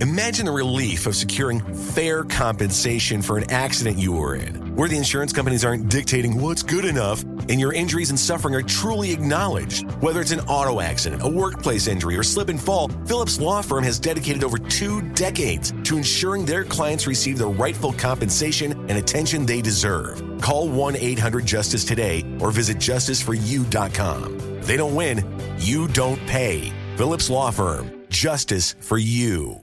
Imagine the relief of securing fair compensation for an accident you were in, where the insurance companies aren't dictating what's good enough and your injuries and suffering are truly acknowledged. Whether it's an auto accident, a workplace injury, or slip and fall, Phillips Law Firm has dedicated over 2 decades to ensuring their clients receive the rightful compensation and attention they deserve. Call 1-800-JUSTICE today or visit justiceforyou.com. They don't win, you don't pay. Phillips Law Firm, justice for you.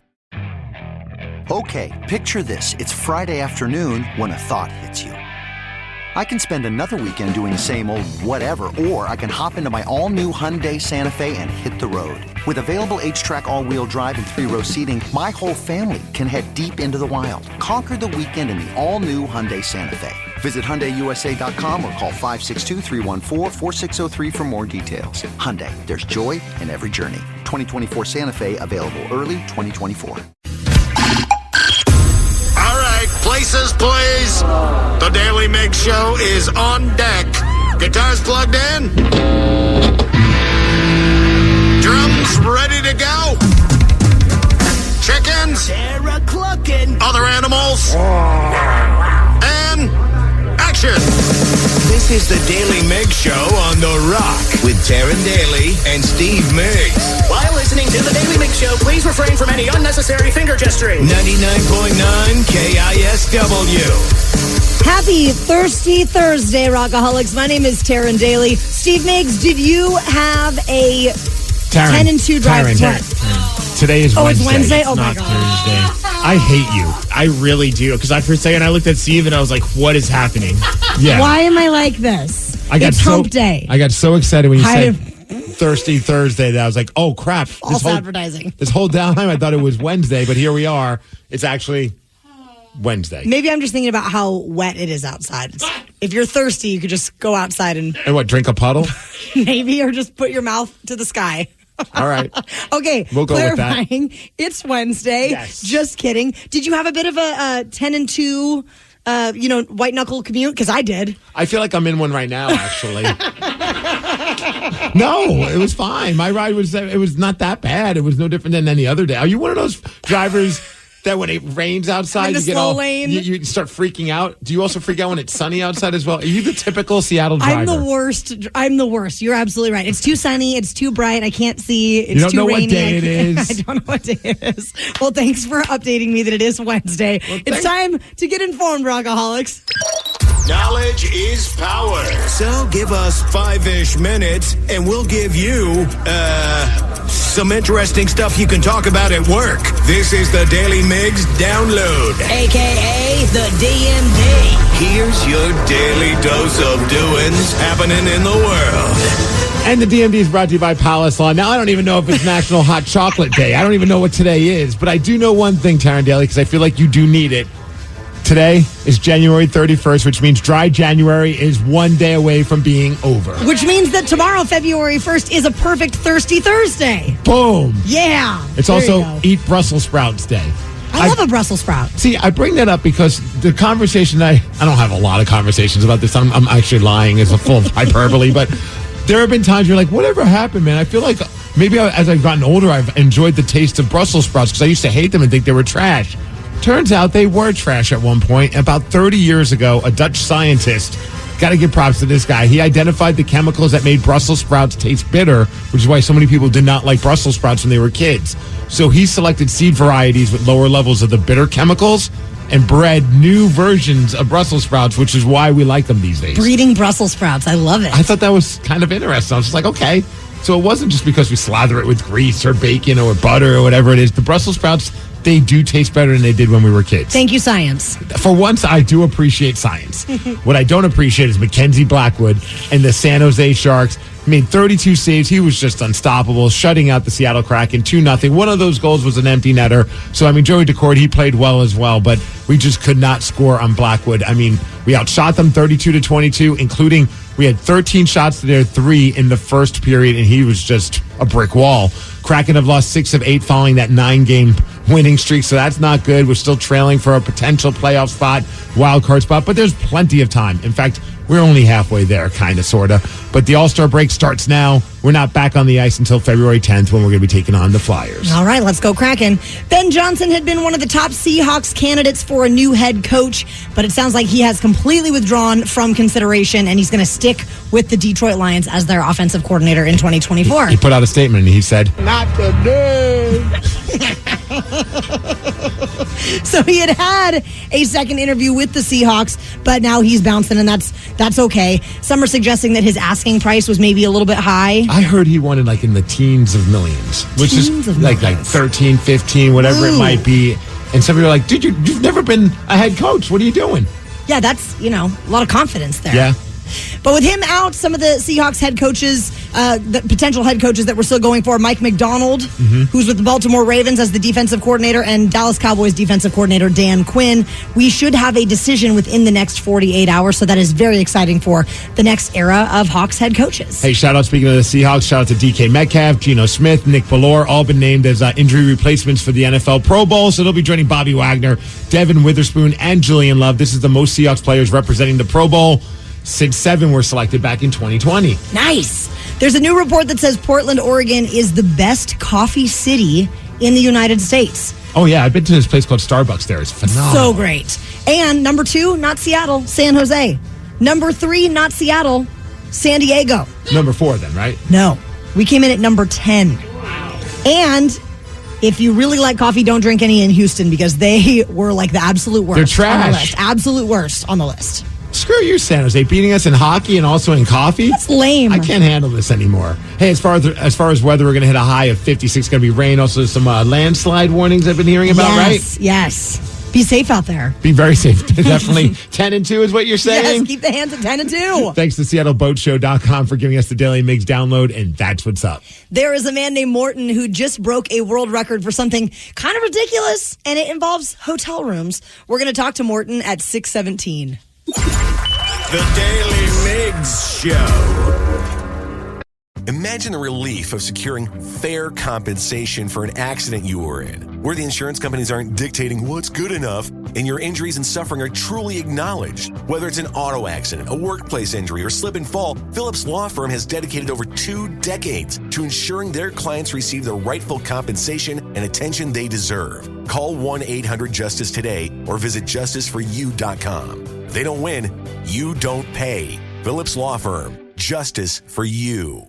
Okay, picture this. It's Friday afternoon when a thought hits you. I can spend another weekend doing the same old whatever, or I can hop into my all-new Hyundai Santa Fe and hit the road. With available H-Track all-wheel drive and 3-row seating, my whole family can head deep into the wild. Conquer the weekend in the all-new Hyundai Santa Fe. Visit HyundaiUSA.com or call 562-314-4603 for more details. Hyundai, there's joy in every journey. 2024 Santa Fe, available early 2024. Places, please. The Daly Migs Show is on deck. Guitars plugged in. Drums ready to go. Chickens. Other animals. And action. This is the Daly Migs Show on The Rock with Taryn Daly and Steve Migs. While listening to the Daly Migs Show, please refrain from any unnecessary finger gesturing. 99.9 KISW. Happy Thirsty Thursday, Rockaholics. My name is Taryn Daly. Steve Migs, did you have a 10-2 drive? Today is Wednesday. Oh, it's Wednesday? Oh, my not God. Thursday. I hate you. I really do. Because for a second I looked at Steve and I was like, what is happening? Yeah. Why am I like this? It's hump day. I got so excited when you said Thirsty Thursday that I was like, oh, crap. False advertising. This whole time I thought it was Wednesday, but here we are. It's actually Wednesday. Maybe I'm just thinking about how wet it is outside. If you're thirsty, you could just go outside and what, drink a puddle? maybe, or just put your mouth to the sky. All right. Okay. We'll go with that. It's Wednesday. Yes. Just kidding. Did you have a bit of a 10-2, white knuckle commute? Because I did. I feel like I'm in one right now, actually. No, it was fine. My ride was not that bad. It was no different than any other day. Are you one of those drivers that when it rains outside, in the you get slow lane. You start freaking out? Do you also freak out when it's sunny outside as well? Are you the typical Seattle driver? I'm the worst. You're absolutely right. It's too sunny. It's too bright. I can't see. It's too rainy. You don't know what day it is. I don't know what day it is. Well, thanks for updating me that it is Wednesday. It's time to get informed, Rockaholics. Knowledge is power. So give us 5-ish minutes and we'll give you, some interesting stuff you can talk about at work. This is the Daly Migs Download. AKA the DMD. Here's your daily dose of doings happening in the world. And the DMD is brought to you by Palace Law. Now, I don't even know if it's National Hot Chocolate Day. I don't even know what today is. But I do know one thing, Taryn Daly, because I feel like you do need it. Today is January 31st, which means Dry January is one day away from being over. Which means that tomorrow, February 1st, is a perfect Thirsty Thursday. Boom. Yeah. It's also Eat Brussels Sprouts Day. I love a Brussels sprout. See, I bring that up because the conversation, I don't have a lot of conversations about this. I'm actually lying. It's a full of hyperbole. But there have been times you're like, whatever happened, man? I feel like maybe as I've gotten older, I've enjoyed the taste of Brussels sprouts because I used to hate them and think they were trash. Turns out they were trash at one point. About 30 years ago, a Dutch scientist, got to give props to this guy, he identified the chemicals that made Brussels sprouts taste bitter, which is why so many people did not like Brussels sprouts when they were kids. So he selected seed varieties with lower levels of the bitter chemicals and bred new versions of Brussels sprouts, which is why we like them these days. Breeding Brussels sprouts. I love it. I thought that was kind of interesting. I was just like, okay. So it wasn't just because we slather it with grease or bacon or butter or whatever it is. The Brussels sprouts, they do taste better than they did when we were kids. Thank you, science. For once, I do appreciate science. What I don't appreciate is Mackenzie Blackwood and the San Jose Sharks. Made 32 saves. He was just unstoppable, shutting out the Seattle Kraken 2-0. One of those goals was an empty netter. So, Joey Decord, he played well as well, but we just could not score on Blackwood. We outshot them 32-22, including we had 13 shots to their 3 in the first period, and he was just a brick wall. Kraken have lost 6 of 8 following that 9-game winning streak, so that's not good. We're still trailing for a potential playoff spot, wild card spot, but there's plenty of time. In fact, we're only halfway there, kind of, sort of. But the All-Star break starts now. we're not back on the ice until February 10th when we're going to be taking on the Flyers. All right, let's go Kraken. Ben Johnson had been one of the top Seahawks candidates for a new head coach, but it sounds like he has completely withdrawn from consideration, and he's going to stick with the Detroit Lions as their offensive coordinator in 2024. He put out a statement, and he said, "Not today." So he had a second interview with the Seahawks, but now he's bouncing, and that's okay. Some are suggesting that his asking price was maybe a little bit high. I heard he wanted like in the teens of millions, which is like 13, 15, whatever it might be. And some people are like, dude, you've never been a head coach. What are you doing? Yeah, that's, a lot of confidence there. Yeah. But with him out, some of the Seahawks head coaches, the potential head coaches that we're still going for, Mike McDonald, who's with the Baltimore Ravens as the defensive coordinator, and Dallas Cowboys defensive coordinator Dan Quinn. We should have a decision within the next 48 hours, so that is very exciting for the next era of Hawks head coaches. Hey, shout out, speaking of the Seahawks, shout out to DK Metcalf, Geno Smith, Nick Ballore, all been named as injury replacements for the NFL Pro Bowl, so they'll be joining Bobby Wagner, Devin Witherspoon, and Julian Love. This is the most Seahawks players representing the Pro Bowl since 7 were selected back in 2020. Nice. There's a new report that says Portland, Oregon is the best coffee city in the United States. Oh, yeah. I've been to this place called Starbucks there. It's phenomenal. So great. And number 2, not Seattle, San Jose. Number 3, not Seattle, San Diego. Number 4 then, right? No. We came in at number 10. And if you really like coffee, don't drink any in Houston because they were like the absolute worst. They're trash. On the list. Absolute worst on the list. Screw you, San Jose, beating us in hockey and also in coffee. That's lame. I can't handle this anymore. Hey, as far as weather, we're going to hit a high of 56. It's going to be rain. Also, some landslide warnings I've been hearing about, right? Yes. Be safe out there. Be very safe. Definitely 10 and 2 is what you're saying? Yes, keep the hands at 10 and 2. Thanks to SeattleBoatShow.com for giving us the Daily Migs download, and that's what's up. There is a man named Morton who just broke a world record for something kind of ridiculous, and it involves hotel rooms. We're going to talk to Morton at 6:17. The Daily Migs Show. Imagine the relief of securing fair compensation for an accident you were in, where the insurance companies aren't dictating what's good enough and your injuries and suffering are truly acknowledged. Whether it's an auto accident, a workplace injury, or slip and fall, Phillips Law Firm has dedicated over 2 decades to ensuring their clients receive the rightful compensation and attention they deserve. Call 1-800-JUSTICE today or visit justiceforyou.com. They don't win, you don't pay. Phillips Law Firm, justice for you.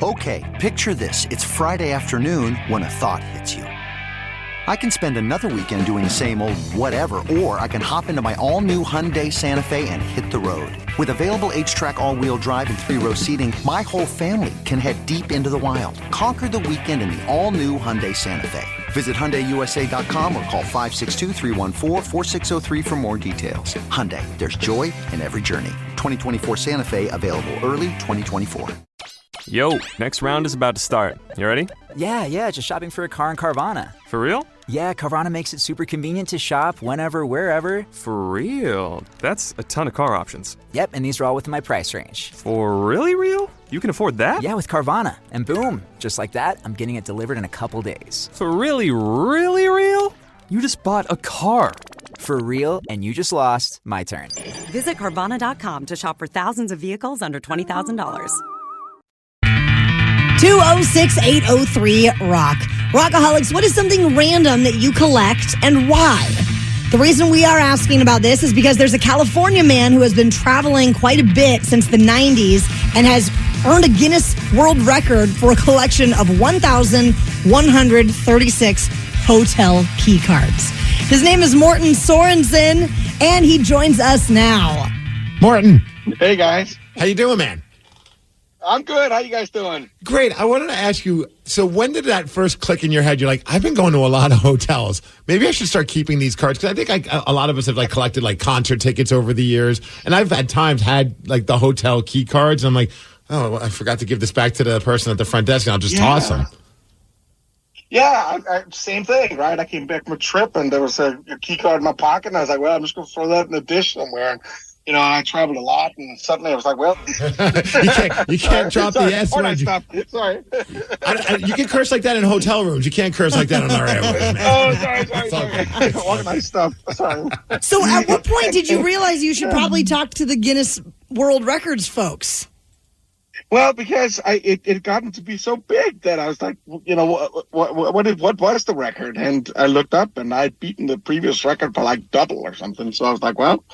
Okay, picture this. It's Friday afternoon when a thought hits you. I can spend another weekend doing the same old whatever, or I can hop into my all-new Hyundai Santa Fe and hit the road. With available H-Track all-wheel drive and 3-row seating, my whole family can head deep into the wild. Conquer the weekend in the all-new Hyundai Santa Fe. Visit HyundaiUSA.com or call 562-314-4603 for more details. Hyundai, there's joy in every journey. 2024 Santa Fe, available early 2024. Yo, next round is about to start. You ready? Yeah, just shopping for a car in Carvana. For real? Yeah, Carvana makes it super convenient to shop whenever, wherever. For real? That's a ton of car options. Yep, and these are all within my price range. For really real? You can afford that? Yeah, with Carvana. And boom, just like that, I'm getting it delivered in a couple days. For really, really real? You just bought a car. For real, and you just lost my turn. Visit Carvana.com to shop for thousands of vehicles under $20,000. 206-803-ROCK. Rockaholics, what is something random that you collect and why? The reason we are asking about this is because there's a California man who has been traveling quite a bit since the 90s and has earned a Guinness World Record for a collection of 1,136 hotel key cards. His name is Morton Sorensen, and he joins us now. Morton. Hey, guys. How you doing, man? I'm good. How you guys doing? Great. I wanted to ask you, so when did that first click in your head? You're like, I've been going to a lot of hotels. Maybe I should start keeping these cards. Because I think a lot of us have collected concert tickets over the years. And I've at times had the hotel key cards. And I'm like, oh, well, I forgot to give this back to the person at the front desk. And I'll just toss them. Yeah, same thing, right? I came back from a trip and there was a key card in my pocket. And I was like, well, I'm just going to throw that in the dish somewhere. And I traveled a lot, and suddenly I was like, well. you can't drop the S word. Sorry. You can curse like that in hotel rooms. You can't curse like that on our airways, man. Oh, sorry. Organized stuff. Sorry. So at what point did you realize you should probably talk to the Guinness World Records folks? Well, because it gotten to be so big that I was like, what was the record? And I looked up, and I'd beaten the previous record by like double or something. So I was like, well,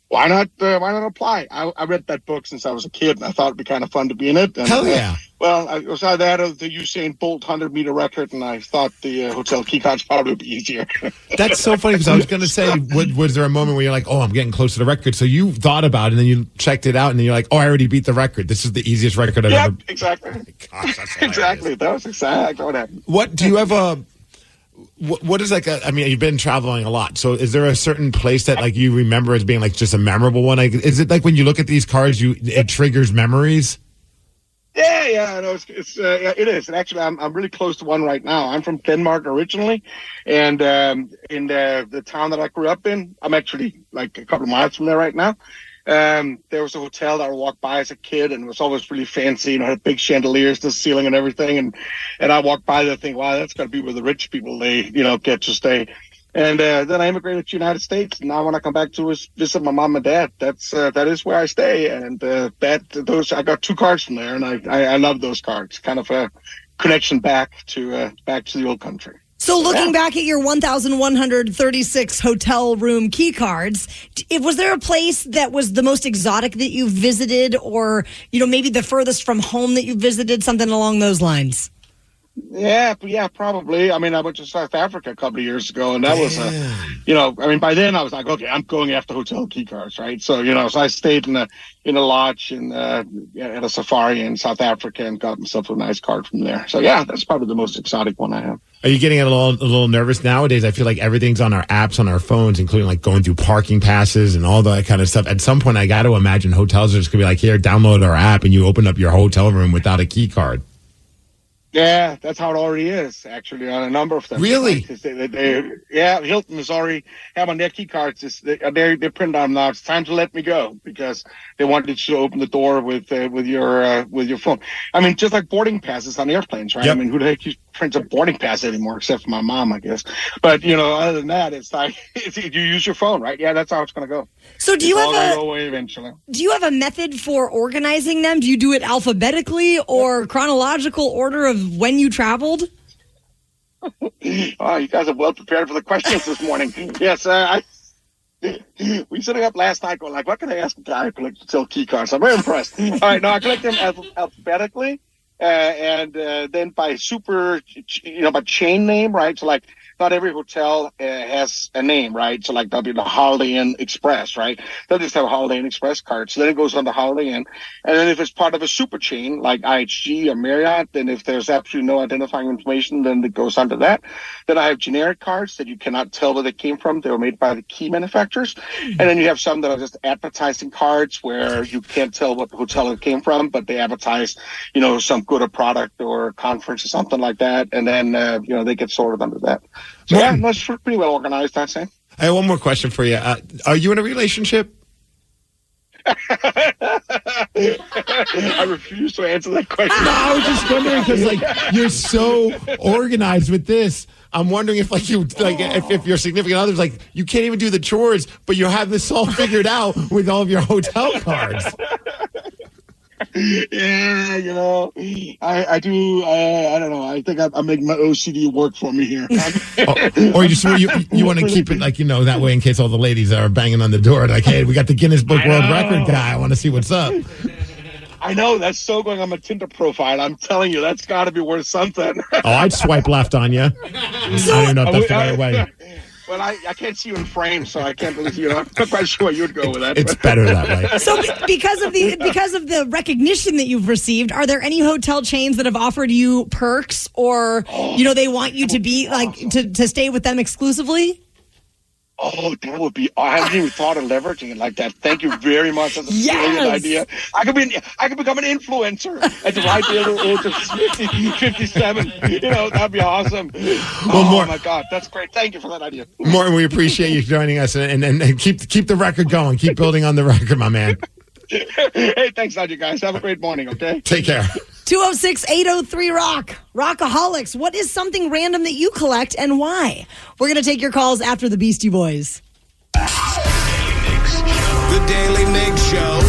why not apply? I read that book since I was a kid, and I thought it'd be kind of fun to be in it. And, Hell yeah. Well, I was either that or the Usain Bolt 100-meter record, and I thought the hotel key cards probably would be easier. That's so funny because I was going to say, was there a moment where you're like, oh, I'm getting close to the record? So you thought about it, and then you checked it out, and then you're like, oh, I already beat the record. This is the easiest record I've ever. Exactly. Gosh, that's exactly. That was exactly what happened. What do you have what is you've been traveling a lot. So is there a certain place that like you remember as being like just a memorable one? Like, is it like when you look at these cards, it triggers memories? Yeah, no, it is. And actually, I'm really close to one right now. I'm from Denmark originally, and in the town that I grew up in, I'm actually like a couple of miles from there right now. There was a hotel that I walked by as a kid, and it was always really fancy. Had big chandeliers to the ceiling and everything. And I walked by there thinking, wow, that's got to be where the rich people get to stay. And then I immigrated to the United States. And now when I come back to visit my mom and dad, that is where I stay. And I got 2 cards from there, and I love those cards. Kind of a connection back to the old country. So looking back at your 1,136 hotel room key cards, was there a place that was the most exotic that you visited, or maybe the furthest from home that you visited, something along those lines? Yeah, probably. I mean, I went to South Africa a couple of years ago, and that was by then I was like, okay, I'm going after hotel key cards, right? So, so I stayed in a lodge at a safari in South Africa and got myself a nice card from there. So, yeah, that's probably the most exotic one I have. Are you getting a little nervous nowadays? I feel like everything's on our apps, on our phones, including like going through parking passes and all that kind of stuff. At some point, I got to imagine hotels are just going to be like, here, download our app, and you open up your hotel room without a key card. Yeah, that's how it already is, actually, on a number of them. Really? Hilton is already have on their key cards. They print on them now. It's time to let me go, because they wanted you to open the door with your phone. I mean, just like boarding passes on airplanes, right? Yep. I mean, who the heck prints a boarding pass anymore, except for my mom, I guess. But other than that, it's like you use your phone, right? Yeah, that's how it's going to go. So do you go away eventually. Do you have a method for organizing them? Do you do it alphabetically or chronological order of when you traveled? Oh, you guys are well prepared for the questions this morning. Yes, we sitting up last night going like, what can I ask a guy who collects hotel key cards? I'm very impressed. All right, no, I collect them alphabetically, and then by by chain name, right? So like, not every hotel has a name, right? So like, that'll be the Holiday Inn Express, right? They'll just have a Holiday Inn Express card. So then it goes on the Holiday Inn. And then if it's part of a super chain like IHG or Marriott, then if there's absolutely no identifying information, then it goes onto that. Then I have generic cards that you cannot tell where they came from. They were made by the key manufacturers. And then you have some that are just advertising cards where you can't tell what hotel it came from, but they advertise, some good a product or a conference or something like that. And then, they get sorted under that. So yeah, that's pretty well organized, I'd say. I have one more question for you. Are you in a relationship? I refuse to answer that question. No, I was just wondering because you're so organized with this. I'm wondering if if your significant other's like, you can't even do the chores, but you have this all figured out with all of your hotel cards. Yeah, I do. I don't know. I think I'm making my OCD work for me here. Or you want to keep it that way in case all the ladies are banging on the door like, hey, we got the Guinness Book World Record guy. I want to see what's up. I know, that's so going on my Tinder profile. I'm telling you, that's got to be worth something. I'd swipe left on you. I don't know if that's the right way. Well, I can't see you in frame, so I can't believe I'm not quite sure you would go with that. It's better that way. So because of the recognition that you've received, are there any hotel chains that have offered you perks or they want you to be to stay with them exclusively? Oh, that would be. I haven't even thought of leveraging it like that. Thank you very much. That's a brilliant idea. I could become an influencer at the right age of 57. That'd be awesome. Oh my God, that's great. Thank you for that idea. Morton, we appreciate you joining us and keep the record going. Keep building on the record, my man. Hey, thanks, you guys. Have a great morning. Okay. Take care. 206-803-ROCK. Rockaholics. What is something random that you collect and why? We're going to take your calls after the Beastie Boys. The Daily Migs Show.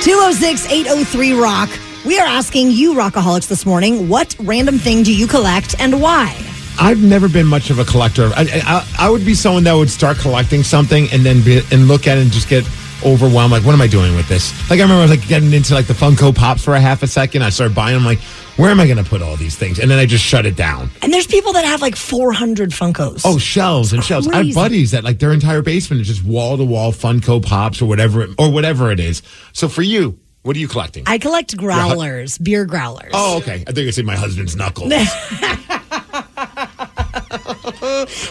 206-803-ROCK. We are asking you, Rockaholics, this morning, what random thing do you collect and why? I've never been much of a collector. I would be someone that would start collecting something and then look at it and just get overwhelmed. Like, what am I doing with this? Like, I remember I was like getting into like the Funko Pops for a half a second. I started buying them. Like, where am I going to put all these things? And then I just shut it down. And there's people that have like 400 Funkos. Oh, shelves and shelves. I have buddies that like their entire basement is just wall to wall Funko Pops or whatever it is. So for you, what are you collecting? I collect growlers, beer growlers. Oh, okay. I think I said my husband's knuckles.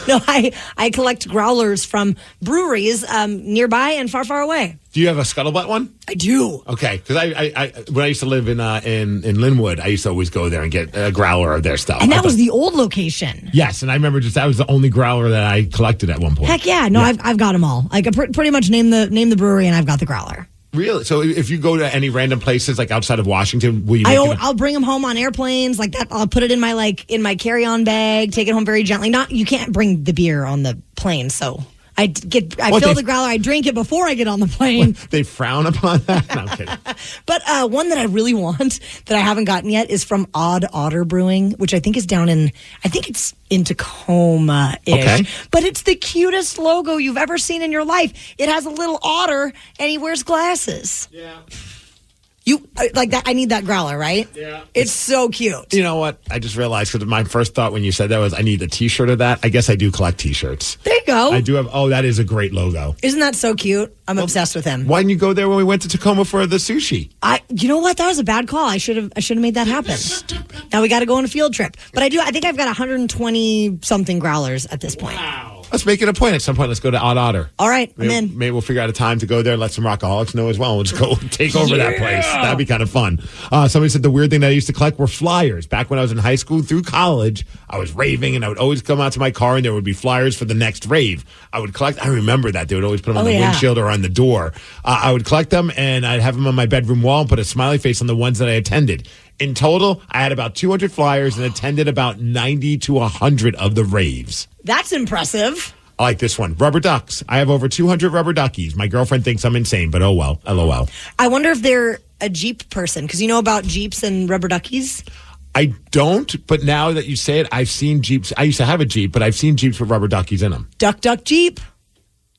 No, I collect growlers from breweries nearby and far, far away. Do you have a Scuttlebutt one? I do. Okay, because I when I used to live in Linwood, I used to always go there and get a growler of their stuff. And that was the old location. Yes, and I remember that was the only growler that I collected at one point. Heck yeah! No, yeah. I've got them all. Like, I pretty much name the brewery, and I've got the growler. Really? So if you go to any random places like outside of Washington, will you? I'll bring them home on airplanes like that. I'll put it in my carry-on bag, take it home very gently. You can't bring the beer on the plane, so I fill the growler. I drink it before I get on the plane. They frown upon that. No, I'm kidding. But one that I really want that I haven't gotten yet is from Odd Otter Brewing, which I think is down in Tacoma-ish. Okay. But it's the cutest logo you've ever seen in your life. It has a little otter and he wears glasses. Yeah. You like that? I need that growler, right? Yeah. It's so cute. You know what? I just realized because my first thought when you said that was I need a T-shirt of that. I guess I do collect T-shirts. There you go. I do have. Oh, that is a great logo. Isn't that so cute? I'm obsessed with him. Why didn't you go there when we went to Tacoma for the sushi? You know what? That was a bad call. I should have made that happen. Stupid. Now we got to go on a field trip. But I think I've got 120 something growlers at this point. Wow. Let's make it a point. At some point, let's go to Odd Otter. All right, I'm in. Maybe we'll figure out a time to go there and let some Rockaholics know as well. We'll just go take over that place. That'd be kind of fun. Somebody said the weird thing that I used to collect were flyers. Back when I was in high school through college, I was raving, and I would always come out to my car, and there would be flyers for the next rave. I would collect. I remember that. They would always put them on the windshield or on the door. I would collect them, and I'd have them on my bedroom wall and put a smiley face on the ones that I attended. In total, I had about 200 flyers and attended about 90 to 100 of the raves. That's impressive. I like this one. Rubber ducks. I have over 200 rubber duckies. My girlfriend thinks I'm insane, but oh well. LOL. I wonder if they're a Jeep person, because you know about Jeeps and rubber duckies? I don't, but now that you say it, I've seen Jeeps. I used to have a Jeep, but I've seen Jeeps with rubber duckies in them. Duck, duck, Jeep.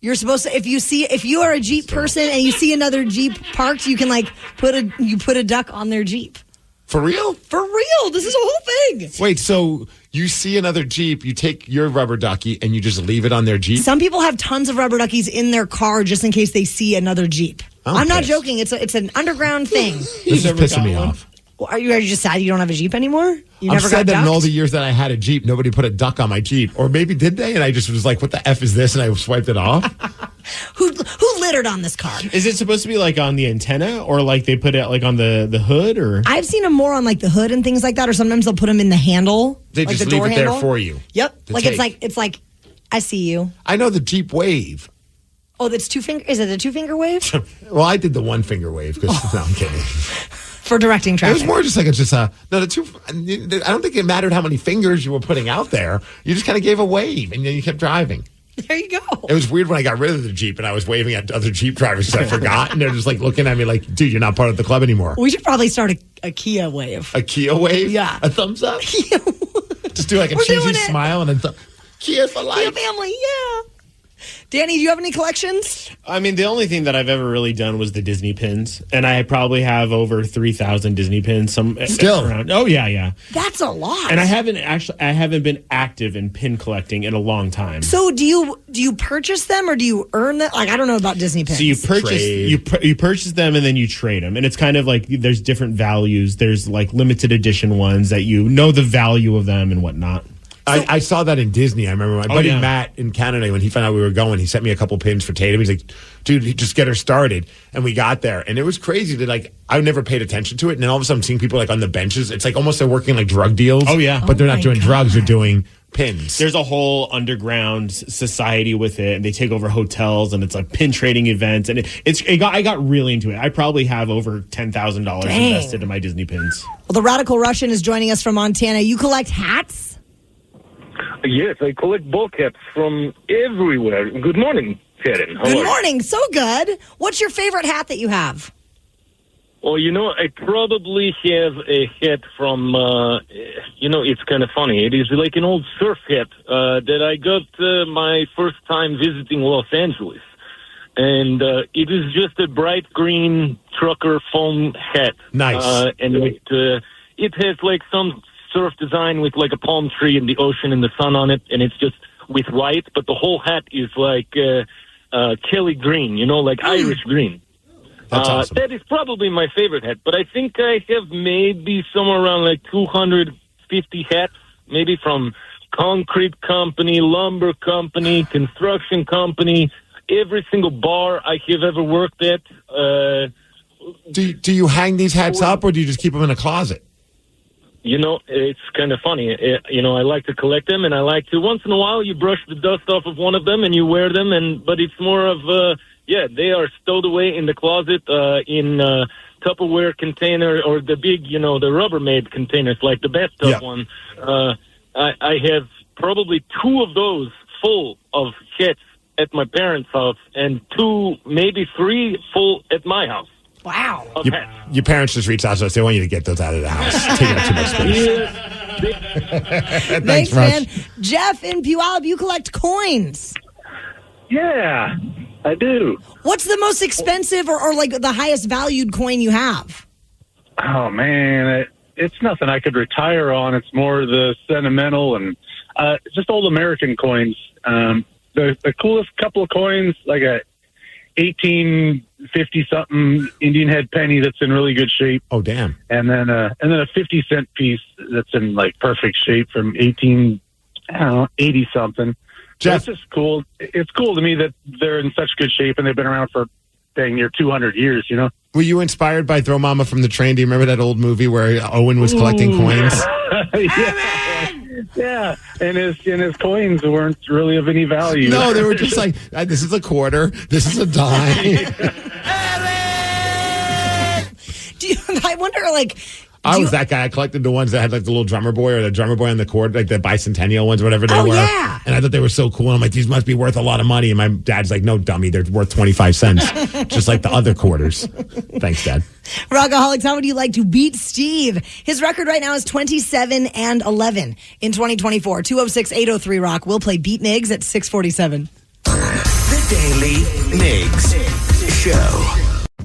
You're supposed to, if you are a Jeep person and you see another Jeep parked, you can put a duck on their Jeep. For real? For real. This is a whole thing. Wait, so you see another Jeep, you take your rubber ducky and you just leave it on their Jeep? Some people have tons of rubber duckies in their car just in case they see another Jeep. I'm not joking. It's an underground thing. This is pissing me off. Well, are you just sad you don't have a Jeep anymore? You never said got that in all ducked? the years that I had a Jeep, nobody put a duck on my Jeep. Or maybe did they? And I just was like, what the F is this? And I swiped it off. Who littered on this car? Is it supposed to be on the antenna or they put it on the hood? Or I've seen them more on the hood and things like that, or sometimes they'll put them in the handle. They just leave it there for you. Yep. It's like I see you. I know the Jeep wave. Oh, that's two finger. Is it a 2-finger wave? Well, I did the 1-finger wave because no, I'm kidding. For directing traffic. It was more just the two. I don't think it mattered how many fingers you were putting out there. You just kind of gave a wave and then you kept driving. There you go. It was weird when I got rid of the Jeep and I was waving at other Jeep drivers because I forgot. And they're just looking at me like, dude, you're not part of the club anymore. We should probably start a Kia wave. A Kia wave? Yeah. A thumbs up? Just do a cheesy smile and then Kia for life. Kia family, yeah. Danny, do you have any collections? I mean, the only thing that I've ever really done was the Disney pins, and I probably have over 3,000 Disney pins. Still around. Oh yeah. That's a lot. And I haven't been active in pin collecting in a long time. So do you purchase them or do you earn them? I don't know about Disney pins. So you purchase them and then you trade them, and it's kind of there's different values. There's limited edition ones that you know the value of them and whatnot. I saw that in Disney. I remember my buddy Matt in Canada, when he found out we were going, he sent me a couple pins for Tatum. He's like, dude, just get her started. And we got there. And it was crazy that I never paid attention to it. And then all of a sudden I'm seeing people on the benches. It's almost they're working drug deals. Oh, yeah. But they're not doing drugs. They're doing pins. There's a whole underground society with it, and they take over hotels, and it's pin trading events. And I got really into it. I probably have over $10,000 invested in my Disney pins. Well, the Radical Russian is joining us from Montana. You collect hats? Yes, I collect ball caps from everywhere. Good morning, Karen. Good morning. So good. What's your favorite hat that you have? Well, I probably have a hat from, it's kind of funny. It is like an old surf hat that I got my first time visiting Los Angeles. And it is just a bright green trucker foam hat. Nice. And it has like some surf design with like a palm tree and the ocean and the sun on it. And it's just with white, but the whole hat is like Kelly green, like Irish green. That's awesome. That is probably my favorite hat, but I think I have maybe somewhere around like 250 hats, maybe from concrete company, lumber company, construction company, every single bar I have ever worked at. Do you hang these hats up, or do you just keep them in a closet? It's kind of funny. I like to collect them, and I like to, once in a while, you brush the dust off of one of them and you wear them, but it's more of, they are stowed away in the closet in Tupperware container or the big, the Rubbermaid containers, like the bathtub one. I have probably 2 of those full of hats at my parents' house and 2, maybe 3 full at my house. Wow. Your parents just reached out to us. They want you to get those out of the house. Taking up too much space. Thanks, man. Jeff in Puyallup, you collect coins. Yeah, I do. What's the most expensive or like the highest valued coin you have? Oh, man, it's nothing I could retire on. It's more the sentimental and just old American coins. The coolest couple of coins, like a 1850-something Indian head penny that's in really good shape. Oh, damn. And then a 50-cent piece that's in, like, perfect shape from 80-something. Jeff. It's just cool. It's cool to me that they're in such good shape and they've been around for, dang near 200 years, Were you inspired by Throw Mama from the Train? Do you remember that old movie where Owen was collecting coins? Yeah, and his coins weren't really of any value. No, they were just like, this is a quarter, this is a dime. I wonder, like... I was that guy. I collected the ones that had like the little drummer boy or the drummer boy on the cord, like the bicentennial ones, whatever they were. Yeah. And I thought they were so cool. And I'm like, these must be worth a lot of money. And my dad's like, no, dummy, they're worth 25 cents, just like the other quarters. Thanks, Dad. Rockaholics, how would you like to beat Steve? His record right now is 27-11 in 2024. 206-803-ROCK. We'll play Beat Migs at 647. The Daily Migs Show.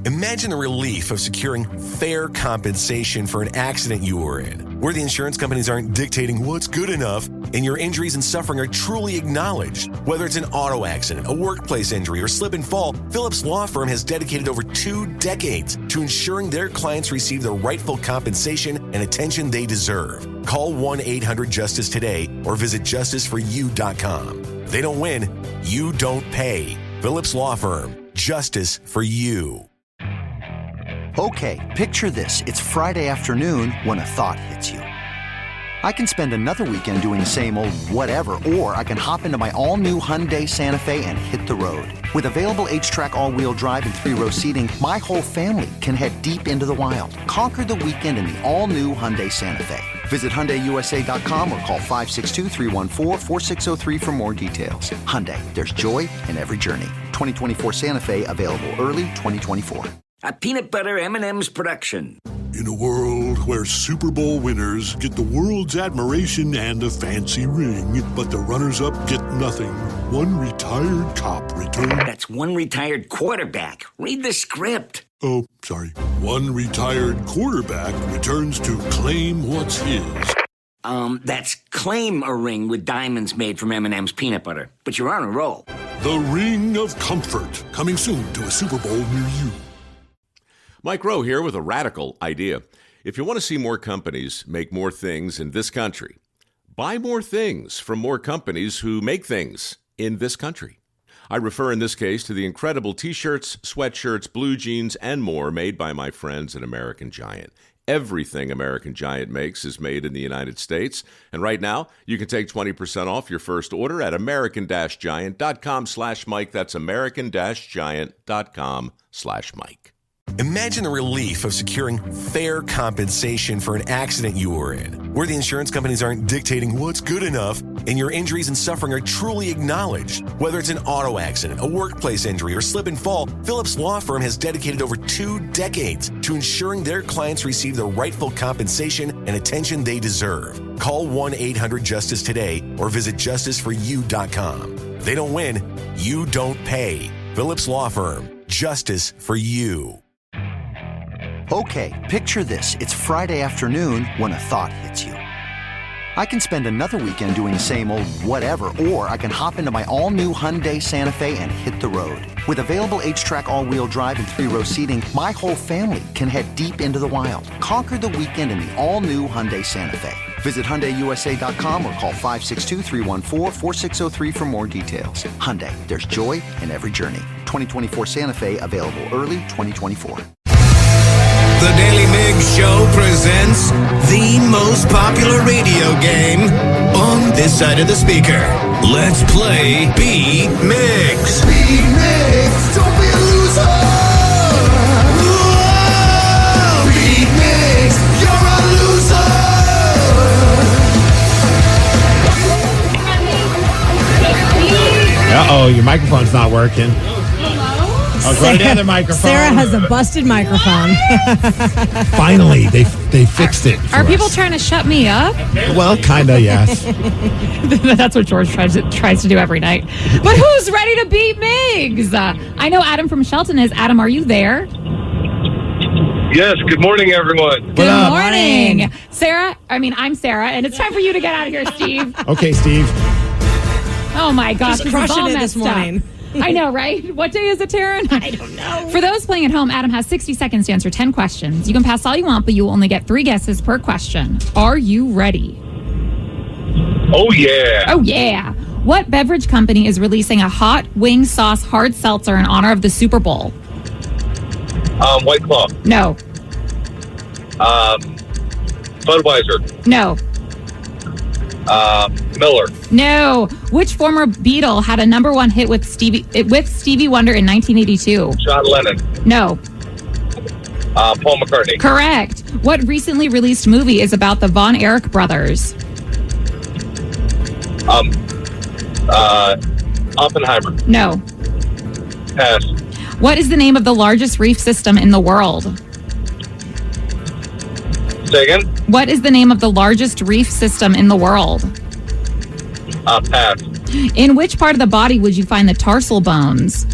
Imagine the relief of securing fair compensation for an accident you were in, where the insurance companies aren't dictating what's good enough and your injuries and suffering are truly acknowledged. Whether it's an auto accident, a workplace injury, or slip and fall, Phillips Law Firm has dedicated over 2 decades to ensuring their clients receive the rightful compensation and attention they deserve. Call 1-800-JUSTICE today or visit justiceforyou.com. They don't win, you don't pay. Phillips Law Firm, justice for you. Okay, picture this. It's Friday afternoon when a thought hits you. I can spend another weekend doing the same old whatever, or I can hop into my all-new Hyundai Santa Fe and hit the road. With available H-Track all-wheel drive and 3-row seating, my whole family can head deep into the wild. Conquer the weekend in the all-new Hyundai Santa Fe. Visit HyundaiUSA.com or call 562-314-4603 for more details. Hyundai, there's joy in every journey. 2024 Santa Fe, available early 2024. A peanut butter M&M's production. In a world where Super Bowl winners get the world's admiration and a fancy ring, but the runners-up get nothing, one retired cop returns... That's one retired quarterback. Read the script. Oh, sorry. One retired quarterback returns to claim what's his. That's claim a ring with diamonds made from M&M's peanut butter. But you're on a roll. The Ring of Comfort, coming soon to a Super Bowl near you. Mike Rowe here with a radical idea. If you want to see more companies make more things in this country, buy more things from more companies who make things in this country. I refer in this case to the incredible t-shirts, sweatshirts, blue jeans, and more made by my friends at American Giant. Everything American Giant makes is made in the United States. And right now, you can take 20% off your first order at american-giant.com/Mike. That's american-giant.com/Mike. Imagine the relief of securing fair compensation for an accident you were in, where the insurance companies aren't dictating what's good enough and your injuries and suffering are truly acknowledged. Whether it's an auto accident, a workplace injury, or slip and fall, Phillips Law Firm has dedicated over 2 decades to ensuring their clients receive the rightful compensation and attention they deserve. Call 1-800-JUSTICE today or visit justiceforyou.com. They don't win, you don't pay. Phillips Law Firm, justice for you. Okay, picture this. It's Friday afternoon when a thought hits you. I can spend another weekend doing the same old whatever, or I can hop into my all-new Hyundai Santa Fe and hit the road. With available H-Track all-wheel drive and 3-row seating, my whole family can head deep into the wild. Conquer the weekend in the all-new Hyundai Santa Fe. Visit HyundaiUSA.com or call 562-314-4603 for more details. Hyundai, there's joy in every journey. 2024 Santa Fe, available early 2024. The Daily Migs Show presents the most popular radio game on this side of the speaker. Let's play Beat Migs. Beat Migs, don't be a loser. Whoa! Beat Migs, you're a loser. Uh-oh, your microphone's not working. I was running down the microphone. Sarah has a busted microphone. Finally, they fixed it. Are people trying to shut me up? Well, kind of, yes. That's what George tries to do every night. But who's ready to beat Migs? I know Adam from Shelton is. Adam, are you there? Yes, good morning, everyone. Good morning. Sarah, I'm Sarah, and it's time for you to get out of here, Steve. Okay, Steve. Oh, my gosh. Just crushing it this morning. I know, right? What day is it, Taryn? I don't know. For those playing at home, Adam has 60 seconds to answer 10 questions. You can pass all you want, but you will only get 3 guesses per question. Are you ready? Oh, yeah. Oh, yeah. What beverage company is releasing a hot wing sauce hard seltzer in honor of the Super Bowl? White Claw. No. Budweiser. No. Miller. No. Which former Beatle had a #1 hit with Stevie Wonder in 1982? John Lennon. No. Paul McCartney. Correct. What recently released movie is about the Von Erich brothers? Oppenheimer. No. Pass. What is the name of the largest reef system in the world? Say again? What is the name of the largest reef system in the world? Pass. In which part of the body would you find the tarsal bones?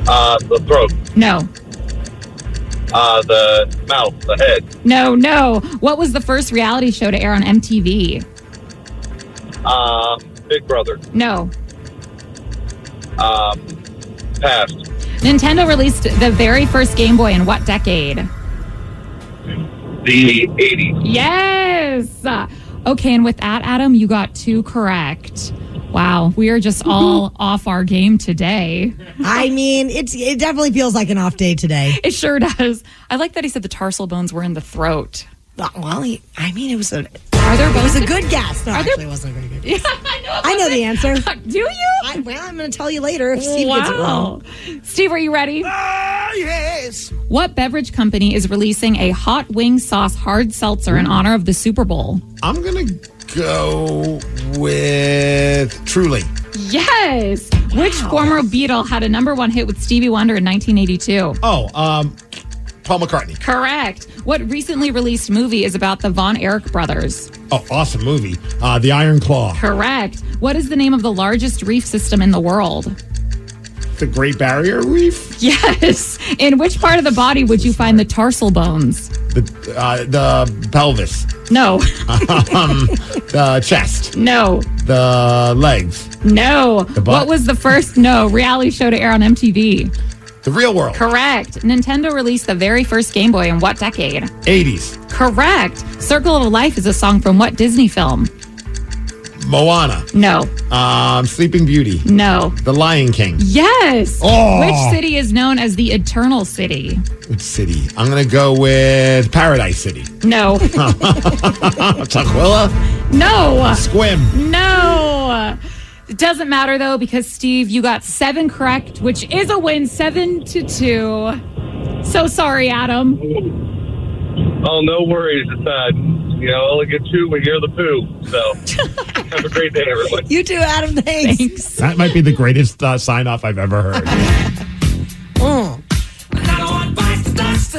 The throat. No. The mouth. The head. No. What was the first reality show to air on MTV? Big Brother. No. Pass. Nintendo released the very first Game Boy in what decade? The 80s. Yes. Okay, and with that, Adam, you got 2 correct. Wow, we are just all off our game today. It definitely feels like an off day today. It sure does. I like that he said the tarsal bones were in the throat. Well, it was a... Are there bones? It was a good guess. No, actually, it wasn't a very good guess. Yeah, I know the answer. Do you? I'm going to tell you later if Steve gets it wrong. Steve, are you ready? Yes. What beverage company is releasing a hot wing sauce hard seltzer in honor of the Super Bowl? I'm going to go with Truly. Yes. Which former Beatle had a #1 hit with Stevie Wonder in 1982? Paul McCartney. Correct. What recently released movie is about the Von Erich brothers? Oh, awesome movie. The Iron Claw. Correct. What is the name of the largest reef system in the world? The Great Barrier Reef? Yes. In which part of the body would you find the tarsal bones? The pelvis. No. The chest. No. The legs. No. The butt. What was the first reality show to air on MTV? The Real World. Correct. Nintendo released the very first Game Boy in what decade? 80s. Correct. Circle of Life is a song from what Disney film? Moana. No. Sleeping Beauty. No. The Lion King. Yes. Oh. Which city is known as the Eternal City? Which city? I'm going to go with Paradise City. No. Tukwila? No. Squim. No. It doesn't matter, though, because, Steve, you got 7 correct, which is a win, 7-2. So sorry, Adam. Oh, no worries. It's only get two when you hear the poo. So have a great day, everyone. You too, Adam. Thanks. That might be the greatest sign-off I've ever heard.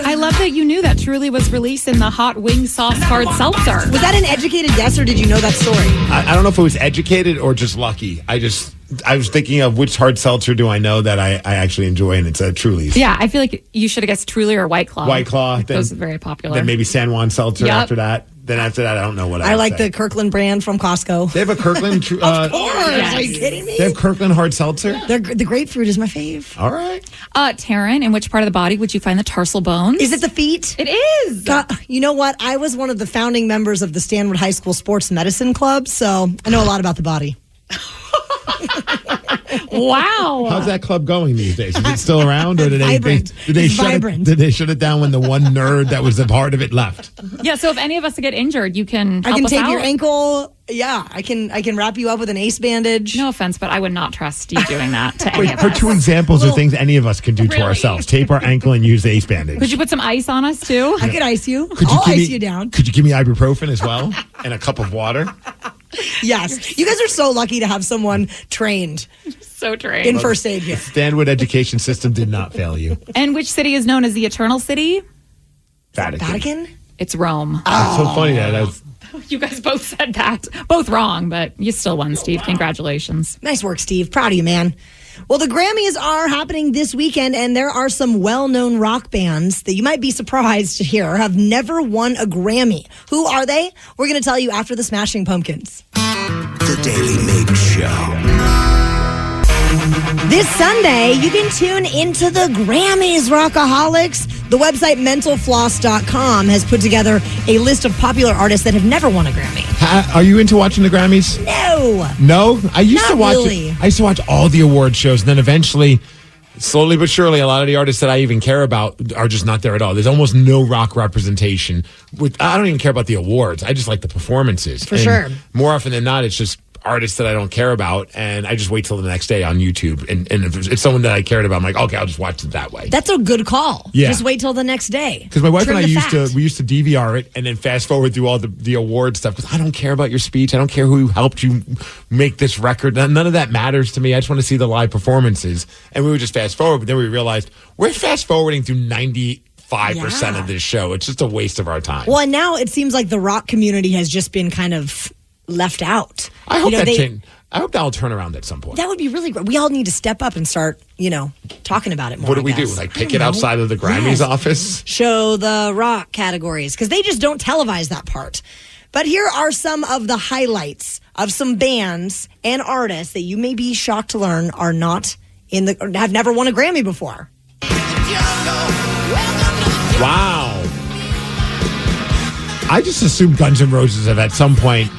I love that you knew that Truly was releasing the hot wing sauce hard seltzer. Was that an educated guess, or did you know that story? I don't know if it was educated or just lucky. I was thinking of which hard seltzer do I know that I actually enjoy, and it's Truly's. Yeah, I feel like you should have guessed Truly or White Claw. White Claw. Those are very popular. Then maybe San Juan Seltzer Yep. after that. Then after that, I don't know what I like say. the Kirkland brand from Costco. They have a Kirkland. Of course. Are you kidding me? They have Kirkland hard seltzer? The grapefruit is my fave. All right. Taryn, in which part of the body would you find the tarsal bones? Is it the feet? It is. You know what? I was one of the founding members of the Stanwood High School Sports Medicine Club, so I know a lot about the body. Wow. How's that club going these days? Is it still around, or did Vibrant. did they shut it down when the one nerd that was a part of it left? Yeah, so if any of us get injured, you can help I can us tape out. your ankle. Yeah, I can wrap you up with an ace bandage. No offense, but I would not trust you doing that to any Wait, of her us. two examples are things any of us can do to Really? ourselves: tape our ankle and use the ace bandage. Could you put some ice on us too? I could ice you. Could I'll give ice me- you down. Could you give me ibuprofen as well and a cup of water? Yes. You guys are so lucky to have someone trained So trained. in first aid here. Stanwood education system did not fail you. And which city is known as the Eternal City? Vatican? It's Rome. It's so funny that You guys both said that. Both wrong, but you still won, Steve. Congratulations. Nice work, Steve. Proud of you, man. Well, the Grammys are happening this weekend, and there are some well-known rock bands that you might be surprised to hear have never won a Grammy. Who are they? We're going to tell you after the Smashing Pumpkins. The Daily Migs Show. This Sunday, you can tune into the Grammys, Rockaholics. The website mentalfloss.com has put together a list of popular artists that have never won a Grammy. Are you into watching the Grammys? No. No? I used Not to watch really. I used to watch all the award shows, and then eventually, slowly but surely, a lot of the artists that I even care about are just not there at all. There's almost no rock representation. I don't even care about the awards. I just like the performances. For And sure. More often than not, it's just artists that I don't care about, and I just wait till the next day on YouTube. And if it's someone that I cared about, I'm like, okay, I'll just watch it that way. That's a good call. Yeah. Just wait till the next day. Because my wife Trim and I the used fat. to DVR it and then fast forward through all the award stuff, because I don't care about your speech. I don't care who helped you make this record. None of that matters to me. I just want to see the live performances. And we would just fast forward, but then we realized we're fast forwarding through 95% of this show. It's just a waste of our time. Well, and now it seems like the rock community has just been kind of left out. I hope they- change. I hope that'll turn around at some point. That would be really great. We all need to step up and start, talking about it more. What do I we do? guess. Like I pick don't it know. outside of the Grammys Yes. office? Show the rock categories because they just don't televise that part. But here are some of the highlights of some bands and artists that you may be shocked to learn are not or have never won a Grammy before. Wow. I just assumed Guns N' Roses have at some point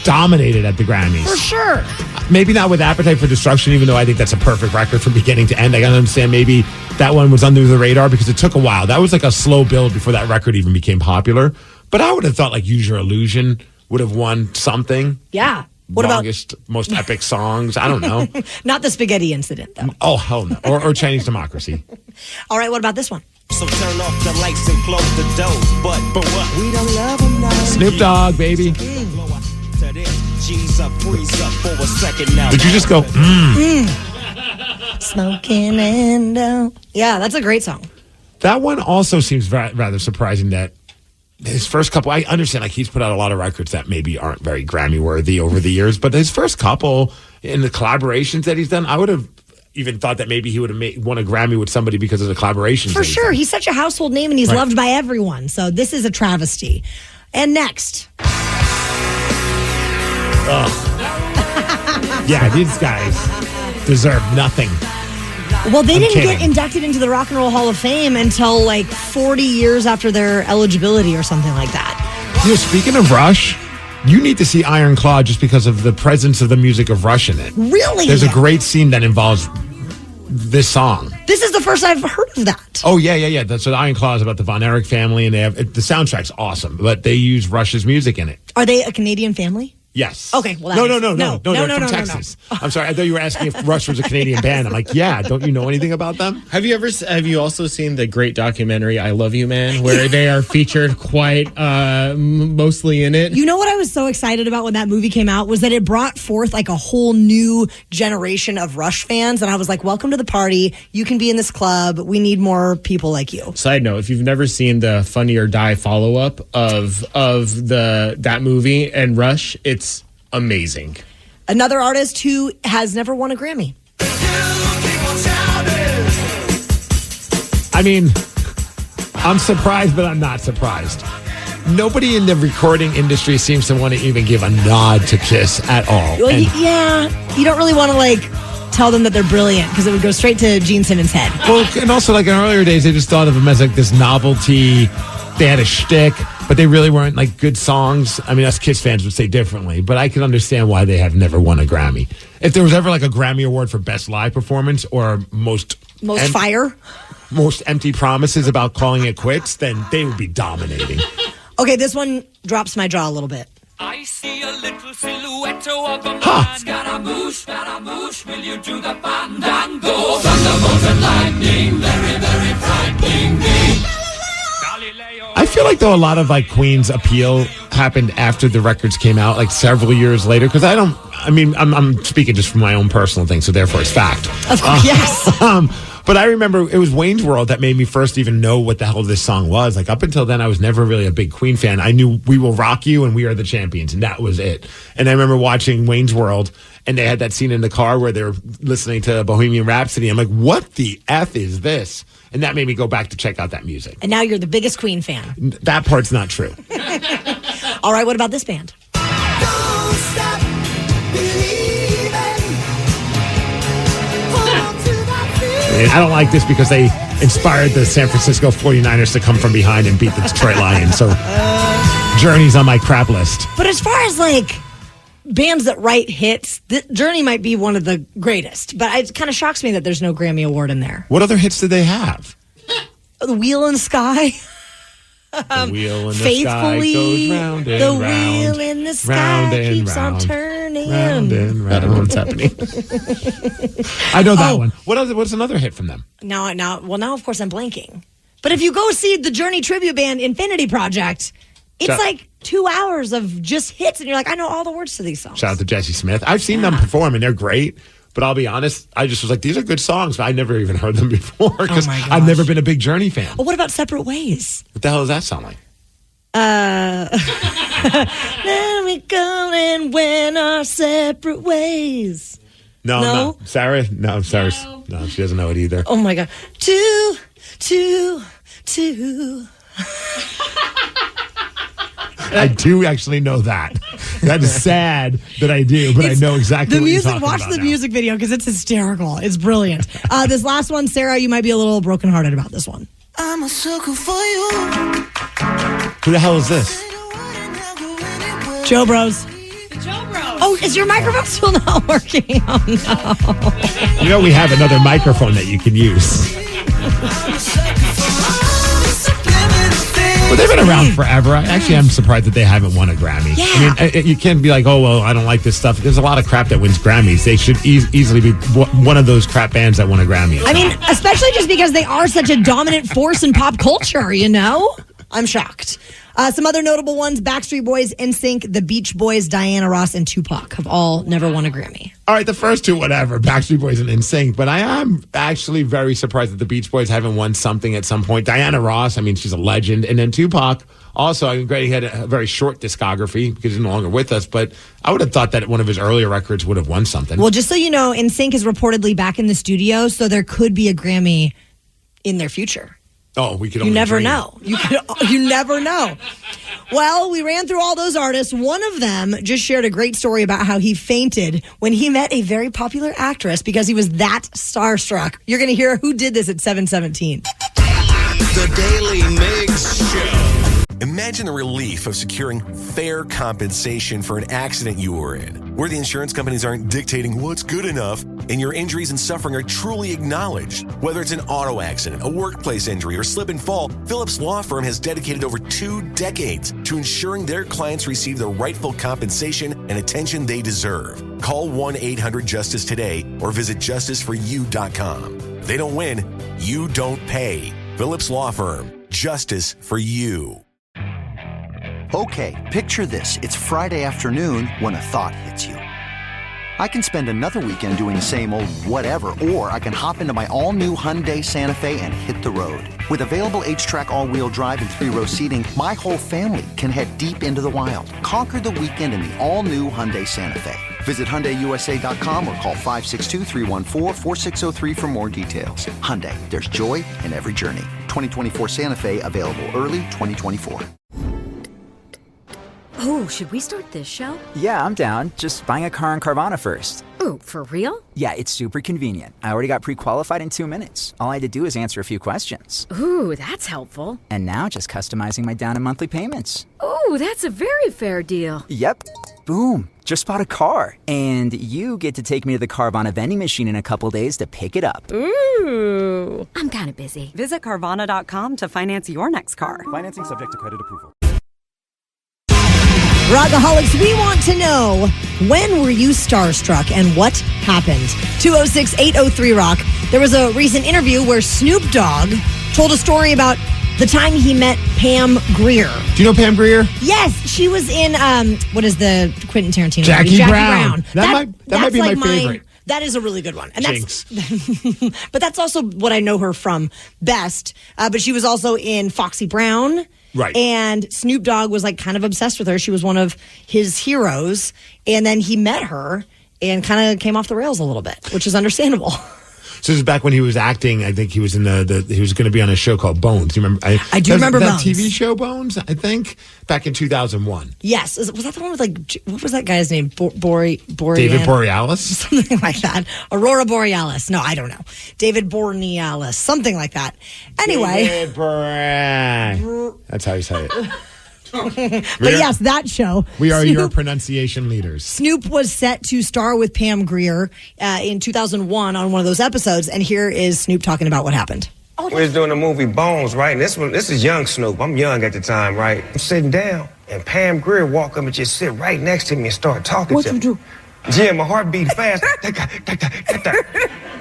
dominated at the Grammys. For sure. Maybe not with Appetite for Destruction, even though I think that's a perfect record from beginning to end. I gotta understand maybe that one was under the radar because it took a while. That was like a slow build before that record even became popular. But I would have thought like Use Your Illusion would have won something. Yeah. What Longest, most epic songs. I don't know. Not the spaghetti incident, though. Oh, hell no. Or Chinese Democracy. All right, what about this one? So turn off the lights and close the door. But what? We don't love them now. Snoop Dogg, baby. Cheese up, freeze up for a second now. Did you just go, Smoking and yeah, that's a great song. That one also seems rather surprising that his first couple, I understand like he's put out a lot of records that maybe aren't very Grammy worthy over the years, but his first couple in the collaborations that he's done, I would have even thought that maybe he would have won a Grammy with somebody because of the collaborations. For sure. He's such a household name and he's loved by everyone. So this is a travesty. And next. Yeah, these guys deserve nothing. Well, they I'm didn't kidding. get inducted into the Rock and Roll Hall of Fame until like 40 years after their eligibility or something like that. You know, speaking of Rush, you need to see Iron Claw just because of the presence of the music of Rush in it. Really? There's a great scene that involves this song. This is the first I've heard of that. Oh, yeah. So the Iron Claw is about the Von Erich family, and they have the soundtrack's awesome, but they use Rush's music in it. Are they a Canadian family? Yes. Okay. Well, No, they're from Texas. I'm sorry. I thought you were asking if Rush was a Canadian band. I'm like, yeah. Don't you know anything about them? Have you also seen the great documentary I Love You Man, where they are featured quite mostly in it? You know what I was so excited about when that movie came out was that it brought forth like a whole new generation of Rush fans, and I was like, welcome to the party. You can be in this club. We need more people like you. Side note, if you've never seen the Funny or Die follow-up of that movie and Rush, it's amazing. Another artist who has never won a Grammy. I mean, I'm surprised, but I'm not surprised. Nobody in the recording industry seems to want to even give a nod to KISS at all. Well, you don't really want to tell them that they're brilliant because it would go straight to Gene Simmons' head. Well, and also in earlier days, they just thought of them as this novelty. They had a shtick, but they really weren't good songs. I mean, us KISS fans would say differently, but I can understand why they have never won a Grammy. If there was ever a Grammy award for best live performance or most fire, most empty promises about calling it quits, then they would be dominating. Okay, this one drops my jaw a little bit. I see a little silhouette of a man. Scaramouche, will you do the fandango? Thunderbolt and lightning, very, very frightening me. I feel like, though, a lot of Queen's appeal happened after the records came out, several years later. Because I'm speaking just from my own personal thing, so therefore it's fact. Of course, yes. But I remember it was Wayne's World that made me first even know what the hell this song was. Up until then, I was never really a big Queen fan. I knew We Will Rock You and We Are the Champions, and that was it. And I remember watching Wayne's World, and they had that scene in the car where they're listening to Bohemian Rhapsody. I'm like, what the F is this? And that made me go back to check out that music. And now you're the biggest Queen fan. That part's not true. All right, what about this band? Don't stop believing. I don't like this because they inspired the San Francisco 49ers to come from behind and beat the Detroit Lions. So Journey's on my crap list. But as far as bands that write hits, Journey might be one of the greatest. But it kind of shocks me that there's no Grammy Award in there. What other hits did they have? The Wheel in the Sky. The wheel in the Faithfully, sky goes round and the round. wheel in the sky keeps on turning. Round and round. I don't know what's happening. I know that one. What's another hit from them? Now, of course, I'm blanking. But if you go see the Journey tribute band Infinity Project, it's 2 hours of just hits, and you're like, I know all the words to these songs. Shout out to Jesse Smith. I've seen them perform, and they're great. But I'll be honest, I just was like, these are good songs, but I never even heard them before because I've never been a big Journey fan. Oh, what about Separate Ways? What the hell does that sound like? Then we go and went our separate ways. No. Sarah? No, Sarah's. No, she doesn't know it either. Oh, my God. Two. I do actually know that. That is sad that I do, but I know exactly what you're talking about. Watch the music video because it's hysterical. It's brilliant. This last one, Sarah, you might be a little brokenhearted about this one. I'm a sucker for you. Who the hell is this? Joe Bros. Joe Bros. Oh, is your microphone still not working? Oh, no. We have another microphone that you can use. But they've been around forever. I actually am surprised that they haven't won a Grammy. Yeah. I mean, you can't be like, oh, well, I don't like this stuff. There's a lot of crap that wins Grammys. They should easily be one of those crap bands that won a Grammy. I mean, especially just because they are such a dominant force in pop culture, I'm shocked. Some other notable ones, Backstreet Boys, NSYNC, The Beach Boys, Diana Ross, and Tupac have all never won a Grammy. All right, the first two, whatever, Backstreet Boys and NSYNC. But I am actually very surprised that the Beach Boys haven't won something at some point. Diana Ross, I mean, she's a legend. And then Tupac, also, I'm great he had a very short discography because he's no longer with us. But I would have thought that one of his earlier records would have won something. Well, just so you know, NSYNC is reportedly back in the studio, so there could be a Grammy in their future. Oh, we could. You never know. You never know. Well, we ran through all those artists. One of them just shared a great story about how he fainted when he met a very popular actress because he was that starstruck. You're going to hear who did this at 7:17. The Daily Migs Show. Imagine the relief of securing fair compensation for an accident you were in, where the insurance companies aren't dictating what's good enough and your injuries and suffering are truly acknowledged. Whether it's an auto accident, a workplace injury, or slip and fall, Phillips Law Firm has dedicated over 2 decades to ensuring their clients receive the rightful compensation and attention they deserve. Call 1-800-JUSTICE today or visit justiceforyou.com. They don't win, you don't pay. Phillips Law Firm, justice for you. Okay, picture this. It's Friday afternoon when a thought hits you. I can spend another weekend doing the same old whatever, or I can hop into my all-new Hyundai Santa Fe and hit the road. With available H-Track all-wheel drive and 3-row seating, my whole family can head deep into the wild. Conquer the weekend in the all-new Hyundai Santa Fe. Visit HyundaiUSA.com or call 562-314-4603 for more details. Hyundai, there's joy in every journey. 2024 Santa Fe, available early 2024. Oh, should we start this show? Yeah, I'm down. Just buying a car on Carvana first. Ooh, for real? Yeah, it's super convenient. I already got pre-qualified in 2 minutes. All I had to do is answer a few questions. Ooh, that's helpful. And now just customizing my down and monthly payments. Ooh, that's a very fair deal. Yep. Boom. Just bought a car. And you get to take me to the Carvana vending machine in a couple days to pick it up. Ooh. I'm kind of busy. Visit Carvana.com to finance your next car. Financing subject to credit approval. Rockaholics, we want to know, when were you starstruck and what happened? 206-803-ROCK. There was a recent interview where Snoop Dogg told a story about the time he met Pam Grier. Do you know Pam Grier? Yes, she was in, what is the Quentin Tarantino Jackie Brown. That might be like my favorite. That is a really good one. And Jinx. But that's also what I know her from best. But she was also in Foxy Brown. Right. And Snoop Dogg was like kind of obsessed with her. She was one of his heroes. And then he met her and kind of came off the rails a little bit, which is understandable. So this is back when he was acting. I think he was in he was going to be on a show called Bones. You remember? I do remember that Bones. TV show Bones. I think back in 2001. Yes, was that the one with like what was that guy's name? David Borealis, something like that. Aurora Borealis. No, I don't know. David Borealis, something like that. Anyway, that's how you say it. But yes, that show. We are your pronunciation leaders. Snoop was set to star with Pam Grier in 2001 on one of those episodes, and here is Snoop talking about what happened. We was doing the movie Bones, right? And this is young Snoop. I'm young at the time, right? I'm sitting down, and Pam Grier walk up and just sit right next to me and start talking to me. What you do? Yeah, my heart beat fast.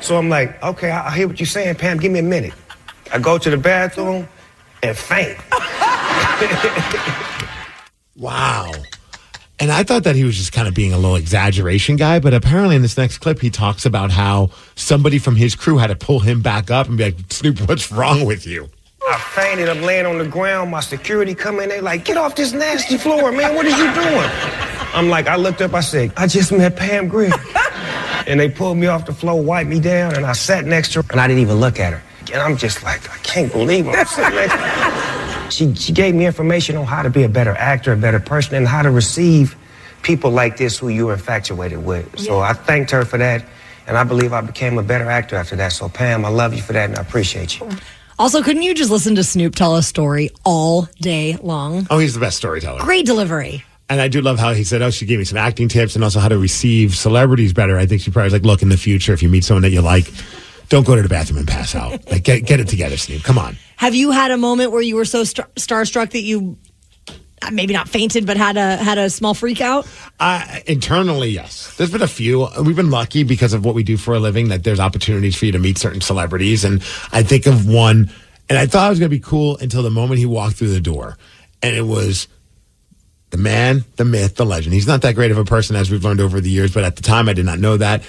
So I'm like, okay, I hear what you're saying, Pam. Give me a minute. I go to the bathroom and faint. Wow. And I thought that he was just kind of being a little exaggeration guy, but apparently in this next clip, he talks about how somebody from his crew had to pull him back up and be like, Snoop, what's wrong with you? I fainted. I'm laying on the ground. My security come in. They like, get off this nasty floor, man. What are you doing? I'm like, I looked up. I said, I just met Pam Grier. And they pulled me off the floor, wiped me down, and I sat next to her, and I didn't even look at her. And I'm just like, I can't believe I'm sitting next to her. She gave me information on how to be a better actor, a better person, and how to receive people like this who you're infatuated with. Yeah. So I thanked her for that, and I believe I became a better actor after that. So, Pam, I love you for that, and I appreciate you. Also, couldn't you just listen to Snoop tell a story all day long? Oh, he's the best storyteller. Great delivery. And I do love how he said, she gave me some acting tips and also how to receive celebrities better. I think she probably was like, look, in the future, if you meet someone that you like, don't go to the bathroom and pass out. Like, get it together, Snoop. Come on. Have you had a moment where you were so starstruck that you maybe not fainted, but had a small freak out? Internally, yes. There's been a few. We've been lucky because of what we do for a living that there's opportunities for you to meet certain celebrities. And I think of one, and I thought it was going to be cool until the moment he walked through the door. And it was the man, the myth, the legend. He's not that great of a person, as we've learned over the years, but at the time I did not know that.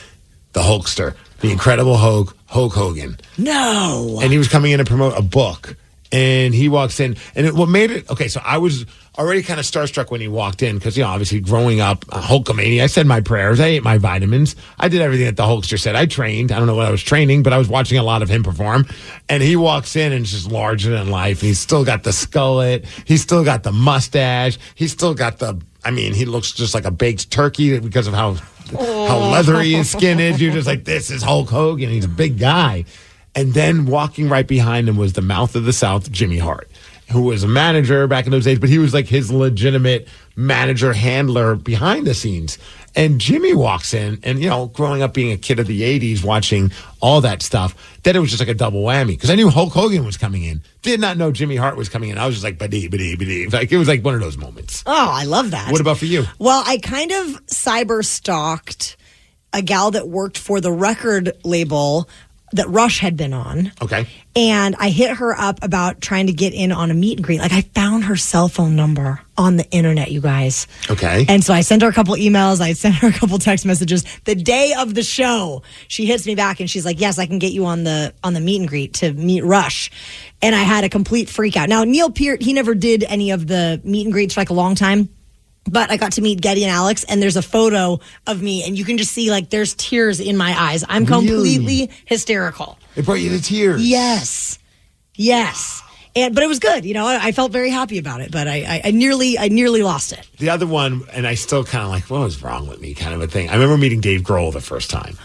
The Hulkster, the Incredible Hulk Hogan. No. And he was coming in to promote a book. And he walks in. And what made it... Okay, so I was already kind of starstruck when he walked in because, obviously growing up, Hulkamania, I said my prayers. I ate my vitamins. I did everything that the Hulkster said. I trained. I don't know what I was training, but I was watching a lot of him perform. And he walks in and it's just larger than life. And he's still got the skullet. He's still got the mustache. He's still got the... he looks just like a baked turkey because of how leathery his skin is. You're just like, this is Hulk Hogan. He's a big guy. And then walking right behind him was the mouth of the South, Jimmy Hart. who was a manager back in those days, but he was like his legitimate manager handler behind the scenes. And Jimmy walks in, and, you know, growing up being a kid of the 80s, watching all that stuff, then it was just like a double whammy. Because I knew Hulk Hogan was coming in. Did not know Jimmy Hart was coming in. I was just like, ba-dee. Like, it was like one of those moments. Oh, I love that. What about for you? Well, I kind of cyber stalked a gal that worked for the record label that Rush had been on. Okay. And I hit her up about trying to get in on a meet and greet. Like, I found her cell phone number on the internet, you guys. Okay. And so I sent her a couple emails. I sent her a couple text messages. The day of the show, she hits me back and she's like, yes, I can get you on the meet and greet to meet Rush. And I had a complete freak out. Now, Neil Peart, he never did any of the meet and greets for like a long time. But I got to meet Getty and Alex, and there's a photo of me, and you can just see, like, there's tears in my eyes. I'm completely hysterical. It brought you to tears. Yes. But it was good. You know, I felt very happy about it, but I nearly lost it. The other one, and I still kind of like, what was wrong with me kind of a thing. I remember meeting Dave Grohl the first time.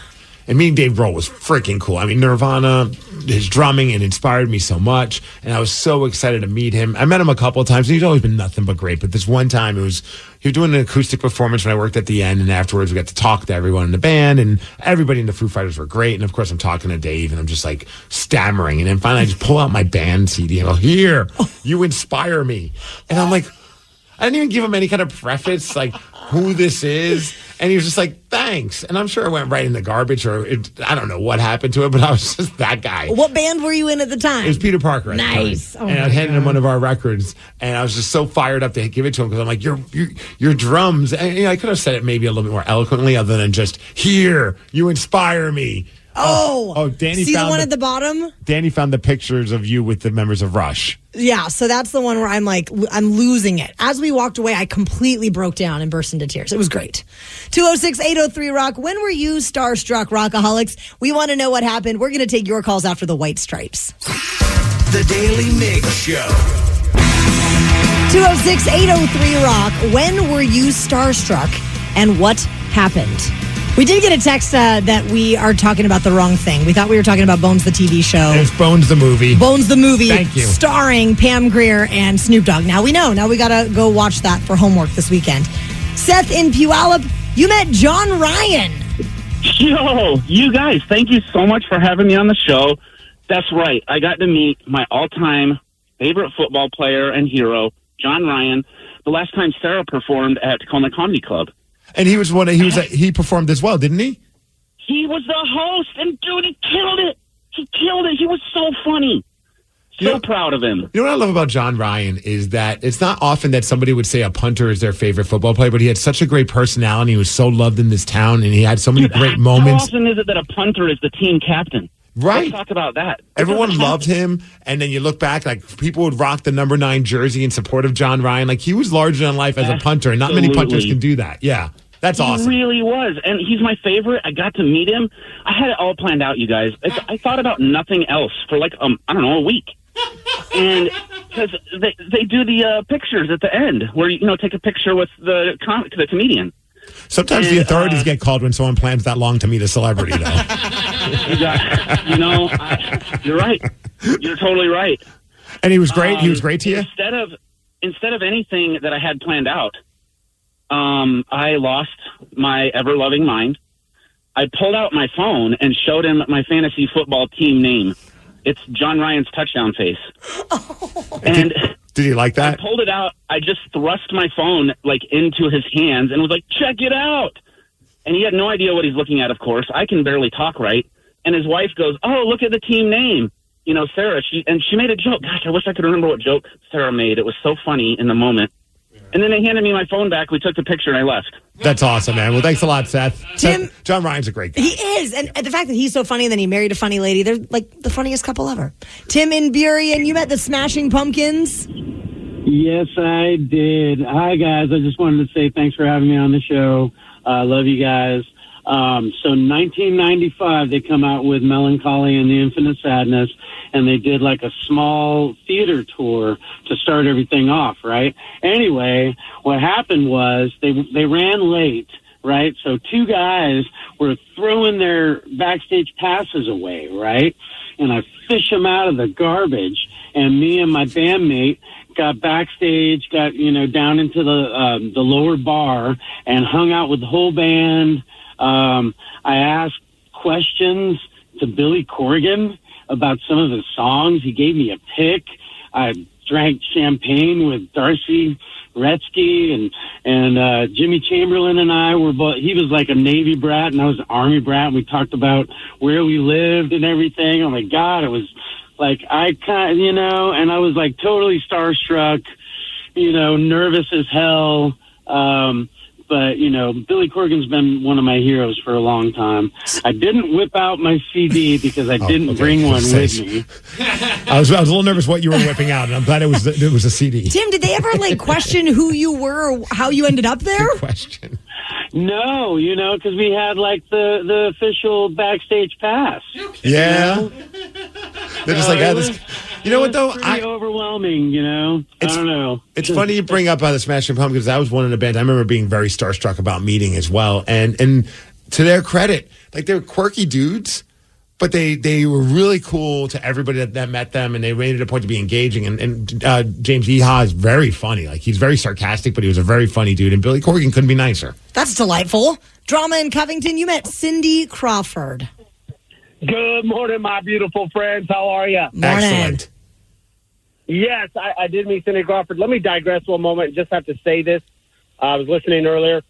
And meeting Dave Grohl was freaking cool. I mean, Nirvana, his drumming, it inspired me so much. And I was so excited to meet him. I met him a couple of times. He's always been nothing but great. But this one time, he was doing an acoustic performance when I worked at the end. And afterwards, we got to talk to everyone in the band. And everybody in the Foo Fighters were great. And of course, I'm talking to Dave, and I'm just like stammering. And then finally, I just pull out my band CD and go, here, you inspire me. And I'm like, I didn't even give him any kind of preface, like who this is. And he was just like, thanks. And I'm sure it went right in the garbage, or I don't know what happened to it, but I was just that guy. What band were you in at the time? It was Peter Parker at nice. the time. And I handed him one of our records, and I was just so fired up to give it to him because I'm like, your drums. And, you know, I could have said it maybe a little bit more eloquently other than just, here, you inspire me. Danny see found the one at the bottom? Danny found the pictures of you with the members of Rush. Yeah, so that's the one where I'm like, I'm losing it. As we walked away, I completely broke down and burst into tears. It was great. 206-803-ROCK. When were you starstruck, Rockaholics? We want to know what happened. We're going to take your calls after the White Stripes. The Daily Migs Show. 206-803-ROCK. When were you starstruck and what happened? We did get a text that we are talking about the wrong thing. We thought we were talking about Bones the TV show. It's Bones the movie. Bones the movie. Thank you. Starring Pam Grier and Snoop Dogg. Now we know. Now we got to go watch that for homework this weekend. Seth in Puyallup, you met John Ryan. Yo, you guys, thank you so much for having me on the show. That's right. I got to meet my all-time favorite football player and hero, John Ryan, the last time Sarah performed at Tacoma Comedy Club. And he was he performed as well, didn't he? He was the host, and dude, he killed it. He was so funny. So proud of him. You know what I love about John Ryan is that it's not often that somebody would say a punter is their favorite football player, but he had such a great personality. He was so loved in this town, and he had so many great moments. How often is it that a punter is the team captain? Right. Let's talk about that. Everyone loved him, and then you look back, like people would rock the number 9 jersey in support of John Ryan. Like he was larger than life as a punter, and not many punters can do that. Yeah, that's awesome. He really was, and he's my favorite. I got to meet him. I had it all planned out, you guys. I thought about nothing else for like I don't know, a week, and because they do the pictures at the end where take a picture with the comedian. Sometimes the authorities get called when someone plans that long to meet a celebrity, though. You're right. You're totally right. And he was great. He was great to you? Instead of anything that I had planned out, I lost my ever-loving mind. I pulled out my phone and showed him my fantasy football team name. It's John Ryan's touchdown face. And did he like that? I pulled it out. I just thrust my phone into his hands and was like, check it out. And he had no idea what he's looking at, of course. I can barely talk right. And his wife goes, oh, look at the team name. Sarah. She made a joke. Gosh, I wish I could remember what joke Sarah made. It was so funny in the moment. And then they handed me my phone back. We took the picture and I left. That's awesome, man. Well, thanks a lot, Seth. John Ryan's a great guy. He is. And the fact that he's so funny and then he married a funny lady, they're like the funniest couple ever. Tim in Burien, you met the Smashing Pumpkins? Yes, I did. Hi, guys. I just wanted to say thanks for having me on the show. I love you guys. So 1995, they come out with Melancholy and the Infinite Sadness, and they did like a small theater tour to start everything off, right? Anyway, what happened was they ran late, right? So 2 guys were throwing their backstage passes away, right? And I fish them out of the garbage, and me and my bandmate got backstage, got down into the lower bar, and hung out with the whole band. I asked questions to Billy Corgan about some of his songs. He gave me a pick. I drank champagne with Darcy Retsky and Jimmy Chamberlain and I were both. He was like a Navy brat and I was an Army brat. And we talked about where we lived and everything. Oh my God, it was like and I was like totally starstruck, nervous as hell. But Billy Corgan's been one of my heroes for a long time. I didn't whip out my CD because I didn't bring one with me. I was a little nervous what you were whipping out, and I'm glad it was a CD. Tim, did they ever question who you were or how you ended up there? Good question. No, because we had the official backstage pass. Yeah. They're just like, this. You know what, though? Pretty overwhelming, I don't know. It's funny you bring up the Smashing Pumpkins because that was one of the bands I remember being very starstruck about meeting as well. And to their credit, they were quirky dudes, but they were really cool to everybody that met them, and they made it a point to be engaging. And James Eha is very funny. He's very sarcastic, but he was a very funny dude. And Billy Corgan couldn't be nicer. That's delightful. Drama in Covington, you met Cindy Crawford. Good morning, my beautiful friends. How are you? Excellent. Yes, I did meet Cindy Crawford. Let me digress one moment and just have to say this. I was listening earlier.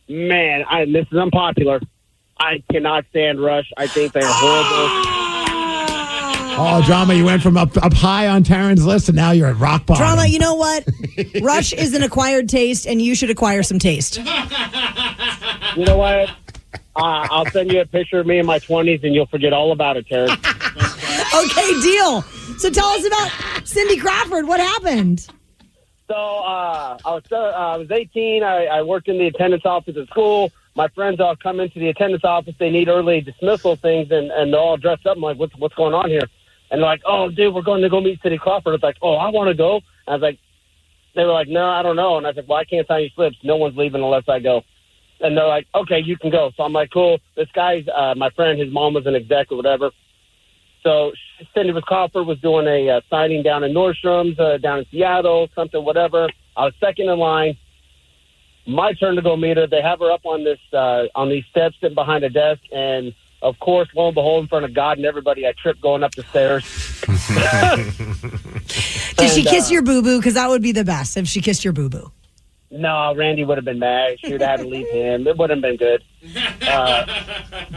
Man, this is unpopular. I cannot stand Rush. I think they're horrible. Oh, Drama, you went from up high on Taryn's list, and now you're at rock bottom. Drama, you know what? Rush is an acquired taste, and you should acquire some taste. You know what? I'll send you a picture of me in my 20s, and you'll forget all about it, Taryn. Okay, deal. So tell us about Cindy Crawford. What happened? So I was 18. I worked in the attendance office at school. My friends all come into the attendance office. They need early dismissal things, and they're all dressed up. I'm like, what's going on here? And they're like, oh, dude, we're going to go meet Cindy Crawford. I was like, oh, I want to go. And I was like, they were like, no, I don't know. And I said, well, I can't sign any slips. No one's leaving unless I go. And they're like, okay, you can go. So I'm like, cool. This guy's my friend. His mom was an exec or whatever. So Cindy Crawford was doing a signing down in Nordstrom's, down in Seattle, something, whatever. I was second in line. My turn to go meet her. They have her up on these steps sitting behind a desk. And, of course, lo and behold, in front of God and everybody, I tripped going up the stairs. Did she kiss your boo-boo? Because that would be the best if she kissed your boo-boo. No, Randy would have been mad. She would have had to leave him. It wouldn't have been good.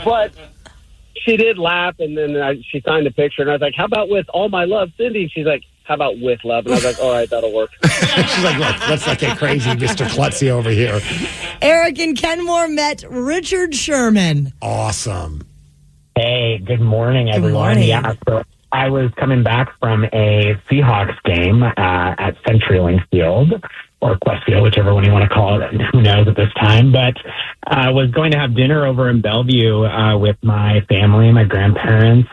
But she did laugh, and then she signed a picture, and I was like, how about with all my love, Cindy? And she's like, how about with love? And I was like, all right, that'll work. She's like, look, let's not get crazy, Mr. Klutzy over here. Eric and Kenmore met Richard Sherman. Awesome. Hey, good morning, everyone. Good morning. Yeah, so I was coming back from a Seahawks game at CenturyLink Field, or Questfield, whichever one you want to call it. Who knows at this time? But I was going to have dinner over in Bellevue with my family, my grandparents.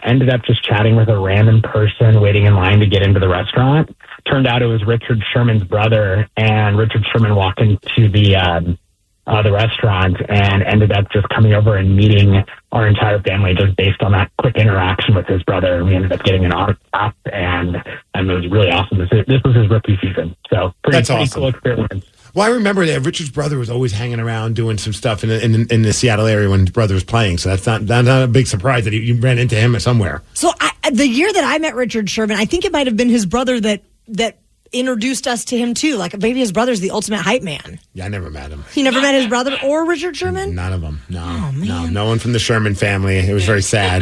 Ended up just chatting with a random person waiting in line to get into the restaurant. Turned out it was Richard Sherman's brother, and Richard Sherman walked into the restaurant and ended up just coming over and meeting our entire family just based on that quick interaction with his brother. We ended up getting an autograph, and it was really awesome. This was his rookie season, so pretty awesome. Cool experience. Well, I remember that Richard's brother was always hanging around doing some stuff in the Seattle area when his brother was playing, so that's not a big surprise that you ran into him somewhere. So the year that I met Richard Sherman, I think it might have been his brother that introduced us to him too. Like maybe his brother's the ultimate hype man. Yeah, I never met him. You never met his brother or Richard Sherman? None of them. No. Oh, man. No one from the Sherman family. It was very sad.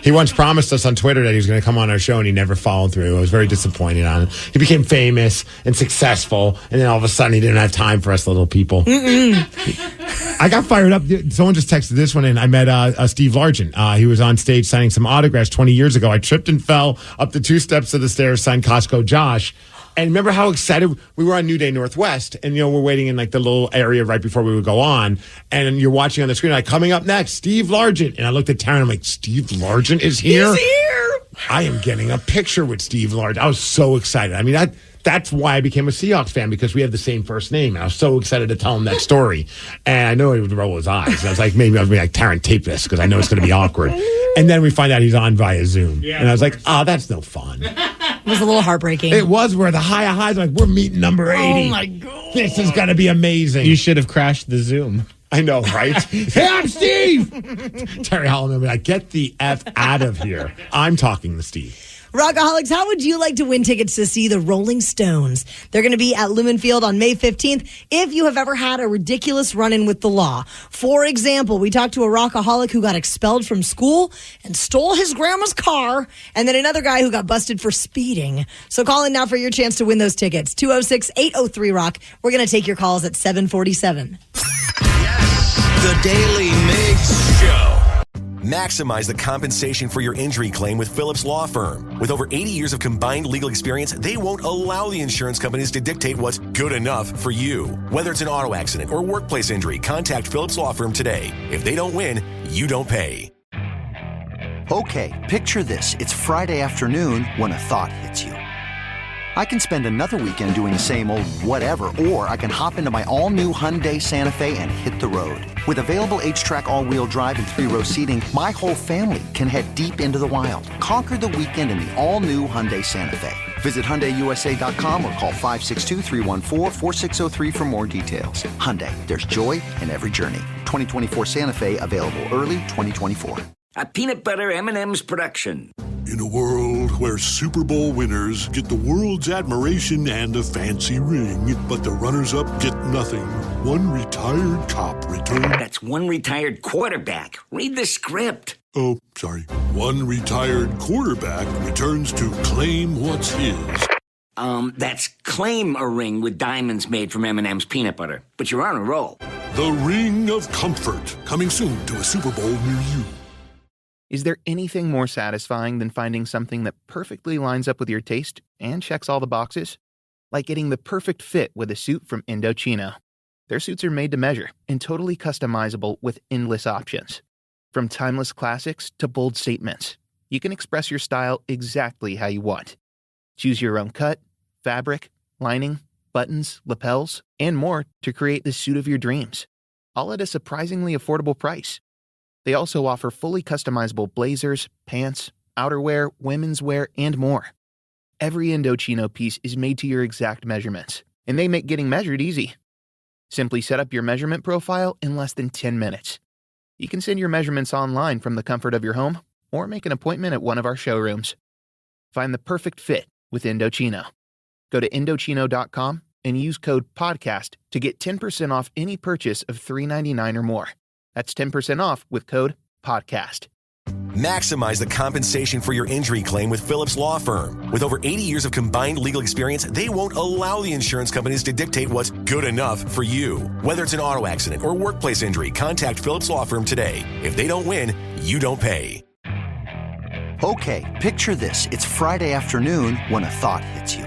He once promised us on Twitter that he was going to come on our show, and he never followed through. I was very disappointed on him. He became famous and successful, and then all of a sudden he didn't have time for us little people. I got fired up. Someone just texted this one in. I met Steve Largent. He was on stage signing some autographs 20 years ago. I tripped and fell up the 2 steps of the stairs, signed Costco Josh. And remember how excited we were on New Day Northwest, and we're waiting in the little area right before we would go on, and you're watching on the screen, like, coming up next, Steve Largent. And I looked at Taryn, I'm like, Steve Largent is here? He's here! I am getting a picture with Steve Largent. I was so excited. I mean, that's why I became a Seahawks fan, because we have the same first name. And I was so excited to tell him that story. And I know he would roll his eyes. And I was like, maybe I'll be like, Taryn, tape this, because I know it's going to be awkward. And then we find out he's on via Zoom. Yeah. And I was like, oh, that's no fun. It was a little heartbreaking. It was where the high of highs, like, we're meeting number 80. Oh, my God. This is going to be amazing. You should have crashed the Zoom. I know, right? Hey, I'm Steve! Terry Holland will be like, get the F out of here. I'm talking to Steve. Rockaholics, how would you like to win tickets to see the Rolling Stones? They're going to be at Lumen Field on May 15th if you have ever had a ridiculous run-in with the law. For example, we talked to a rockaholic who got expelled from school and stole his grandma's car, and then another guy who got busted for speeding. So call in now for your chance to win those tickets. 206-803-ROCK. We're going to take your calls at 747. The Daly Migs Show. Maximize the compensation for your injury claim with Phillips Law Firm. With over 80 years of combined legal experience, they won't allow the insurance companies to dictate what's good enough for you. Whether it's an auto accident or workplace injury, contact Phillips Law Firm today. If they don't win, you don't pay. Okay, picture this. It's Friday afternoon when a thought hits you. I can spend another weekend doing the same old whatever, or I can hop into my all-new Hyundai Santa Fe and hit the road. With available H-Track all-wheel drive and 3-row seating, my whole family can head deep into the wild. Conquer the weekend in the all-new Hyundai Santa Fe. Visit HyundaiUSA.com or call 562-314-4603 for more details. Hyundai, there's joy in every journey. 2024 Santa Fe, available early 2024. A peanut butter M&M's production. In a world where Super Bowl winners get the world's admiration and a fancy ring, but the runners-up get nothing, one retired cop returned... That's one retired quarterback. Read the script. Oh, sorry. One retired quarterback returns to claim what's his. That's claim a ring with diamonds made from M&M's peanut butter. But you're on a roll. The Ring of Comfort, coming soon to a Super Bowl near you. Is there anything more satisfying than finding something that perfectly lines up with your taste and checks all the boxes? Like getting the perfect fit with a suit from Indochino. Their suits are made to measure and totally customizable with endless options. From timeless classics to bold statements, you can express your style exactly how you want. Choose your own cut, fabric, lining, buttons, lapels, and more to create the suit of your dreams, all at a surprisingly affordable price. They also offer fully customizable blazers, pants, outerwear, women's wear, and more. Every Indochino piece is made to your exact measurements, and they make getting measured easy. Simply set up your measurement profile in less than 10 minutes. You can send your measurements online from the comfort of your home or make an appointment at one of our showrooms. Find the perfect fit with Indochino. Go to Indochino.com and use code PODCAST to get 10% off any purchase of $3.99 or more. That's 10% off with code PODCAST. Maximize the compensation for your injury claim with Phillips Law Firm. With over 80 years of combined legal experience, they won't allow the insurance companies to dictate what's good enough for you. Whether it's an auto accident or workplace injury, contact Phillips Law Firm today. If they don't win, you don't pay. Okay, picture this. It's Friday afternoon when a thought hits you.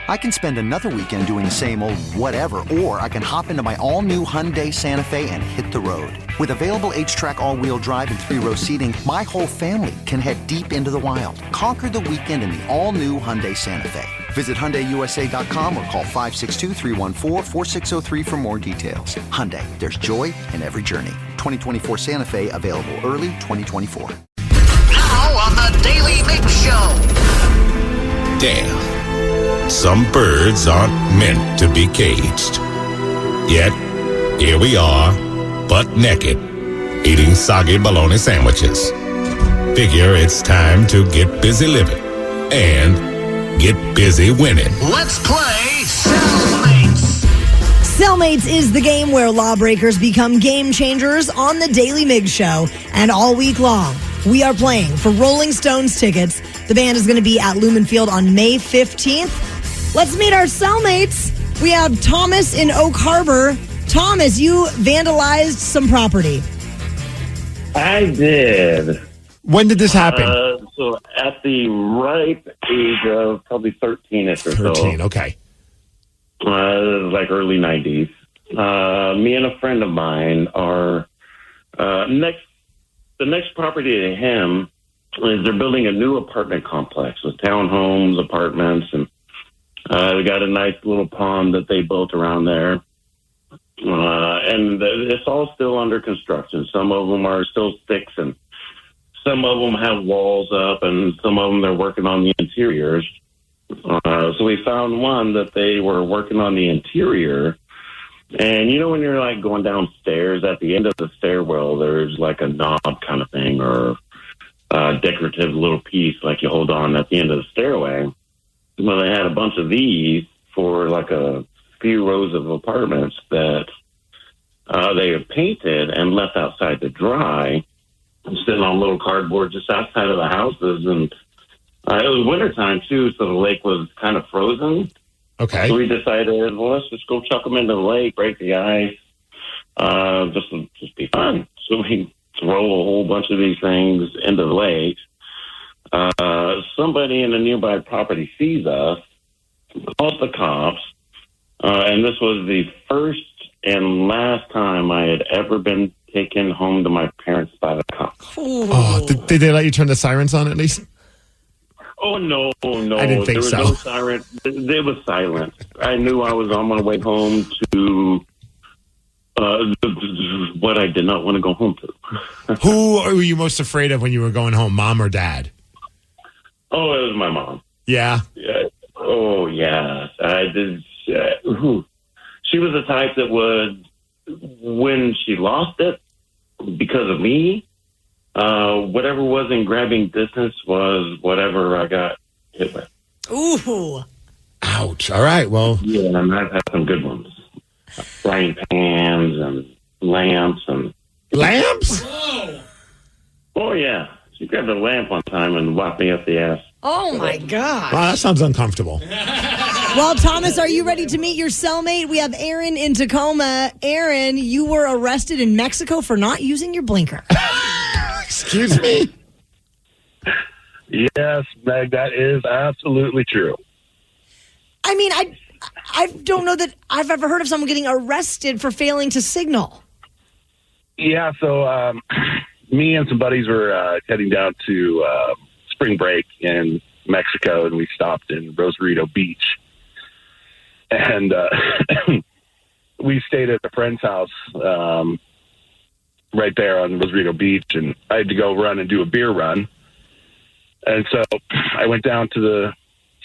I can spend another weekend doing the same old whatever, or I can hop into my all-new Hyundai Santa Fe and hit the road. With available H-Track all-wheel drive and 3-row seating, my whole family can head deep into the wild. Conquer the weekend in the all-new Hyundai Santa Fe. Visit HyundaiUSA.com or call 562-314-4603 for more details. Hyundai, there's joy in every journey. 2024 Santa Fe, available early 2024. Now on the Daly Migs Show. Damn. Some birds aren't meant to be caged. Yet, here we are, butt naked, eating soggy bologna sandwiches. Figure it's time to get busy living and get busy winning. Let's play Cellmates. Cellmates is the game where lawbreakers become game changers on the Daly Migs Show. And all week long, we are playing for Rolling Stones tickets. The band is going to be at Lumen Field on May 15th. Let's meet our cellmates. We have Thomas in Oak Harbor. Thomas, you vandalized some property. I did. When did this happen? So at the ripe age of probably 13-ish or so. 13, okay. It was like early 90s. Me and a friend of mine are the next property to him is they're building a new apartment complex with townhomes, apartments, and they got a nice little pond that they built around there. And it's all still under construction. Some of them are still sticks, and some some of them have walls up, and some of them they're working on the interiors. So we found one that they were working on the interior. And you know when you're like going downstairs, at the end of the stairwell, there's like a knob kind of thing or a decorative little piece like you hold on at the end of the stairway. Well, they had a bunch of these for like a few rows of apartments that they had painted and left outside to dry, sitting on little cardboard just outside of the houses. And it was wintertime, too, so the lake was kind of frozen. Okay. So we decided, well, let's just go chuck them into the lake, break the ice, just be fun. So we throw a whole bunch of these things into the lake. Somebody in a nearby property sees us, calls the cops, and this was the first and last time I had ever been taken home to my parents by the cops. Oh, did they let you turn the sirens on at least? Oh, no. I didn't think there was so. no siren. It was silent. I knew I was on my way home to what I did not want to go home to. Who were you most afraid of when you were going home, mom or dad? Oh, it was my mom. Yeah? Oh, yeah. I did. She was the type that would, when she lost it because of me, whatever was in grabbing distance was whatever I got hit with. Ooh. Ouch. All right, well. Yeah, and I've had some good ones. Frying pans and lamps and... Lamps? Oh, yeah. She grabbed a lamp one time and whacked me up the ass. Oh, my God. Wow, that sounds uncomfortable. Well, Thomas, are you ready to meet your cellmate? We have Aaron in Tacoma. Aaron, you were arrested in Mexico for not using your blinker. Excuse me? Yes, Meg, that is absolutely true. I mean, I don't know that I've ever heard of someone getting arrested for failing to signal. Yeah, so me and some buddies were heading down to spring break in Mexico, and we stopped in Rosarito Beach. And we stayed at a friend's house right there on Rosarito Beach, and I had to go run and do a beer run. And so I went down to the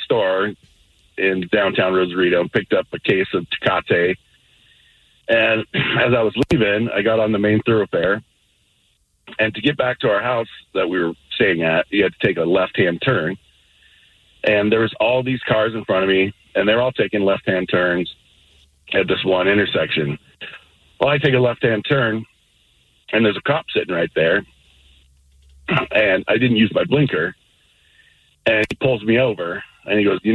store in downtown Rosarito and picked up a case of Tecate. And as I was leaving, I got on the main thoroughfare. And to get back to our house that we were staying at, you had to take a left-hand turn. And there was all these cars in front of me, and they're all taking left-hand turns at this one intersection. Well, I take a left-hand turn, and there's a cop sitting right there. And I didn't use my blinker. And he pulls me over, and he goes, you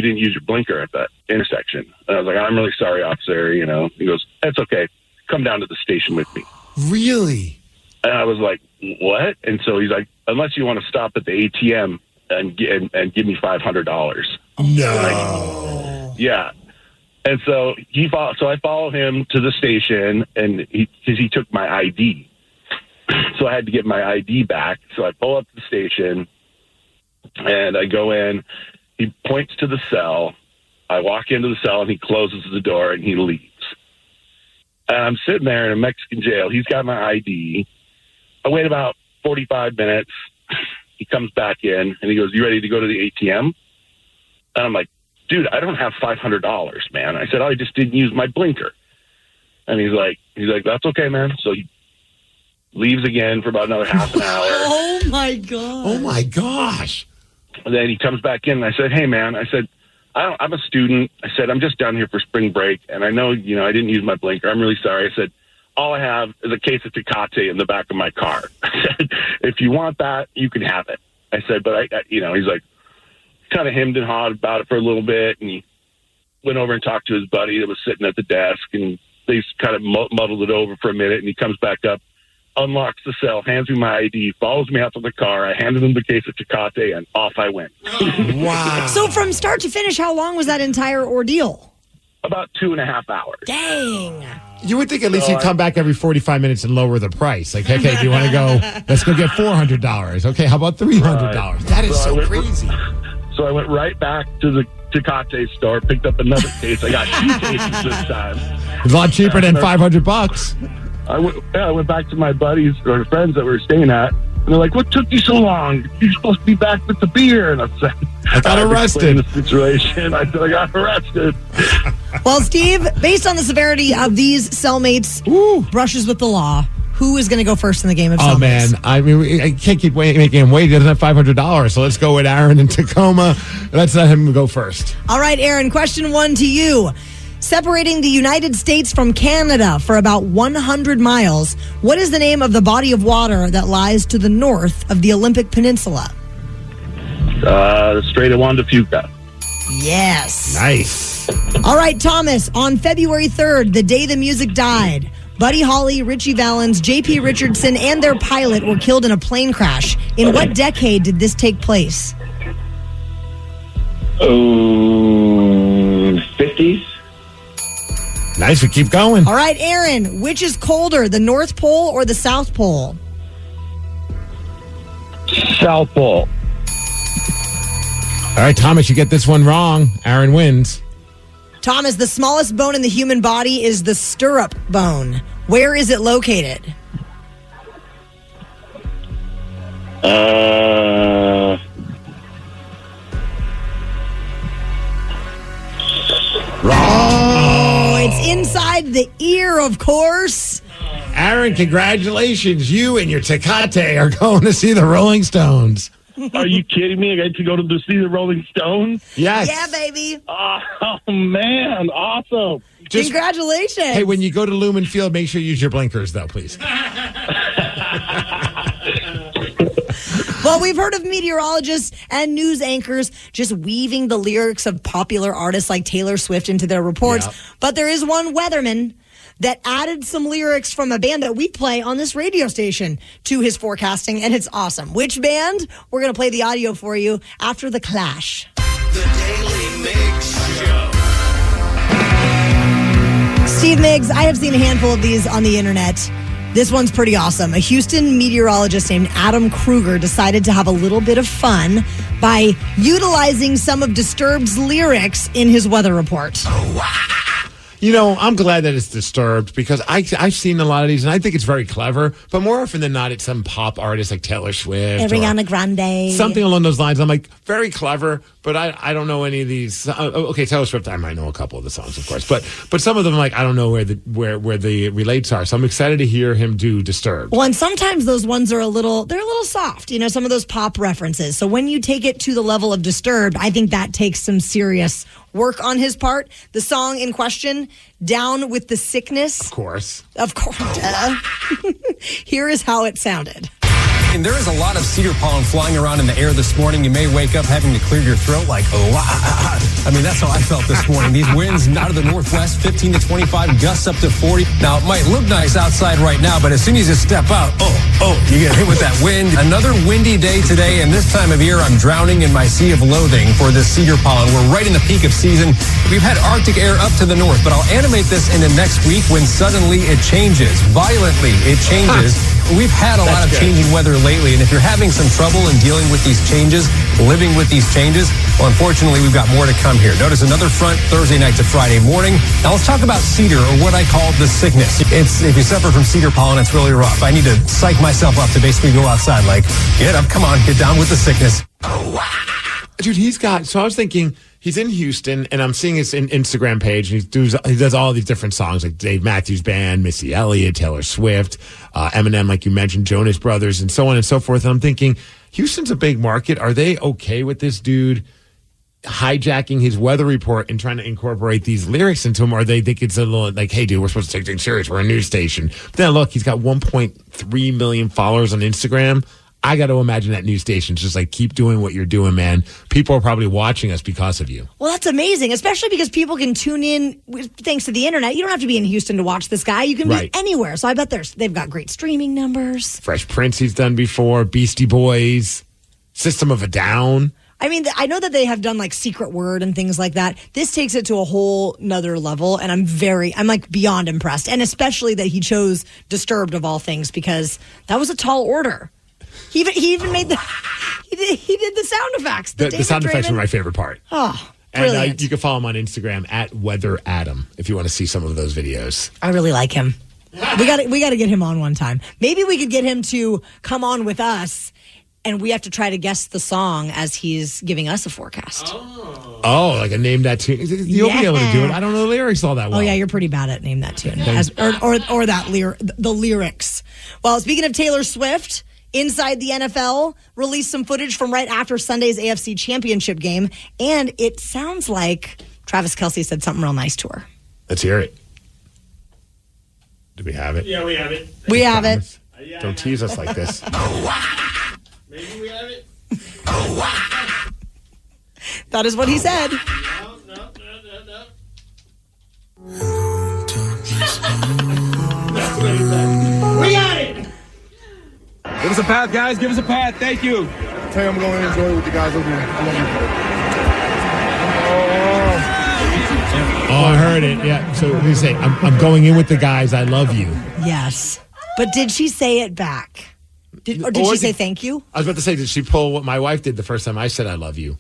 didn't use your blinker at that intersection. And I was like, I'm really sorry, officer. He goes, it's okay. Come down to the station with me. Really? And I was like, what? And so he's like, unless you want to stop at the ATM and give me $500. No. Yeah. And so I follow him to the station, and he took my ID. So I had to get my ID back. So I pull up to the station, and I go in. He points to the cell. I walk into the cell, and he closes the door, and he leaves. And I'm sitting there in a Mexican jail. He's got my ID. I wait about 45 minutes. He comes back in, and he goes, you ready to go to the ATM? And I'm like, dude, I don't have $500, man. I said, I just didn't use my blinker. And he's like, that's okay, man. So he leaves again for about another half an hour. Oh, my God. Oh, my gosh. And then he comes back in, and I said, hey, man, I'm a student. I said, I'm just down here for spring break, and I know, I didn't use my blinker. I'm really sorry. I said, all I have is a case of Tecate in the back of my car. I said, if you want that, you can have it. I said, but he's like, kind of hemmed and hawed about it for a little bit, and he went over and talked to his buddy that was sitting at the desk, and they kind of muddled it over for a minute, and he comes back up, unlocks the cell, hands me my ID, follows me out to the car. I handed him the case of Tecate, and off I went. Wow. So from start to finish, how long was that entire ordeal? About 2.5 hours. Dang. You would think at least you'd come back every 45 minutes and lower the price. Like, okay, do you want to go? Let's go get $400. Okay, how about $300? Right. That is so crazy. So I went right back to the Tecate store, picked up another case. I got 2 cases this time. It's a lot cheaper than $500. I went back to my buddies or friends that we were staying at, And they're like, what took you so long? You're supposed to be back with the beer. And I said, I got arrested. The situation. I said, I got arrested. Well, Steve, based on the severity of these cellmates' brushes with the law, who is going to go first in the game of cellmates? Oh, man. I mean, I can't keep making him wait. He doesn't have $500. So let's go with Aaron in Tacoma. Let's let him go first. All right, Aaron, question 1 to you. Separating the United States from Canada for about 100 miles, what is the name of the body of water that lies to the north of the Olympic Peninsula? The Strait of Juan de Fuca. Yes. Nice. All right, Thomas, on February 3rd, the day the music died, Buddy Holly, Richie Valens, J.P. Richardson, and their pilot were killed in a plane crash. In what decade did this take place? 50s. Nice, we keep going. All right, Aaron, which is colder, the North Pole or the South Pole? South Pole. All right, Thomas, you get this one wrong. Aaron wins. Thomas, the smallest bone in the human body is the stirrup bone. Where is it located? Oh, it's inside the ear, of course. Aaron, congratulations. You and your Tecate are going to see the Rolling Stones. Are you kidding me? I get to go to see the Rolling Stones? Yes. Yeah, baby. Oh, man. Awesome. Congratulations. Hey, when you go to Lumen Field, make sure you use your blinkers, though, please. Well, we've heard of meteorologists and news anchors just weaving the lyrics of popular artists like Taylor Swift into their reports. Yeah. But there is one weatherman that added some lyrics from a band that we play on this radio station to his forecasting, and it's awesome. Which band? We're going to play the audio for you after The Clash. The Daily Migs Show. Steve Migs, I have seen a handful of these on the internet. This one's pretty awesome. A Houston meteorologist named Adam Kruger decided to have a little bit of fun by utilizing some of Disturbed's lyrics in his weather report. Oh, wow. You know, I'm glad that it's Disturbed because I've seen a lot of these and I think it's very clever. But more often than not, it's some pop artist like Taylor Swift. Ariana Grande. Something along those lines. I'm like, very clever, but I don't know any of these. Okay, Taylor Swift, I might know a couple of the songs, of course. But some of them, like, I don't know where the relates are. So I'm excited to hear him do Disturbed. Well, and sometimes those ones are a little soft, you know, some of those pop references. So when you take it to the level of Disturbed, I think that takes some serious work on his part. The song in question, Down with the Sickness. Of course. Here is how it sounded. And there is a lot of cedar pollen flying around in the air this morning. You may wake up having to clear your throat like, I mean, that's how I felt this morning. These winds out of the northwest, 15 to 25, gusts up to 40. Now, it might look nice outside right now, but as soon as you step out, you get hit with that wind. Another windy day today, and this time of year, I'm drowning in my sea of loathing for this cedar pollen. We're right in the peak of season. We've had Arctic air up to the north, but I'll animate this into next week when suddenly it changes. Violently, it changes. We've had a lot of changing weather lately, and if you're having some trouble in dealing with these changes, living with these changes, well, unfortunately, we've got more to come here. Notice another front Thursday night to Friday morning. Now, let's talk about cedar, or what I call the sickness. If you suffer from cedar pollen, it's really rough. I need to psych myself up to basically go outside, like, get up, come on, get down with the sickness. Dude, so I was thinking, he's in Houston, and I'm seeing his Instagram page, and he does all these different songs, like Dave Matthews Band, Missy Elliott, Taylor Swift, Eminem, like you mentioned, Jonas Brothers, and so on and so forth. And I'm thinking, Houston's a big market. Are they okay with this dude hijacking his weather report and trying to incorporate these lyrics into him? Or they think it's a little like, hey, dude, we're supposed to take things serious. We're a news station. But then look, he's got 1.3 million followers on Instagram. I got to imagine that news station's just like, keep doing what you're doing, man. People are probably watching us because of you. Well, that's amazing, especially because people can tune in thanks to the internet. You don't have to be in Houston to watch this guy. You can be anywhere. So I bet they've got great streaming numbers. Fresh Prince he's done before, Beastie Boys, System of a Down. I mean, I know that they have done like Secret Word and things like that. This takes it to a whole nother level, and I'm like beyond impressed. And especially that he chose Disturbed of all things, because that was a tall order. He even made he did the sound effects. The sound effects were my favorite part. Oh, brilliant. And you can follow him on Instagram at Weather Adam if you want to see some of those videos. I really like him. We got to get him on one time. Maybe we could get him to come on with us, and we have to try to guess the song as he's giving us a forecast. Oh, like a name that tune. You'll be able to do it. I don't know the lyrics all that well. Oh yeah, you're pretty bad at name that tune, or the lyrics. Well, speaking of Taylor Swift, Inside the NFL released some footage from right after Sunday's AFC Championship game, and it sounds like Travis Kelce said something real nice to her. Let's hear it. Do we have it? Yeah, we have it. We have it. Don't tease us like this. Maybe we have it. That is what he said. No. We got it. Give us a path, guys. Give us a path. Thank you. Tell you I'm going to enjoy it with you guys over here. I love you. Oh, I heard it. Yeah. So we say, I'm going in with the guys. I love you. Yes. But did she say it back? Or did she say thank you? I was about to say, did she pull what my wife did the first time I said I love you?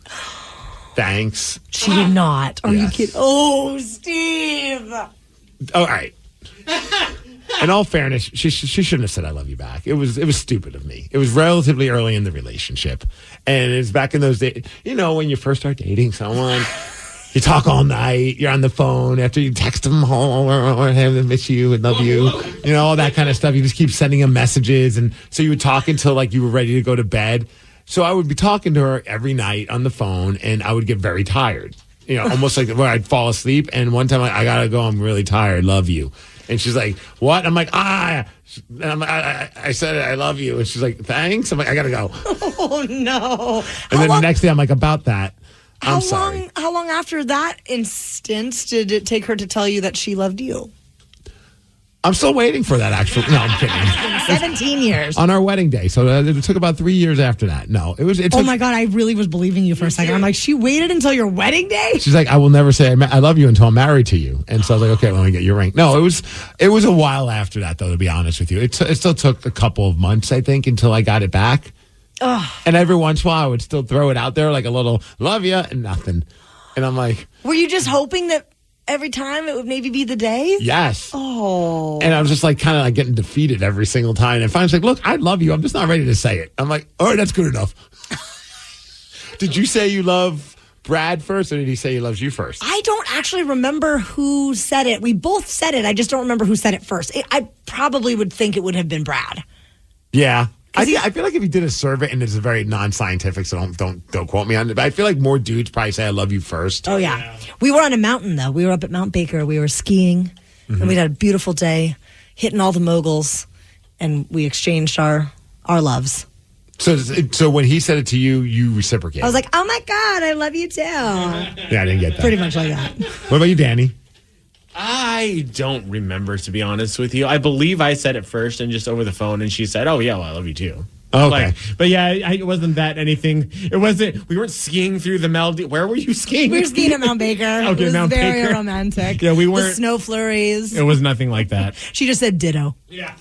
Thanks. She did not. Are you kidding? Oh, Steve. All right. In all fairness, she shouldn't have said I love you back. It was stupid of me. It was relatively early in the relationship. And it's back in those days, when you first start dating someone, you talk all night, you're on the phone after you text them, or hey, I miss you and love you, all that kind of stuff. You just keep sending them messages. And so you would talk until like you were ready to go to bed. So I would be talking to her every night on the phone, and I would get very tired. Almost like where I'd fall asleep. And one time I gotta go, I'm really tired, love you. And she's like, what? I'm like, And I'm like, I said it, I love you. And she's like, thanks. I'm like, I gotta go. Oh, no. And then the next day I'm like, about that. I'm sorry. How long after that instance did it take her to tell you that she loved you? I'm still waiting for that actual. No, I'm kidding. It's been 17 years. On our wedding day. So it took about 3 years after that. No, it took, oh my God, I really was believing you for a second. I'm like, she waited until your wedding day? She's like, I will never say I love you until I'm married to you. And so I was like, okay, let me get your ring. No, it was a while after that, though, to be honest with you. It still took a couple of months, I think, until I got it back. Ugh. And every once in a while, I would still throw it out there like a little love you and nothing. And I'm like, were you just hoping that every time it would maybe be the day? Yes. Oh. And I was just like kind of like getting defeated every single time. And finally, it's like, look, I love you. I'm just not ready to say it. I'm like, all right, that's good enough. Did you say you love Brad first, or did he say he loves you first? I don't actually remember who said it. We both said it. I just don't remember who said it first. I probably would think it would have been Brad. Yeah. I feel like if you did a survey, and it's very non-scientific, so don't quote me on it, but I feel like more dudes probably say I love you first. Oh, yeah. We were on a mountain, though. We were up at Mount Baker. We were skiing, and we had a beautiful day, hitting all the moguls, and we exchanged our loves. So when he said it to you, you reciprocated. I was like, oh, my God, I love you, too. Yeah, I didn't get that. Pretty much like that. What about you, Danny? I don't remember, to be honest with you. I believe I said it first and just over the phone, and she said, oh, yeah, well, I love you, too. Okay. But yeah, it wasn't that anything. It wasn't, we weren't skiing through the Maldives. Where were you skiing? We were skiing at Mount Baker. Okay, it was Mount very Baker. romantic. Yeah, we weren't. The snow flurries. It was nothing like that. She just said ditto. Yeah.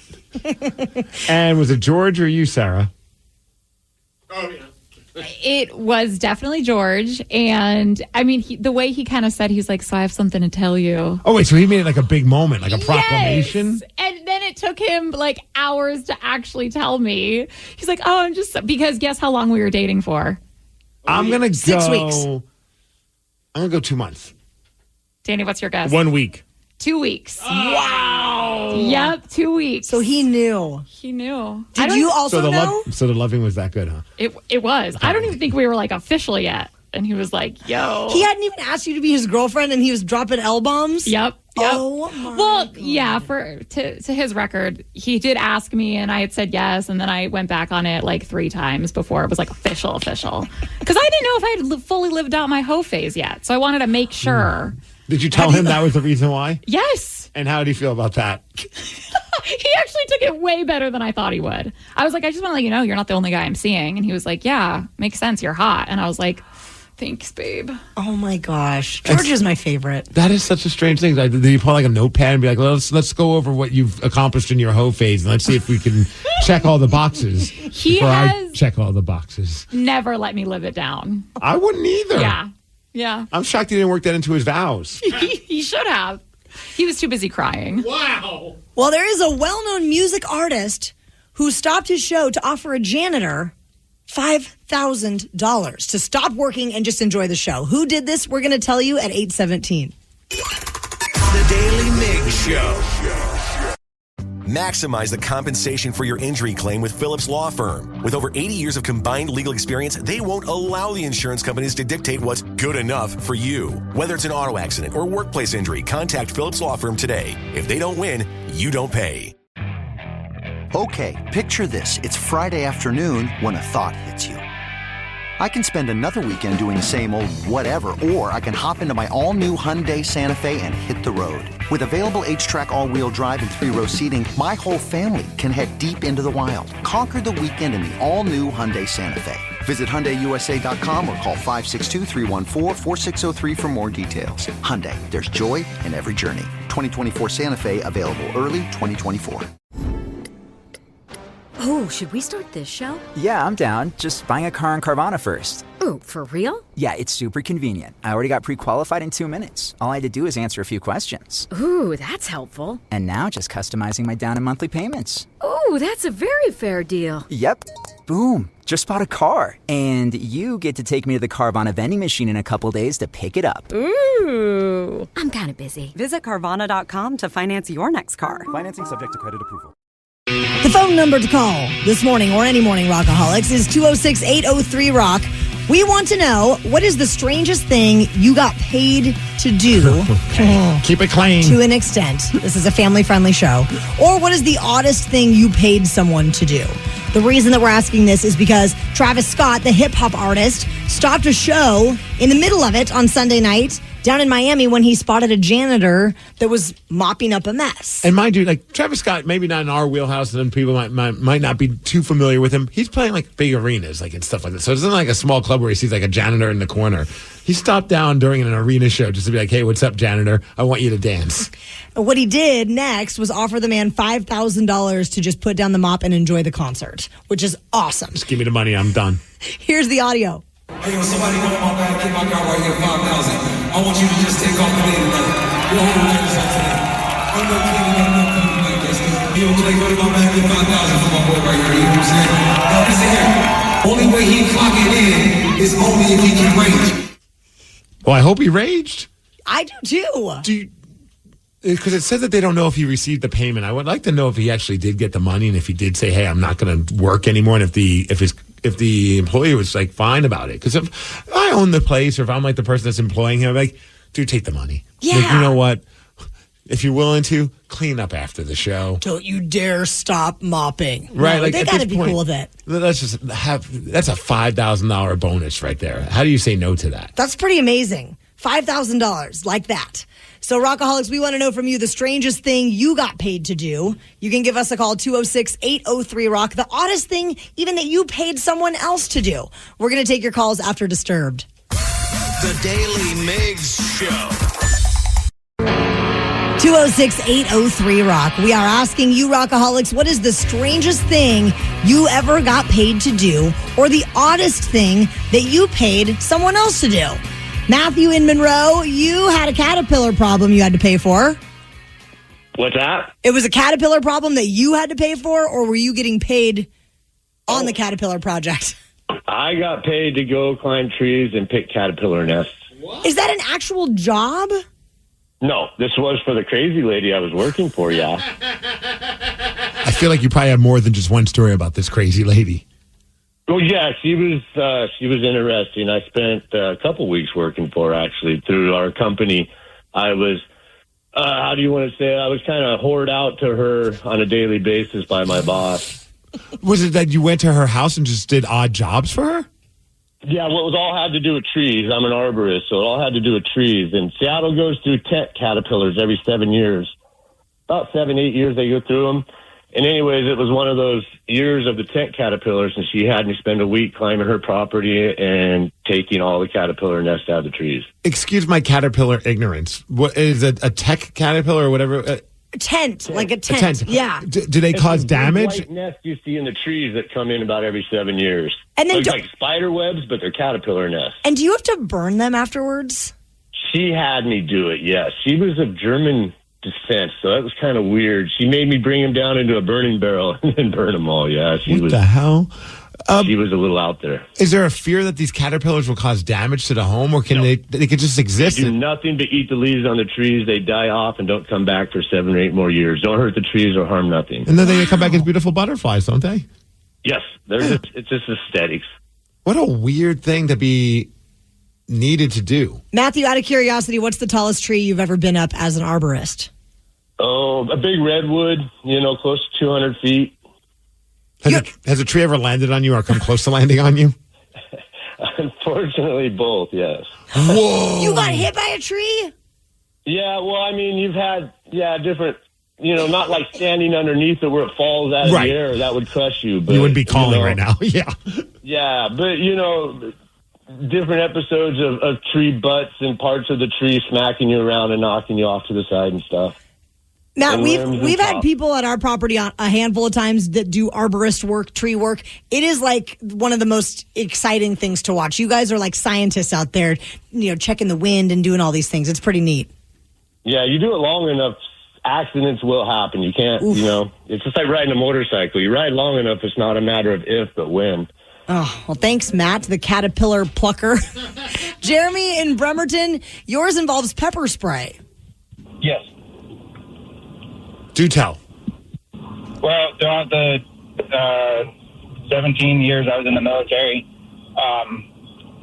And was it George or you, Sarah? Oh, yeah. It was definitely George. And I mean, the way he kind of said, he's like, so I have something to tell you. Oh, wait, so he made it like a big moment, like a proclamation? Yes. And then it took him like hours to actually tell me. He's like, oh, I'm just, because guess how long we were dating for? I'm going to go 6 weeks. I'm going to go 2 months. Danny, what's your guess? 1 week. 2 weeks. Wow. Yep, 2 weeks. So he knew. He knew. Did you also know? So the loving was that good, huh? It was. I don't even think we were like official yet. And he was like, yo. He hadn't even asked you to be his girlfriend, and he was dropping L-bombs? Yep. Oh, my God. Yeah, to his record, he did ask me, and I had said yes, and then I went back on it like 3 times before it was like official. Because I didn't know if I had fully lived out my hoe phase yet. So I wanted to make sure. Did you tell him that was the reason why? Yes. And how did he feel about that? He actually took it way better than I thought he would. I was like, I just want to let you know you're not the only guy I'm seeing. And he was like, yeah, makes sense. You're hot. And I was like, thanks, babe. Oh, my gosh. George is my favorite. That is such a strange thing. Did you pull like a notepad and be like, let's go over what you've accomplished in your hoe phase, and let's see if we can check all the boxes I check all the boxes. Never let me live it down. I wouldn't either. Yeah. I'm shocked he didn't work that into his vows. He should have. He was too busy crying. Wow. Well, there is a well-known music artist who stopped his show to offer a janitor $5,000 to stop working and just enjoy the show. Who did this? We're going to tell you at 8:17. The Daily Migs Show. Maximize the compensation for your injury claim with Phillips Law Firm. With over 80 years of combined legal experience, they won't allow the insurance companies to dictate what's good enough for you. Whether it's an auto accident or workplace injury, contact Phillips Law Firm today. If they don't win, you don't pay. Okay, picture this. It's Friday afternoon when a thought hits you. I can spend another weekend doing the same old whatever, or I can hop into my all-new Hyundai Santa Fe and hit the road. With available H-Track all-wheel drive and 3-row seating, my whole family can head deep into the wild. Conquer the weekend in the all-new Hyundai Santa Fe. Visit HyundaiUSA.com or call 562-314-4603 for more details. Hyundai, there's joy in every journey. 2024 Santa Fe, available early 2024. Oh, should we start this show? Yeah, I'm down. Just buying a car on Carvana first. Ooh, for real? Yeah, it's super convenient. I already got pre-qualified in 2 minutes. All I had to do is answer a few questions. Ooh, that's helpful. And now just customizing my down and monthly payments. Ooh, that's a very fair deal. Yep. Boom. Just bought a car. And you get to take me to the Carvana vending machine in a couple days to pick it up. Ooh. I'm kind of busy. Visit Carvana.com to finance your next car. Financing subject to credit approval. The phone number to call this morning or any morning, Rockaholics, is 206-803-ROCK. We want to know, what is the strangest thing you got paid to do? Okay. Keep it clean. To an extent. This is a family-friendly show. Or what is the oddest thing you paid someone to do? The reason that we're asking this is because Travis Scott, the hip-hop artist, stopped a show in the middle of it on Sunday night down in Miami when he spotted a janitor that was mopping up a mess. And mind you, like Travis Scott, maybe not in our wheelhouse, and then people might not be too familiar with him. He's playing like big arenas, like and stuff like that. So it's not like a small club where he sees like a janitor in the corner. He stopped down during an arena show just to be like, "Hey, what's up, janitor? I want you to dance." And what he did next was offer the man $5,000 to just put down the mop and enjoy the concert, which is awesome. Just give me the money. I'm done. Here's the audio. Hey, yo, somebody go to my bag, get my car right here, 5,000. I want you to just take off the lane tonight. We'll hold the ladies up today. Ain't no cleaning up, no coming like this. Yo, Clay, go to my bag, get 5,000 for my boy right here. You know what I'm saying? Now, listen here. Only way he clocking in is only if he can rage. Well, I hope he raged. I do too. Because it says that they don't know if he received the payment. I would like to know if he actually did get the money and if he did say, "Hey, I'm not going to work anymore," and if the employee was like fine about it. Because if I own the place or if I'm like the person that's employing him, I'm like, dude, take the money. Yeah. Like, you know what? If you're willing to, clean up after the show. Don't you dare stop mopping. Right. No, like, they got to be cool with it. Let's just that's a $5,000 bonus right there. How do you say no to that? That's pretty amazing. $5,000 like that. So, Rockaholics, we want to know from you the strangest thing you got paid to do. You can give us a call, 206-803-ROCK. The oddest thing, even that you paid someone else to do. We're going to take your calls after Disturbed. The Daily Migs Show. 206-803-ROCK. We are asking you, Rockaholics, what is the strangest thing you ever got paid to do, or the oddest thing that you paid someone else to do? Matthew in Monroe, you had a caterpillar problem you had to pay for. What's that? It was a caterpillar problem that you had to pay for, or were you getting paid on the caterpillar project? I got paid to go climb trees and pick caterpillar nests. What? Is that an actual job? No, this was for the crazy lady I was working for, yeah. I feel like you probably have more than just one story about this crazy lady. Well, yeah, she was interesting. I spent a couple weeks working for her, actually, through our company. I was, how do you want to say it? I was kind of whored out to her on a daily basis by my boss. Was it that you went to her house and just did odd jobs for her? Yeah, well, it was all had to do with trees. I'm an arborist, so it all had to do with trees. And Seattle goes through tent caterpillars every 7 years. About 7-8 years they go through them. And anyways, it was one of those years of the tent caterpillars, and she had me spend a week climbing her property and taking all the caterpillar nests out of the trees. Excuse my caterpillar ignorance. What is it, a tech caterpillar or whatever? Tent, like a tent. Yeah. Do they cause damage? White nests you see in the trees that come in about every 7 years. And then like spider webs, but they're caterpillar nests. And do you have to burn them afterwards? She had me do it, yes. She was of German his fence. So that was kind of weird. She made me bring him down into a burning barrel and then burn them all. Yeah, What the hell? She was a little out there. Is there a fear that these caterpillars will cause damage to the home, or can they could just exist? They do nothing but eat the leaves on the trees. They die off and don't come back for 7 or 8 more years. Don't hurt the trees or harm nothing. And then they come back as beautiful butterflies, don't they? Yes, it's just aesthetics. What a weird thing to be needed to do. Matthew, out of curiosity, what's the tallest tree you've ever been up as an arborist? Oh, a big redwood, close to 200 feet. Has a tree ever landed on you or come close to landing on you? Unfortunately, both, yes. Whoa. You got hit by a tree? Yeah, well, I mean, you've had, different, not like standing underneath it where it falls out of the air. That would crush you. But, you wouldn't be calling right now. Yeah. Yeah, but, different episodes of tree butts and parts of the tree smacking you around and knocking you off to the side and stuff. Matt, we've had people at our property a handful of times that do arborist work, tree work. It is like one of the most exciting things to watch. You guys are like scientists out there, checking the wind and doing all these things. It's pretty neat. Yeah, you do it long enough, accidents will happen. You can't, it's just like riding a motorcycle. You ride long enough, it's not a matter of if, but when. Oh, well, thanks, Matt, the caterpillar plucker. Jeremy in Bremerton, yours involves pepper spray. Yes. Do tell. Well, throughout the 17 years I was in the military,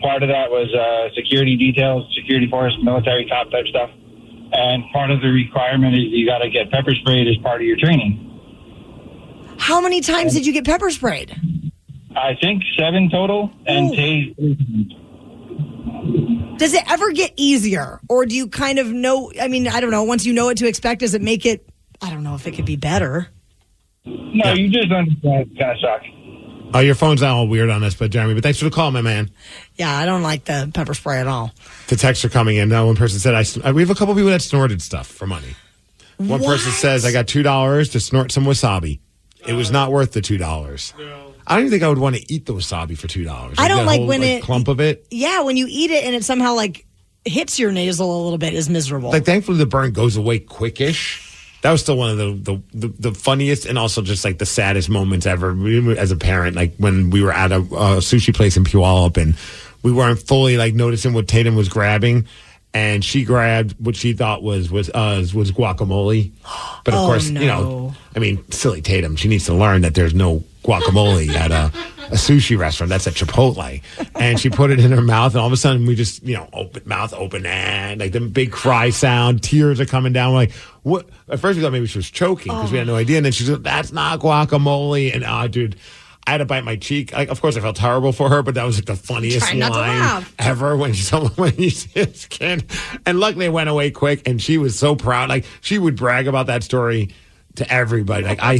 part of that was security details, security force, military cop type stuff. And part of the requirement is you got to get pepper sprayed as part of your training. How many times did you get pepper sprayed? I think 7 total, and tased. Does it ever get easier? Or do you kind of know, I don't know, once you know what to expect, does it make it, I don't know if it could be better. No, you just understand it's going to suck. Oh, your phone's not all weird on us, but Jeremy, but thanks for the call, my man. Yeah, I don't like the pepper spray at all. The texts are coming in. One person said, we have a couple people that snorted stuff for money. One person says, I got $2 to snort some wasabi. It was not worth the $2. No. I don't even think I would want to eat the wasabi for $2. I don't like when it clump of it. Yeah, when you eat it and it somehow hits your nasal a little bit is miserable. Thankfully the burn goes away quickish. That was still one of the funniest and also just the saddest moments ever as a parent. Like when we were at a sushi place in Puyallup and we weren't fully noticing what Tatum was grabbing, and she grabbed what she thought was guacamole. But of course, silly Tatum. She needs to learn that there's no guacamole at a sushi restaurant. That's at Chipotle. And she put it in her mouth, and all of a sudden we just, mouth open, and the big cry sound, tears are coming down. We're like, what? At first we thought maybe she was choking because we had no idea. And then she said, that's not guacamole. And dude, I had to bite my cheek. Of course, I felt terrible for her, but that was the funniest line ever when you see a kid. And luckily, it went away quick, and she was so proud. She would brag about that story to everybody. I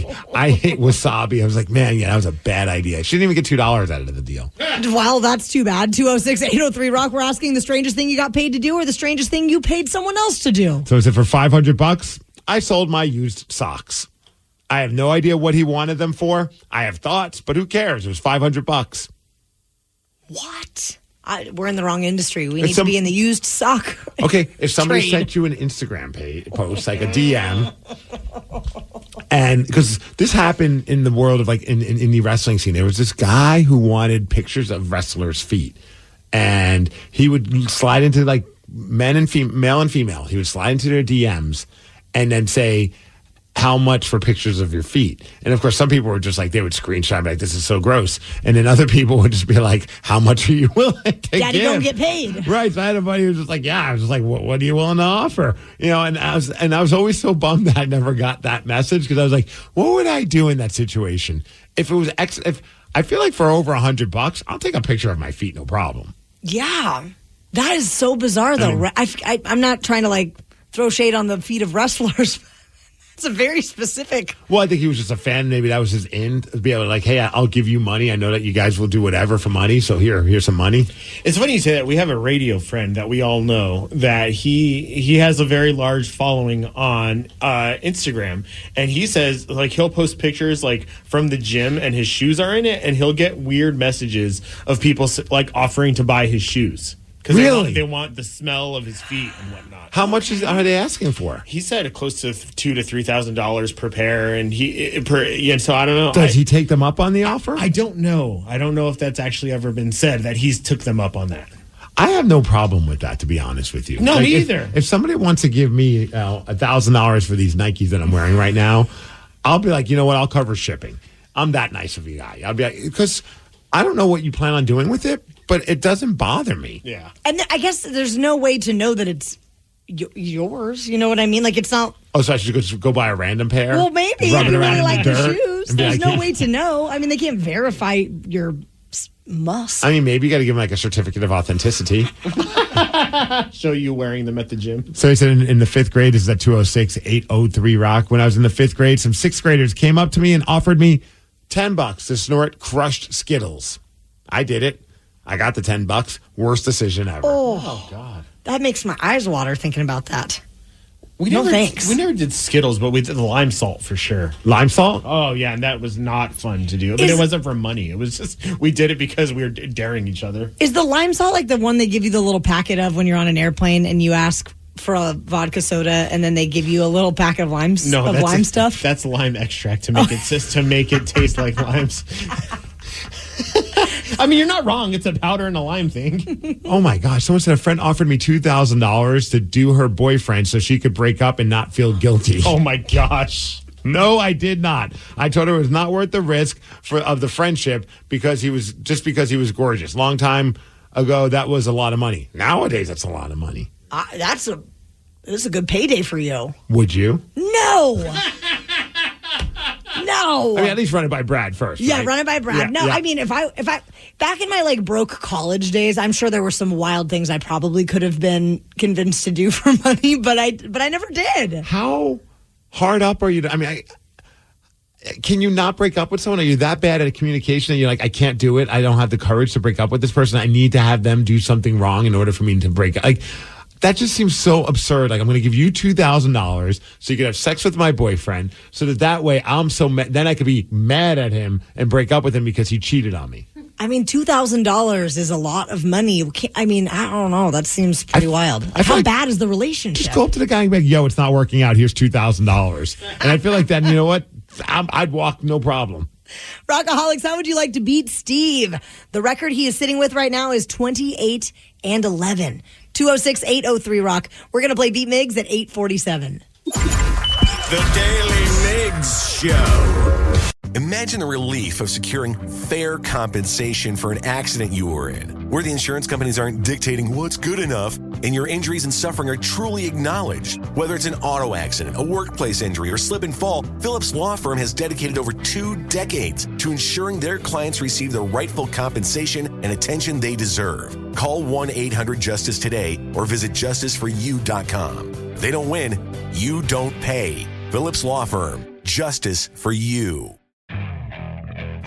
hate wasabi. I was like, man, that was a bad idea. She didn't even get $2 out of the deal. Well, that's too bad. 206-803-ROCK. We're asking the strangest thing you got paid to do or the strangest thing you paid someone else to do. So is it for $500? I sold my used socks. I have no idea what he wanted them for. I have thoughts, but who cares? It was $500. What? We're in the wrong industry. We need to be in the used sock. Okay, if somebody trade. sent you an Instagram post, like a DM, and because this happened in the world of in the wrestling scene, there was this guy who wanted pictures of wrestlers' feet, and he would slide into male and female. He would slide into their DMs and then say, how much for pictures of your feet? And of course, some people were just they would screenshot this is so gross. And then other people would just be like, how much are you willing to Daddy give? don't get paid. Right. So I had a buddy who was just I was just what are you willing to offer? And I was always so bummed that I never got that message because I was like, what would I do in that situation? If it was if I feel like for over $100, I'll take a picture of my feet, no problem. Yeah. That is so bizarre though. I'm not trying to throw shade on the feet of wrestlers. It's a very specific. Well, I think he was just a fan. Maybe that was his end. To be able to hey, I'll give you money. I know that you guys will do whatever for money. So here's some money. It's funny you say that. We have a radio friend that we all know that he has a very large following on Instagram. And he says he'll post pictures from the gym and his shoes are in it. And he'll get weird messages of people offering to buy his shoes. Because Really? they want the smell of his feet and whatnot. How much are they asking for? He said close to $2,000 to $3,000 per pair, and so I don't know. Does he take them up on the offer? I don't know. I don't know if that's actually ever been said that he's took them up on that. I have no problem with that, to be honest with you. No, me if, either. If somebody wants to give me $1,000 for these Nikes that I'm wearing right now, I'll be like, you know what? I'll cover shipping. I'm that nice of a guy. I'll be like, because I don't know what you plan on doing with it, but it doesn't bother me. Yeah. And I guess there's no way to know that it's yours. You know what I mean? Like, it's not. Oh, so I should just go buy a random pair? Well, maybe. Rub If it you around really in like the the dirt shoes, and be there's like, no way to know. I mean, they can't verify your must. I mean, maybe you got to give him like a certificate of authenticity. Show you wearing them at the gym. So he said in the fifth grade, this is at 206-803 Rock. When I was in the fifth grade, some sixth graders came up to me and offered me $10 to snort crushed Skittles. I did it. I got the $10. Worst decision ever. Oh, God. That makes my eyes water thinking about that. We No never, thanks. We never did Skittles, but we did the lime salt for sure. Lime salt? Oh, yeah, and that was not fun to do. But it wasn't for money. It was just, we did it because we were daring each other. Is the lime salt like the one they give you the little packet of when you're on an airplane and you ask for a vodka soda and then they give you a little packet of lime stuff? That's lime extract to make it taste like limes. I mean, you're not wrong. It's a powder and a lime thing. Oh, my gosh. Someone said a friend offered me $2,000 to do her boyfriend so she could break up and not feel guilty. Oh, my gosh. No, I did not. I told her it was not worth the risk of the friendship because he was gorgeous. Long time ago, that was a lot of money. Nowadays, that's a lot of money. This is a good payday for you. Would you? No. No. I mean, at least run it by Brad first. Yeah, right? run it by Brad. Yeah, no, yeah. I mean, if I back in my like broke college days, I'm sure there were some wild things I probably could have been convinced to do for money, but I never did. How hard up are you? I mean, can you not break up with someone? Are you that bad at communication that you're like, I can't do it. I don't have the courage to break up with this person. I need to have them do something wrong in order for me to break up. Like, that just seems so absurd. Like, I'm going to give you $2,000 so you can have sex with my boyfriend so that way I'm then I could be mad at him and break up with him because he cheated on me. I mean, $2,000 is a lot of money. I mean, I don't know. That seems pretty wild. How bad is the relationship? Just go up to the guy and be like, yo, it's not working out. Here's $2,000. And I feel like that, you know what? I'd walk, no problem. Rockaholics, how would you like to beat Steve? The record he is sitting with right now is 28-11. 206-803 Rock. We're going to play Beat Migs at 8:47. The Daily Migs Show. Imagine the relief of securing fair compensation for an accident you were in, where the insurance companies aren't dictating what's good enough and your injuries and suffering are truly acknowledged. Whether it's an auto accident, a workplace injury, or slip and fall, Phillips Law Firm has dedicated over 2 decades to ensuring their clients receive the rightful compensation and attention they deserve. Call 1-800-JUSTICE today or visit justiceforyou.com. They don't win, you don't pay. Phillips Law Firm, justice for you.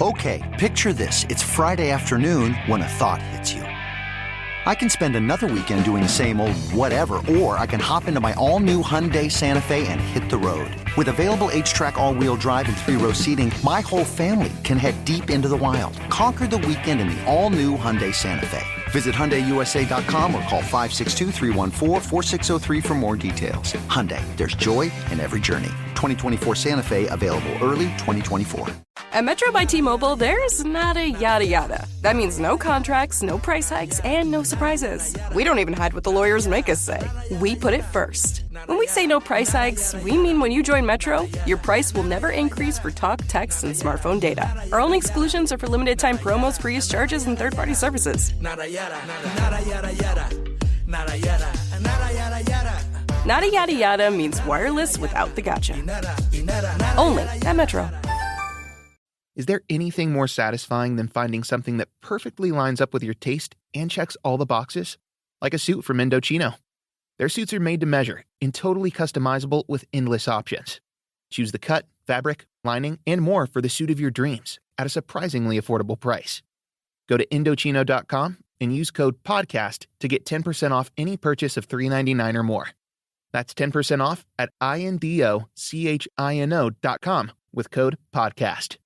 Okay, picture this. It's Friday afternoon when a thought hits you. I can spend another weekend doing the same old whatever, or I can hop into my all-new Hyundai Santa Fe and hit the road. With available H-Track all-wheel drive and 3-row seating, my whole family can head deep into the wild. Conquer the weekend in the all-new Hyundai Santa Fe. Visit HyundaiUSA.com or call 562-314-4603 for more details. Hyundai, there's joy in every journey. 2024 Santa Fe, available early 2024. At Metro by T-Mobile, there's nada yada yada. That means no contracts, no price hikes, and no surprises. We don't even hide what the lawyers make us say. We put it first. When we say no price hikes, we mean when you join Metro, your price will never increase for talk, text, and smartphone data. Our only exclusions are for limited time promos, free use charges, and third-party services. Nada yada, nada yada yada, nada yada, nada yada yada. Nada yada yada means wireless without the gotcha. Only at Metro. Is there anything more satisfying than finding something that perfectly lines up with your taste and checks all the boxes? Like a suit from Indochino. Their suits are made to measure and totally customizable with endless options. Choose the cut, fabric, lining, and more for the suit of your dreams at a surprisingly affordable price. Go to Indochino.com and use code PODCAST to get 10% off any purchase of $3.99 or more. That's 10% off at INDOCHINO.com with code PODCAST.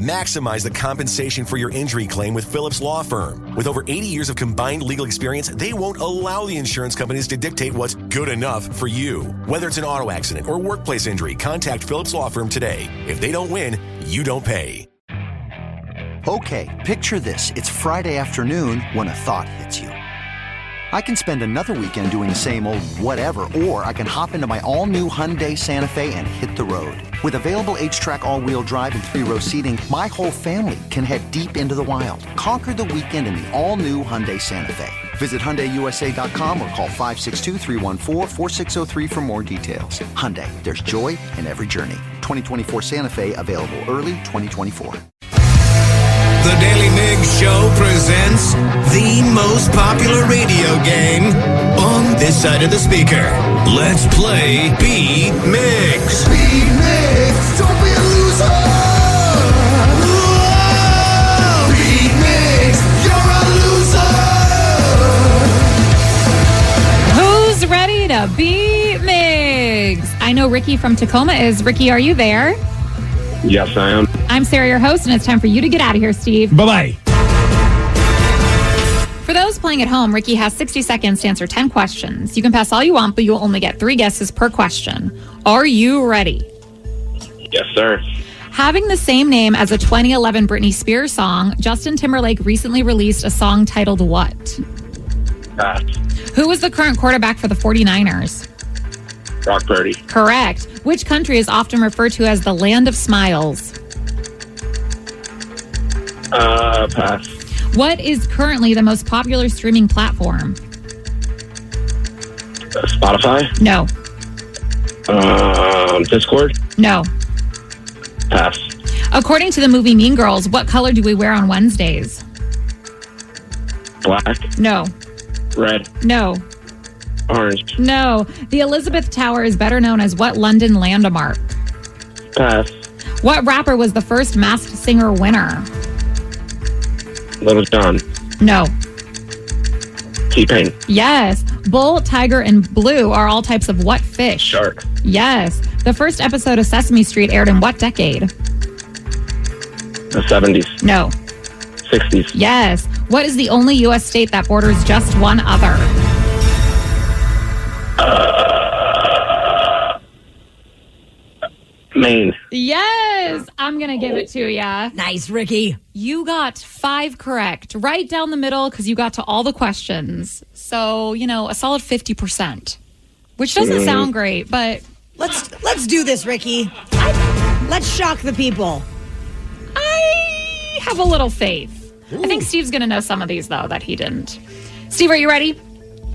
Maximize the compensation for your injury claim with Phillips Law Firm. With over 80 years of combined legal experience, they won't allow the insurance companies to dictate what's good enough for you. Whether it's an auto accident or workplace injury, contact Phillips Law Firm today. If they don't win, you don't pay. Okay, picture this. It's Friday afternoon when a thought hits you. I can spend another weekend doing the same old whatever, or I can hop into my all-new Hyundai Santa Fe and hit the road. With available H-Track all-wheel drive and 3-row seating, my whole family can head deep into the wild. Conquer the weekend in the all-new Hyundai Santa Fe. Visit HyundaiUSA.com or call 562-314-4603 for more details. Hyundai, there's joy in every journey. 2024 Santa Fe, available early 2024. The Daily Migs Show presents the most popular radio game on this side of the speaker. Let's play Beat Migs. Beat Migs, don't be a loser. Whoa! Beat Migs, you're a Who's loser. ready to beat Migs? I know Ricky from Tacoma is. Ricky, are you there? Yes, I am. I'm Sarah, your host, and it's time for you to get out of here, Steve. Bye-bye. For those playing at home, Ricky has 60 seconds to answer 10 questions. You can pass all you want, but you'll only get 3 guesses per question. Are you ready? Yes, sir. Having the same name as a 2011 Britney Spears song, Justin Timberlake recently released a song titled what? Pass. Who is the current quarterback for the 49ers? Brock Purdy. Correct. Which country is often referred to as the Land of Smiles? Pass. What is currently the most popular streaming platform? Spotify. No. Discord. No. Pass. According to the movie Mean Girls, what color do we wear on Wednesdays? Black. No. Red. No. Orange. No. The Elizabeth Tower is better known as what London landmark? Pass. What rapper was the first Masked Singer winner? Little John. No. T-Pain. Yes. Bull, tiger, and blue are all types of what fish? Shark. Yes. The first episode of Sesame Street aired in what decade? The 70s. No. 60s. Yes. What is the only U.S. state that borders just one other? Maine. Yes. I'm going to give it to ya. Nice, Ricky. You got 5 correct. Right down the middle because you got to all the questions. So, a solid 50%. Which doesn't sound great, but... Let's do this, Ricky. Let's shock the people. I have a little faith. Ooh. I think Steve's going to know some of these, though, that he didn't. Steve, are you ready?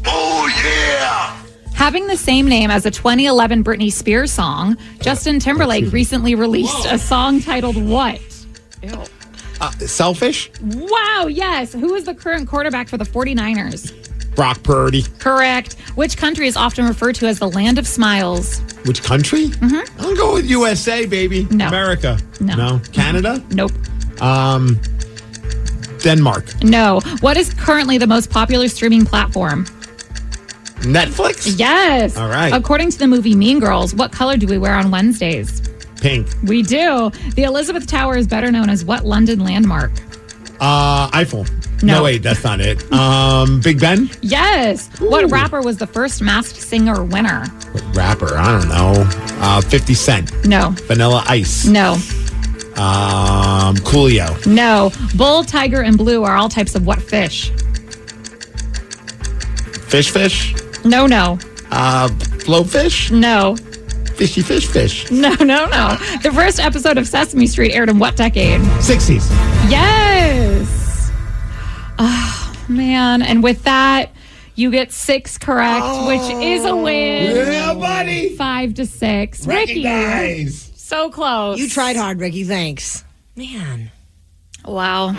Oh, yeah! Having the same name as a 2011 Britney Spears song, Justin Timberlake recently released a song titled what? Ew. Selfish? Wow, yes. Who is the current quarterback for the 49ers? Brock Purdy. Correct. Which country is often referred to as the Land of Smiles? Which country? Mm-hmm. I'll go with USA, baby. No. America. No. Canada? Nope. Denmark. No. What is currently the most popular streaming platform? Netflix? Yes. All right. According to the movie Mean Girls, what color do we wear on Wednesdays? Pink. We do. The Elizabeth Tower is better known as what London landmark? Eiffel. No, wait, that's not it. Big Ben? Yes. Ooh. What rapper was the first Masked Singer winner? What rapper? I don't know. 50 Cent. No. Vanilla Ice. No. Coolio. No. Bull, tiger, and blue are all types of what fish? Fish? No. Blowfish? No. Fishy fish. No. The first episode of Sesame Street aired in what decade? 60s. Yes. Oh, man. And with that, you get 6 correct, which is a win. Yeah, buddy. 5-6. Recognize. Ricky. So close. You tried hard, Ricky. Thanks. Man. Wow.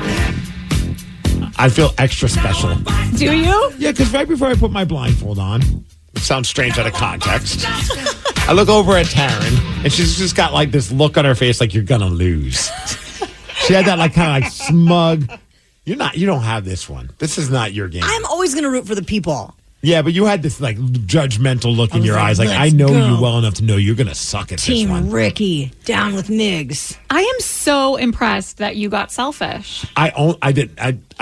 I feel extra special. Do you? Yeah, because right before I put my blindfold on, it sounds strange out of context, I look over at Taryn, and she's just got like this look on her face like you're going to lose. She had that like kind of like smug, you don't have this one. This is not your game. I'm always going to root for the people. Yeah, but you had this like judgmental look in your eyes. Like, I let's know go. you well enough to know you're going to suck at Team this one. Ricky, down with Migs. I am so impressed that you got Selfish. I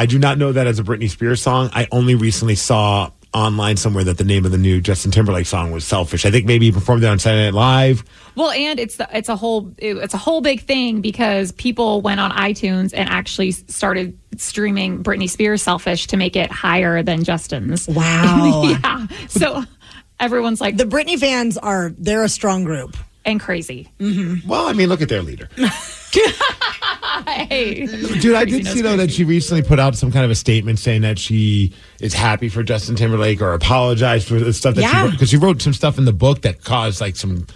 do not know that as a Britney Spears song. I only recently saw online somewhere that the name of the new Justin Timberlake song was Selfish. I think maybe he performed it on Saturday Night Live. Well, and it's a whole big thing because people went on iTunes and actually started streaming Britney Spears Selfish to make it higher than Justin's. Wow. Yeah. So everyone's like, the Britney fans they're a strong group. And crazy. Mm-hmm. Well, I mean, look at their leader. Hey. Dude, I did see, though, that she recently put out some kind of a statement saying that she is happy for Justin Timberlake or apologized for the stuff that she wrote. Because she wrote some stuff in the book that caused, like, some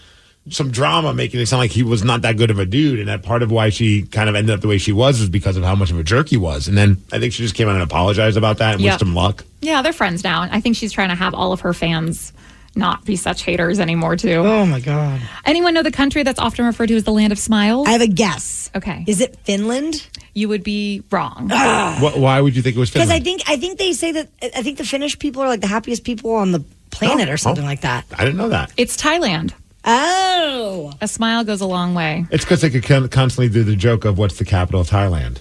drama, making it sound like he was not that good of a dude. And that part of why she kind of ended up the way she was because of how much of a jerk he was. And then I think she just came out and apologized about that and wished him luck. Yeah, they're friends now. I think she's trying to have all of her fans not be such haters anymore, too. Oh, my God. Anyone know the country that's often referred to as the land of smiles? I have a guess. Okay. Is it Finland? You would be wrong. Why would you think it was Finland? Because I think they say that, I think the Finnish people are like the happiest people on the planet or something like that. I didn't know that. It's Thailand. Oh. A smile goes a long way. It's because they could constantly do the joke of what's the capital of Thailand.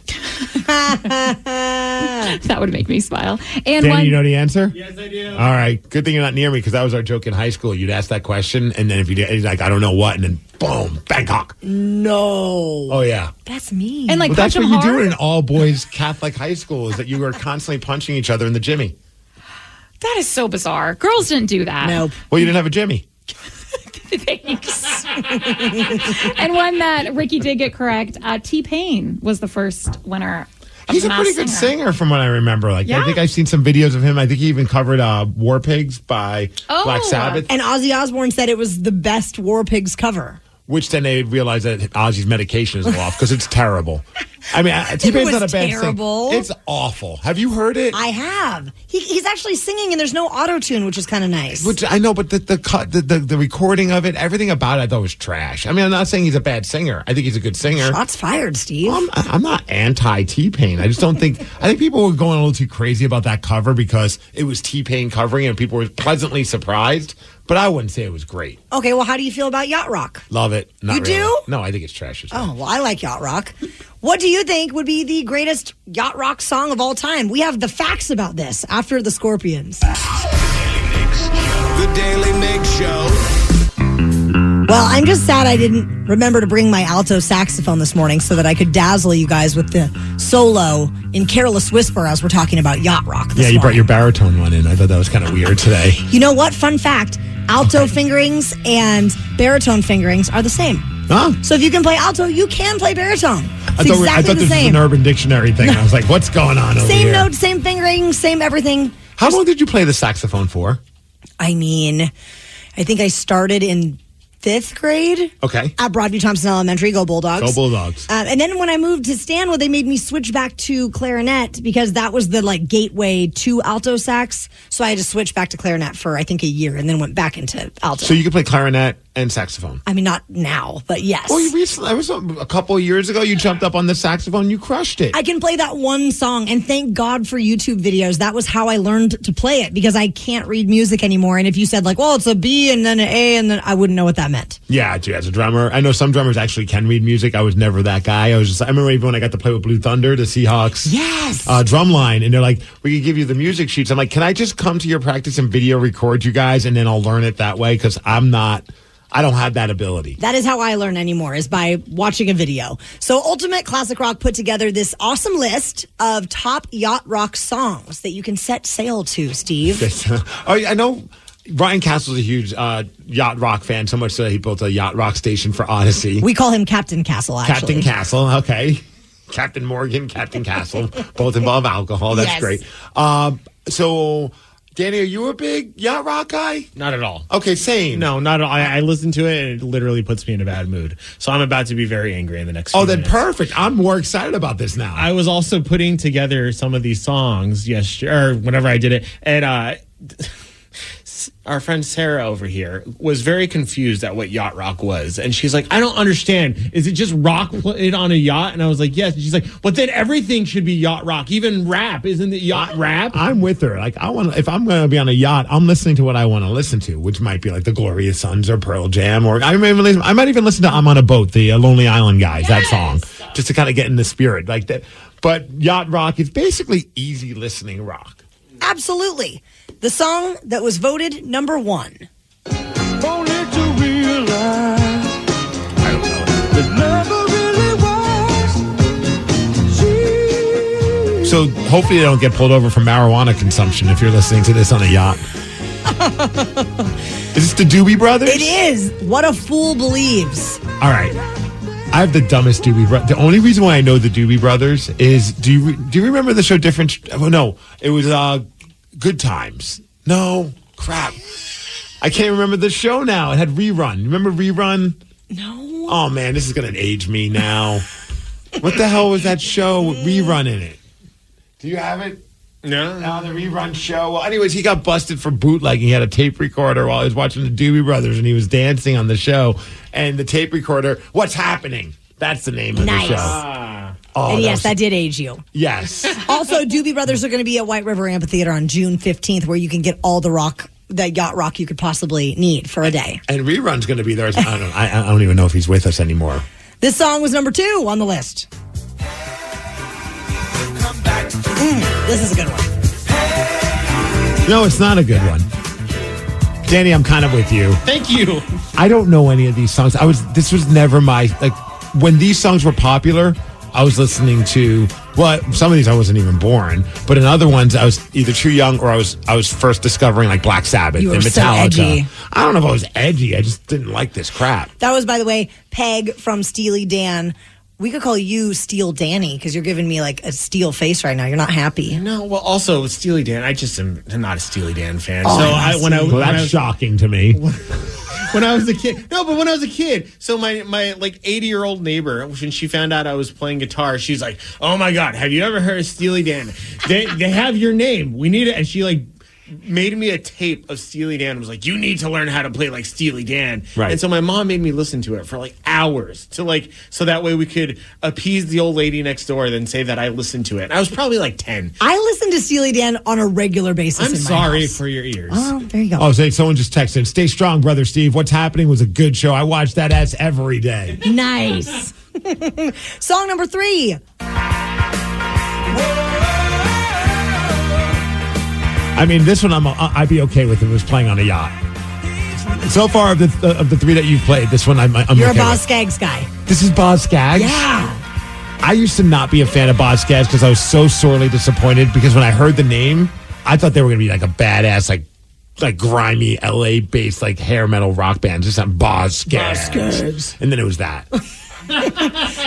That would make me smile. And Danny, you know the answer? Yes, I do. All right. Good thing you're not near me because that was our joke in high school. You'd ask that question, and then if you did, he's like, I don't know what, and then boom, Bangkok. No. Oh, yeah. That's mean. And like, that's punch what them you do hard? in an all-boys Catholic high school is that you were constantly punching each other in the Jimmy. That is so bizarre. Girls didn't do that. Nope. Well, you didn't have a Jimmy. Thanks. And one that Ricky did get correct, T-Pain was the first winner. He's a pretty good singer from what I remember. Like, I think I've seen some videos of him. I think he even covered War Pigs by Black Sabbath. And Ozzy Osbourne said it was the best War Pigs cover. Which then they realized that Ozzy's medication is off because it's terrible. I mean, T-Pain's not a bad terrible. thing. It's awful. Have you heard it? I have. He's actually singing, and there's no auto-tune, which is kind of nice. Which I know, but the recording of it, everything about it, I thought was trash. I mean, I'm not saying he's a bad singer. I think he's a good singer. Shots fired, Steve. Well, I'm not anti-T-Pain. I just don't think... I think people were going a little too crazy about that cover because it was T-Pain covering and people were pleasantly surprised. But I wouldn't say it was great. Okay, well, how do you feel about Yacht Rock? Love it. Not You really. do? No, I think it's trash as well. Oh, well, I like Yacht Rock. What do you think would be the greatest Yacht Rock song of all time? We have the facts about this after the Scorpions. The Daily Migs Show. Well, I'm just sad I didn't remember to bring my alto saxophone this morning so that I could dazzle you guys with the solo in Careless Whisper as we're talking about Yacht Rock this Yeah, you brought morning. your baritone one in. I thought that was kind of weird today. You know what? Fun fact. Alto fingerings and baritone fingerings are the same. Huh? So if you can play alto, you can play baritone. It's I thought exactly the this was same. an Urban Dictionary thing. I was like, what's going on over Same here? note, same fingering, same everything. How long did you play the saxophone for? I mean, I think I started in 5th grade. Okay. At Broadview Thompson Elementary. Go Bulldogs. Go Bulldogs. And then when I moved to Stanwood, they made me switch back to clarinet because that was the like gateway to alto sax. So I had to switch back to clarinet for I think a year and then went back into alto. So you could play clarinet and saxophone. I mean, not now, but yes. Well, you recently, I was a couple of years ago, you jumped up on the saxophone, you crushed it. I can play that one song, and thank God for YouTube videos. That was how I learned to play it because I can't read music anymore. And if you said like, well, it's a B and then an A, and then I wouldn't know what that meant. Yeah, dude, as a drummer, I know some drummers actually can read music. I was never that guy. I remember even when I got to play with Blue Thunder, the Seahawks drum line, and they're like, we could give you the music sheets. I'm like, can I just come to your practice and video record you guys, and then I'll learn it that way? Because I don't have that ability. That is how I learn anymore, is by watching a video. So Ultimate Classic Rock put together this awesome list of top yacht rock songs that you can set sail to, Steve. I know Ryan Castle's a huge yacht rock fan, so much so that he built a yacht rock station for Odyssey. We call him Captain Castle, actually. Captain Castle, okay. Captain Morgan, Captain Castle, both involve alcohol. That's great. So... Danny, are you a big yacht rock guy? Not at all. Okay, same. No, not at all. I listen to it, and it literally puts me in a bad mood. So I'm about to be very angry in the next few minutes. Perfect. I'm more excited about this now. I was also putting together some of these songs whenever I did it. And friend Sarah over here was very confused at what yacht rock was, and she's like, "I don't understand. Is it just rock played on a yacht?" And I was like, "Yes." And she's like, "But then everything should be yacht rock, even rap. Isn't it yacht rap?" I'm with her. Like, if I'm going to be on a yacht, I'm listening to what I want to listen to, which might be like the Glorious Sons or Pearl Jam, or I might even listen to "I'm on a Boat," the Lonely Island Guys, that song, just to kind of get in the spirit like that. But yacht rock is basically easy listening rock. Absolutely. The song that was voted number 1. Only to realize I don't know. that never really was. So hopefully they don't get pulled over for marijuana consumption if you're listening to this on a yacht. Is this the Doobie Brothers? It is. What a Fool Believes. All right. I have the dumbest Doobie Brothers. The only reason why I know the Doobie Brothers is, do you remember the show Different? Oh, no, it was Good Times. No, crap. I can't remember the show now. It had Rerun. Remember Rerun? No. Oh, man, this is going to age me now. What the hell was that show with Rerun in it? Do you have it? No, the Rerun show. Well, anyways, he got busted for bootlegging. He had a tape recorder while he was watching the Doobie Brothers, and he was dancing on the show. And the tape recorder, What's Happening? That's the name of the show. Oh, and yes, that did age you. Yes. Also, Doobie Brothers are going to be at White River Amphitheater on June 15th, where you can get all the yacht rock you could possibly need for a day. And Rerun's going to be there. I don't even know if he's with us anymore. This song was number 2 on the list. This is a good one. No, it's not a good one. Danny, I'm kind of with you. Thank you. I don't know any of these songs. This was never my, like, when these songs were popular, I was listening to, well, some of these I wasn't even born, but in other ones I was either too young or I was first discovering like Black Sabbath and Metallica. So edgy. I don't know if I was edgy. I just didn't like this crap. That was, by the way, Peg from Steely Dan. We could call you Steel Danny because you're giving me like a steel face right now. You're not happy. No, well, also Steely Dan. I just am not a Steely Dan fan. Oh, so that's shocking to me. When I was a kid, so my like 80-year-old neighbor, when she found out I was playing guitar, she's like, "Oh my God, have you ever heard of Steely Dan? They have your name. We need it." And she like made me a tape of Steely Dan and was like, "You need to learn how to play like Steely Dan." Right. And so my mom made me listen to it for like hours so that way we could appease the old lady next door, then say that I listened to it. And I was probably like 10. I listen to Steely Dan on a regular basis. I'm sorry for your ears. Oh, there you go. Oh, someone just texted, "Stay strong, brother Steve. What's Happening was a good show. I watch that ass every day." Nice. Song number 3. I mean, this one I'd be okay with if it was playing on a yacht. So far of the 3 that you've played, this one I'm You're okay a Boz with. Scaggs guy. This is Boz Scaggs? Yeah. I used to not be a fan of Boz Scaggs because I was so sorely disappointed because when I heard the name, I thought they were going to be like a badass, like grimy LA-based like hair metal rock band. Just like Boz Scaggs. And then it was that.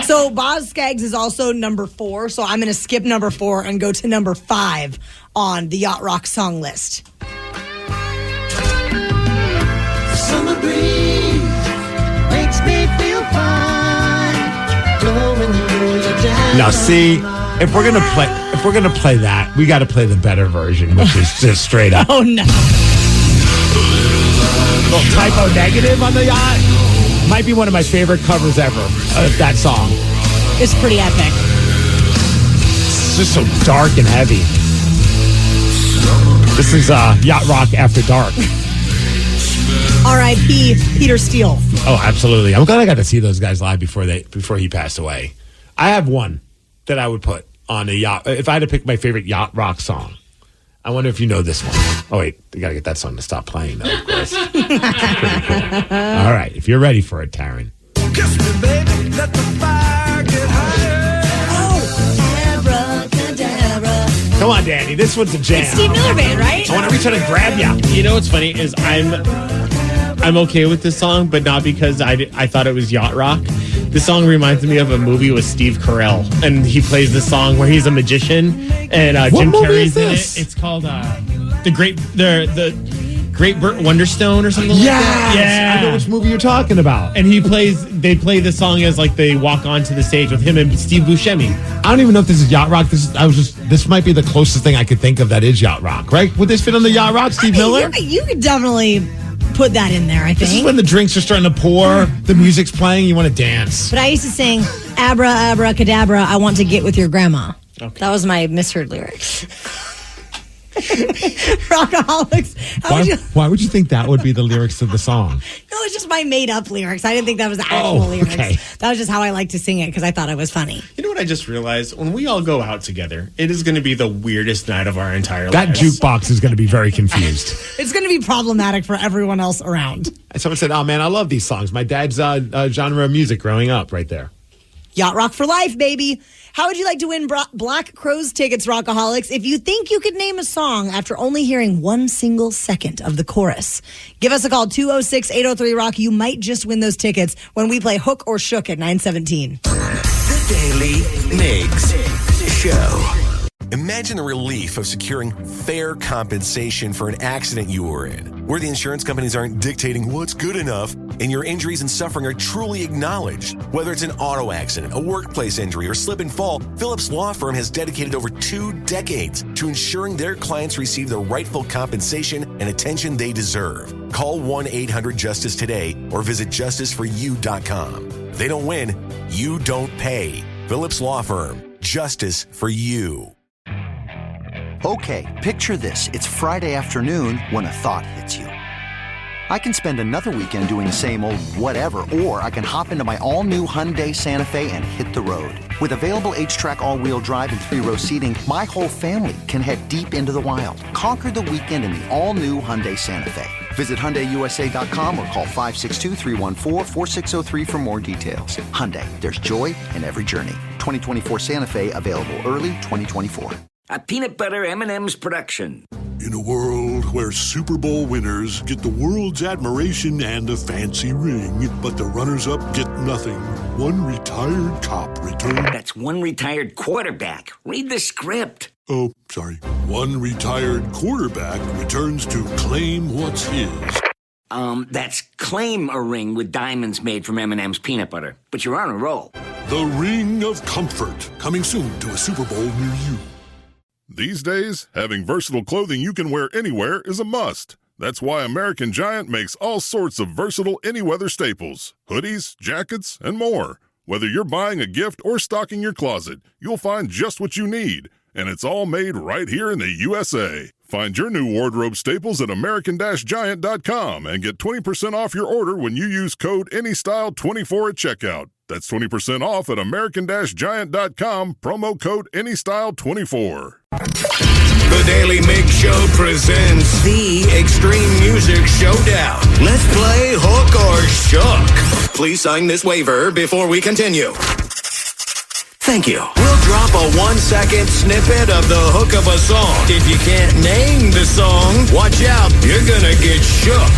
So Boz Scaggs is also number 4. So I'm going to skip number 4 and go to number 5 on the Yacht Rock song list. Summer breeze makes me feel fine. Blowing through your jacket. Now, see, if we're gonna play that, we got to play the better version, which is just straight up. Oh no! Little typo negative on the yacht. Might be one of my favorite covers ever of that song. It's pretty epic. It's just so dark and heavy. This is Yacht Rock After Dark. R.I.P. Peter Steele. Oh, absolutely. I'm glad I got to see those guys live before he passed away. I have one that I would put on a yacht. If I had to pick my favorite Yacht Rock song, I wonder if you know this one. Oh, wait. You got to get that song to stop playing, though, of course. Pretty cool. All right. If you're ready for it, Taryn. Kiss me, baby, let the fire get higher. Oh, abracadabra. Come on, Danny. This one's a jam. It's Steve Miller Band, right? I want to reach out and grab you. You know what's funny is I'm okay with this song, but not because I thought it was yacht rock. This song reminds me of a movie with Steve Carell, and he plays this song where he's a magician, and Jim Carrey's in it. It's called Great Wonderstone or something like that? Yeah. I know which movie you're talking about. And they play the song as like they walk onto the stage with him and Steve Buscemi. I don't even know if this is Yacht Rock. This might be the closest thing I could think of that is Yacht Rock, right? Would this fit on the Yacht Rock, Steve Miller? You could definitely put that in there, I think. This is when the drinks are starting to pour, the music's playing, you want to dance. But I used to sing, Abra, Abracadabra, I want to get with your grandma. Okay. That was my misheard lyrics. Rockaholics. Why would you think that would be the lyrics to the song? No, it's just my made-up lyrics. I didn't think that was the actual lyrics. Okay. That was just how I like to sing it because I thought it was funny. You know what I just realized? When we all go out together, it is going to be the weirdest night of our entire that lives. That jukebox is going to be very confused. It's going to be problematic for everyone else around. Someone said, oh, man, I love these songs. My dad's genre of music growing up right there. Yacht Rock for life, baby. How would you like to win Black Crowes tickets, Rockaholics? If you think you could name a song after only hearing one single second of the chorus, give us a call, 206-803-ROCK. You might just win those tickets when we play Hook or Shook at 9:17. The Daly Migs Show. Imagine the relief of securing fair compensation for an accident you were in, where the insurance companies aren't dictating what's good enough and your injuries and suffering are truly acknowledged. Whether it's an auto accident, a workplace injury, or slip and fall, Phillips Law Firm has dedicated over 2 decades to ensuring their clients receive the rightful compensation and attention they deserve. Call 1-800-JUSTICE today or visit justiceforyou.com. They don't win, you don't pay. Phillips Law Firm, justice for you. Okay, picture this. It's Friday afternoon when a thought hits you. I can spend another weekend doing the same old whatever, or I can hop into my all-new Hyundai Santa Fe and hit the road. With available H-Track all-wheel drive and 3-row seating, my whole family can head deep into the wild. Conquer the weekend in the all-new Hyundai Santa Fe. Visit HyundaiUSA.com or call 562-314-4603 for more details. Hyundai, there's joy in every journey. 2024 Santa Fe, available early 2024. A peanut butter M&M's production. In a world where Super Bowl winners get the world's admiration and a fancy ring, but the runners-up get nothing, one retired cop returns... That's one retired quarterback. Read the script. Oh, sorry. One retired quarterback returns to claim what's his. That's claim a ring with diamonds made from M&M's peanut butter. But you're on a roll. The Ring of Comfort, coming soon to a Super Bowl near you. These days, having versatile clothing you can wear anywhere is a must. That's why American Giant makes all sorts of versatile any-weather staples, hoodies, jackets, and more. Whether you're buying a gift or stocking your closet, you'll find just what you need. And it's all made right here in the USA. Find your new wardrobe staples at American-Giant.com and get 20% off your order when you use code ANYSTYLE24 at checkout. That's 20% off at American-Giant.com, promo code ANYSTYLE24. The Daily Migs Show presents the Extreme Music Showdown. Let's play Hook or Shook. Please sign this waiver before we continue. Thank you. We'll drop a 1-second snippet of the hook of a song. If you can't name the song, watch out. You're gonna get shook.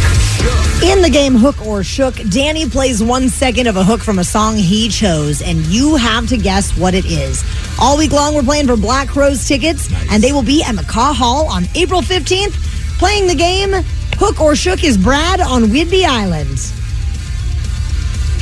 In the game Hook or Shook, Danny plays 1 second of a hook from a song he chose, and you have to guess what it is. All week long, we're playing for Black Crowes tickets, and they will be at McCaw Hall on April 15th. Playing the game Hook or Shook is Brad on Whidbey Island.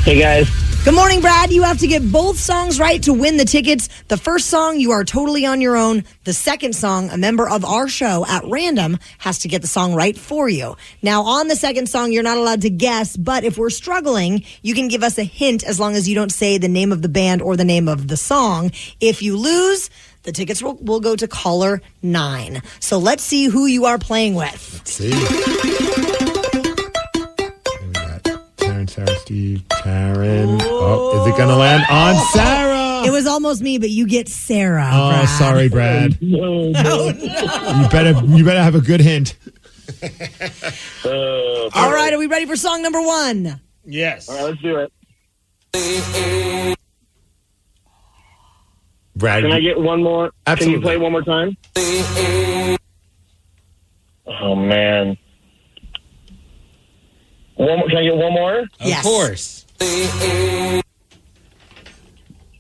Hey, guys. Good morning, Brad. You have to get both songs right to win the tickets. The first song, you are totally on your own. The second song, a member of our show at random has to get the song right for you. Now, on the second song, you're not allowed to guess, but if we're struggling, you can give us a hint as long as you don't say the name of the band or the name of the song. If you lose, the tickets will go to caller 9. So let's see who you are playing with. Let's see. Sarah, Steve, Taryn. Oh, is it going to land on Sarah? It was almost me, but you get Sarah. Oh, Brad. Sorry, Brad. No. You better have a good hint. All right, are we ready for song number 1? Yes. All right, let's do it. Brad, can I get one more? Absolutely. Can you play one more time? Oh, man. Can I get one more? Yes. Of course.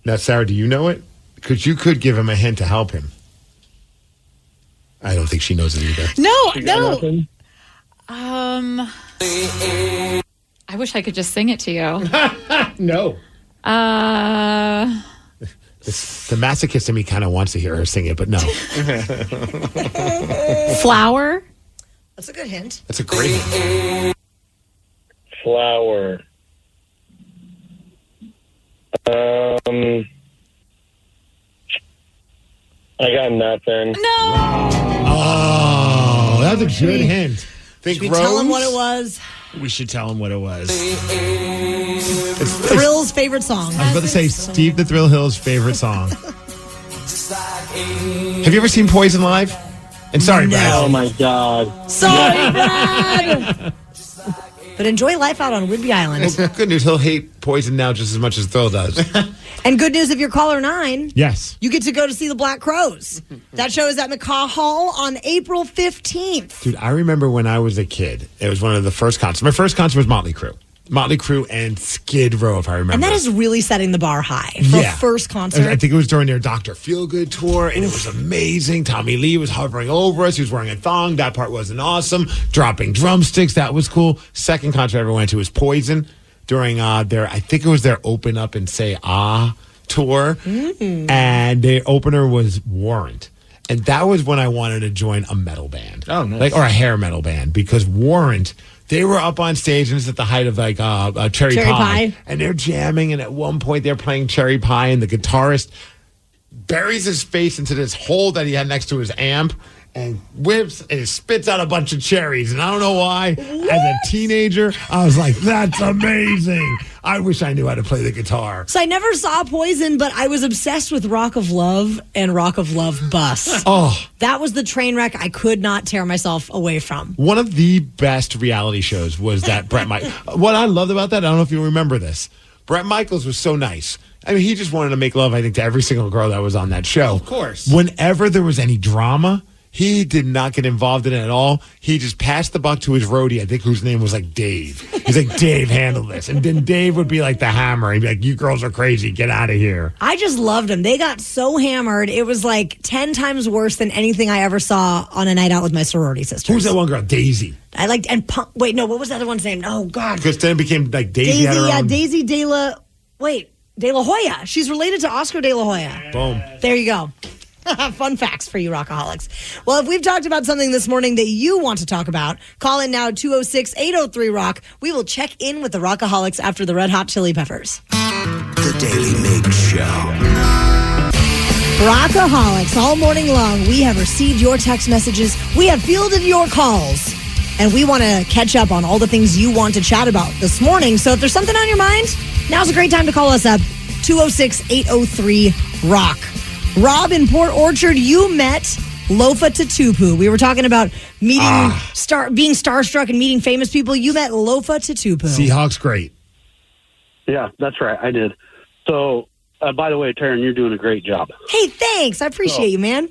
Now, Sarah, do you know it? Because you could give him a hint to help him. I don't think she knows it either. No. I wish I could just sing it to you. No. The masochist in me kind of wants to hear her sing it, but no. Flower? That's a good hint. That's a great hint. Flower. I got nothing. No. Oh, that's a good hint. Think Should we Rose? tell him what it was? We should tell him what it was. Thrill's favorite song. I was about to say Steve the Thrill Hill's favorite song. Have you ever seen Poison live? And sorry, Brad. Oh my God. Sorry, Brad. But enjoy life out on Whidbey Island. Well, good news, he'll hate Poison now just as much as Thrill does. And good news, if you're caller 9, Yes. you get to go to see the Black Crows. That show is at McCaw Hall on April 15th. Dude, I remember when I was a kid, it was one of the first concerts. My first concert was Motley Crue. Motley Crue and Skid Row, if I remember. And that is really setting the bar high for a first concert. I think it was during their Dr. Feelgood tour, and it was amazing. Tommy Lee was hovering over us. He was wearing a thong. That part wasn't awesome. Dropping drumsticks. That was cool. Second concert I ever went to was Poison during their, I think it was their Open Up and Say Ah tour. Mm. And the opener was Warrant. And that was when I wanted to join a metal band. Oh, nice. Or a hair metal band, because Warrant, they were up on stage, and it's at the height of Cherry Pie. And they're jamming, and at one point they're playing Cherry Pie, and the guitarist buries his face into this hole that he had next to his amp and whips and spits out a bunch of cherries. And I don't know why. What? As a teenager, I was like, that's amazing. I wish I knew how to play the guitar. So I never saw Poison, but I was obsessed with Rock of Love and Rock of Love Bus. Oh. That was the train wreck I could not tear myself away from. One of the best reality shows was that Bret Michaels. What I loved about that, I don't know if you remember this, Bret Michaels was so nice. I mean, he just wanted to make love, I think, to every single girl that was on that show. Of course. Whenever there was any drama, he did not get involved in it at all. He just passed the buck to his roadie, I think, whose name was like Dave. He's like, Dave, handle this. And then Dave would be like the hammer. He'd be like, you girls are crazy. Get out of here. I just loved them. They got so hammered. It was like 10 times worse than anything I ever saw on a night out with my sorority sisters. Who's that one girl? Daisy. I liked, and wait, no, what was the other one's name? Oh, God. Because then it became like Daisy had her own. Daisy De La Hoya. She's related to Oscar De La Hoya. Boom. There you go. Fun facts for you rockaholics. Well, if we've talked about something this morning that you want to talk about, call in now 206-803-ROCK. We will check in with the rockaholics after the Red Hot Chili Peppers. The Daily Migs Show. Rockaholics, all morning long, we have received your text messages. We have fielded your calls. And we want to catch up on all the things you want to chat about this morning. So if there's something on your mind, now's a great time to call us up. 206-803-ROCK. Rob in Port Orchard, you met Lofa Tatupu. We were talking about meeting being starstruck and meeting famous people. You met Lofa Tatupu. Seahawks, great. Yeah, that's right. I did. So, by the way, Taryn, you're doing a great job. Hey, thanks. I appreciate you, man.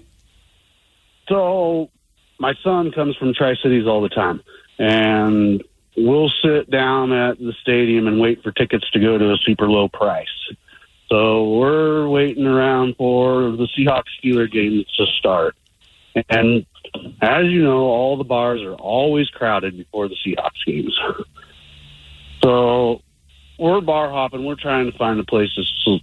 So, my son comes from Tri-Cities all the time, and we'll sit down at the stadium and wait for tickets to go to a super low price. So we're waiting around for the Seahawks-Steelers game to start. And as you know, all the bars are always crowded before the Seahawks games. So we're bar hopping. We're trying to find a place to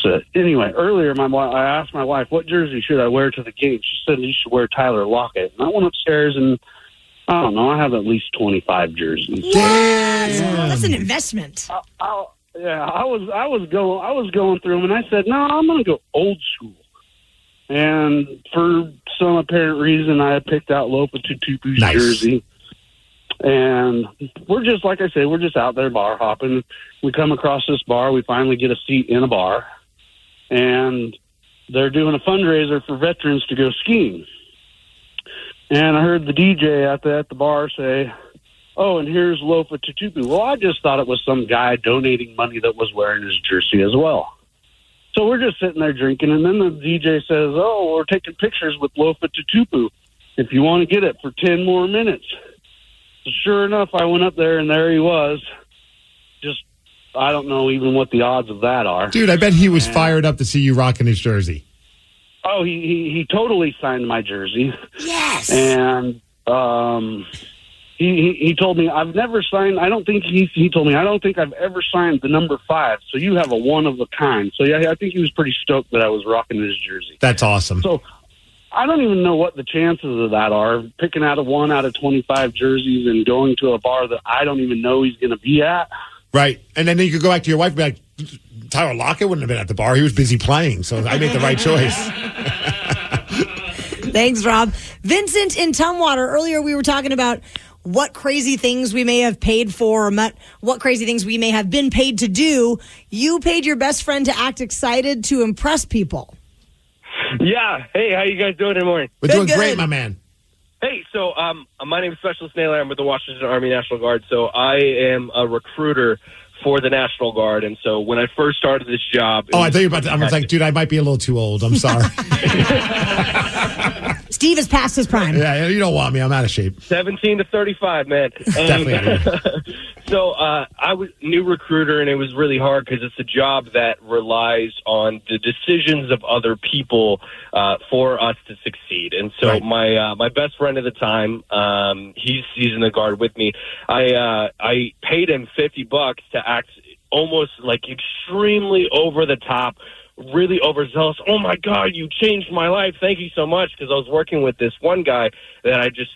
sit. Anyway, earlier I asked my wife, what jersey should I wear to the game? She said you should wear Tyler Lockett. And I went upstairs and, I don't know, I have at least 25 jerseys. Damn. That's an investment. I was going through them, and I said, no, I'm going to go old school. And for some apparent reason, I picked out Lofa Tatupu's jersey. And we're just, like I say, we're just out there bar hopping. We come across this bar. We finally get a seat in a bar. And they're doing a fundraiser for veterans to go skiing. And I heard the DJ at the bar say, oh, and here's Lofa Tatupu. Well, I just thought it was some guy donating money that was wearing his jersey as well. So we're just sitting there drinking, and then the DJ says, oh, we're taking pictures with Lofa Tatupu if you want to get it for 10 more minutes. So sure enough, I went up there, and there he was. Just, I don't know even what the odds of that are. Dude, I bet he was fired up to see you rocking his jersey. Oh, he totally signed my jersey. Yes. And he told me I've never signed. I don't think he told me I don't think I've ever signed the number 5. So you have a one of a kind. So yeah, I think he was pretty stoked that I was rocking his jersey. That's awesome. So I don't even know what the chances of that are. Picking out a 1 out of 25 jerseys and going to a bar that I don't even know he's going to be at. Right, and then you could go back to your wife and be like, Tyler Lockett wouldn't have been at the bar. He was busy playing, so I made the right choice. Thanks, Rob. Vincent in Tumwater. Earlier we were talking about what crazy things we may have paid for, or what crazy things we may have been paid to do. You paid your best friend to act excited to impress people. Yeah. Hey, how you guys doing in the morning? We're doing great, my man. Hey, so my name is Specialist Naylor. I'm with the Washington Army National Guard. So I am a recruiter for the National Guard. And so when I first started this job... I thought you were about to... I was like, dude, I might be a little too old. I'm sorry. Steve is past his prime. Yeah, you don't want me. I'm out of shape. 17 to 35, man. Definitely. So I was new recruiter, and it was really hard because it's a job that relies on the decisions of other people for us to succeed. And so Right. my best friend at the time, he's in the Guard with me. I paid him $50 to act almost like extremely over the top, really overzealous. Oh my God, you changed my life. Thank you so much. Because I was working with this one guy that I just,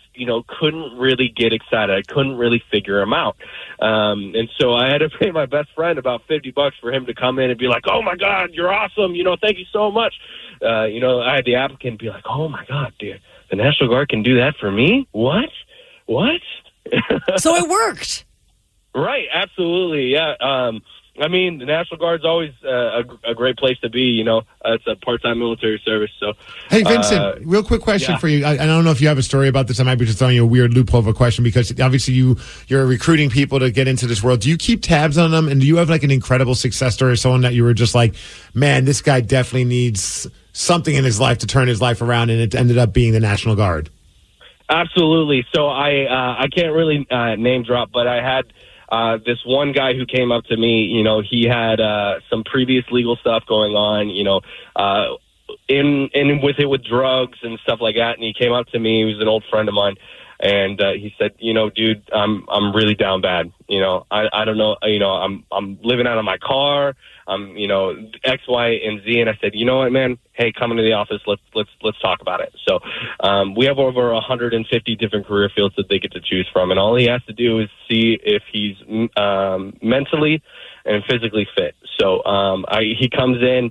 couldn't really get excited. I couldn't really figure him out. And so I had to pay my best friend about $50 for him to come in and be like, oh my God, you're awesome. Thank you so much. I had the applicant be like, oh my God, dude, the National Guard can do that for me? What? So it worked. Right, absolutely, yeah. The National Guard's always a great place to be. It's a part-time military service. So, hey, Vincent, real quick question for you. I don't know if you have a story about this. I might be just throwing you a weird loophole of a question because obviously you're recruiting people to get into this world. Do you keep tabs on them? And do you have like an incredible success story, someone that you were just like, man, this guy definitely needs something in his life to turn his life around, and it ended up being the National Guard? Absolutely. So I can't really name drop, but I had this one guy who came up to me. He had some previous legal stuff going on, with drugs and stuff like that. And he came up to me. He was an old friend of mine. And he said, dude, I'm really down bad. I don't know. I'm living out of my car. X, Y, and Z. And I said, you know what, man? Hey, come into the office. Let's talk about it. So we have over 150 different career fields that they get to choose from, and all he has to do is see if he's mentally and physically fit. So he comes in,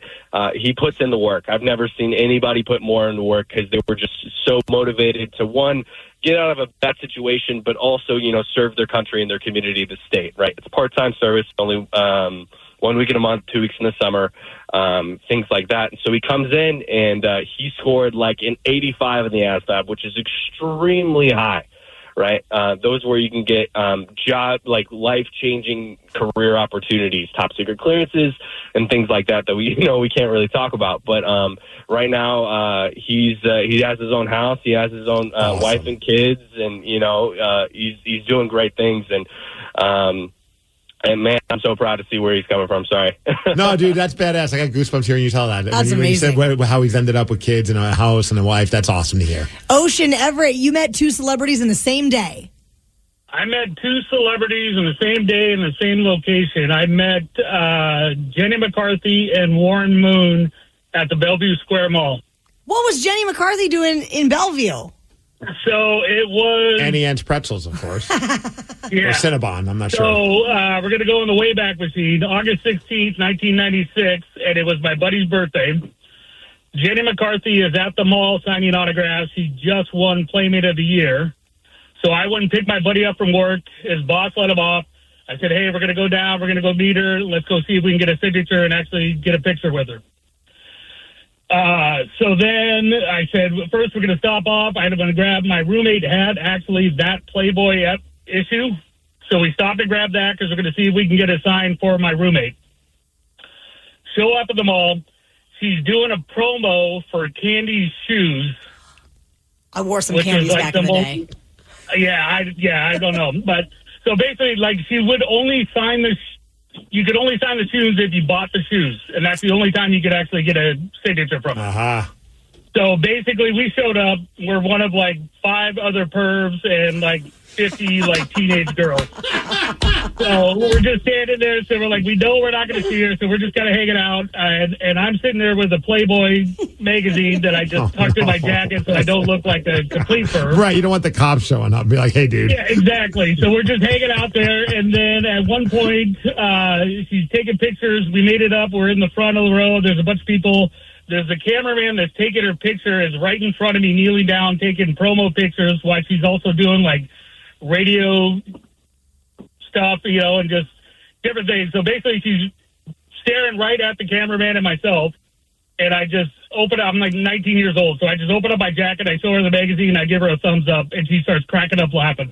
he puts in the work. I've never seen anybody put more in the work because they were just so motivated to, one, get out of a bad situation, but also, serve their country and their community, the state, right? It's a part-time service, only 1 week in a month, 2 weeks in the summer, things like that. And so he comes in and he scored like an 85 in the ASVAB, which is extremely high, right? Those where you can get job, like life-changing career opportunities, top secret clearances, and things like that we we can't really talk about. But right now he has his own house, he has his own awesome. wife and kids, and he's doing great things. And man, I'm so proud to see where he's coming from. Sorry. No, dude, that's badass. I got goosebumps hearing you tell that. That's when amazing. You said how he's ended up with kids and a house and a wife, that's awesome to hear. Ocean Everett, you met 2 celebrities in the same day. I met 2 celebrities in the same day in the same location. I met Jenny McCarthy and Warren Moon at the Bellevue Square Mall. What was Jenny McCarthy doing in Bellevue? So it was... Annie Ann's Pretzels, of course. Yeah. Or Cinnabon, I'm not sure. So we're going to go in the Wayback Machine, August 16th, 1996, and it was my buddy's birthday. Jenny McCarthy is at the mall signing autographs. He just won Playmate of the Year. So I went and picked my buddy up from work. His boss let him off. I said, hey, we're going to go down. We're going to go meet her. Let's go see if we can get a signature and actually get a picture with her. So then I said, first we're going to stop off. I'm going to grab my roommate had actually that Playboy issue. So we stopped and grabbed that because we're going to see if we can get a sign for my roommate. Show up at the mall. She's doing a promo for Candy's shoes. I wore some Candies back in the day. I don't know. But so basically, like, she would only sign you could only sign the shoes if you bought the shoes, and that's the only time you could actually get a signature from her. Uh-huh. So basically, we showed up. We're one of like 5 other pervs and like 50 like teenage girls. So we're just standing there. So we're like, we know we're not going to see her. So we're just kind of hanging out. And I'm sitting there with a Playboy magazine that I just tucked in my jacket so I don't look like a complete perv. Right. You don't want the cops showing up and be like, hey, dude. Yeah, exactly. So we're just hanging out there. And then at one point, she's taking pictures. We made it up. We're in the front of the row. There's a bunch of people. There's a cameraman that's taking her picture, is right in front of me, kneeling down, taking promo pictures while she's also doing like radio stuff, and just different things. So basically she's staring right at the cameraman and myself, and I just open up. I'm like 19 years old, so I just open up my jacket, I show her the magazine, I give her a thumbs up, and she starts cracking up laughing.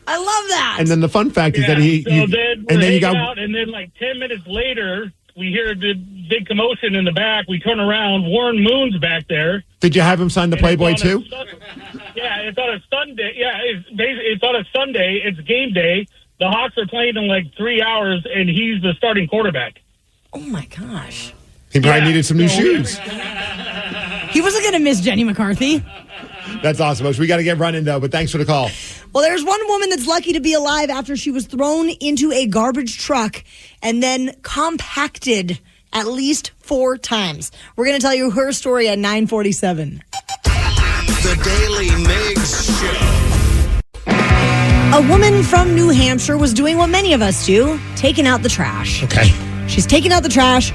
I love that. And then the fun fact is that out, and then like 10 minutes later, we hear the big commotion in the back. We turn around. Warren Moon's back there. Did you have him sign the Playboy too? It's on a Sunday. Yeah, it's on a Sunday. It's game day. The Hawks are playing in like 3 hours, and he's the starting quarterback. Oh, my gosh. He probably needed some new shoes. He wasn't going to miss Jenny McCarthy. That's awesome, Osh. We got to get running, though, but thanks for the call. Well, there's one woman that's lucky to be alive after she was thrown into a garbage truck and then compacted at least 4 times. We're going to tell you her story at 9:47. The Daly Migs Show. A woman from New Hampshire was doing what many of us do, taking out the trash. Okay. She's taking out the trash.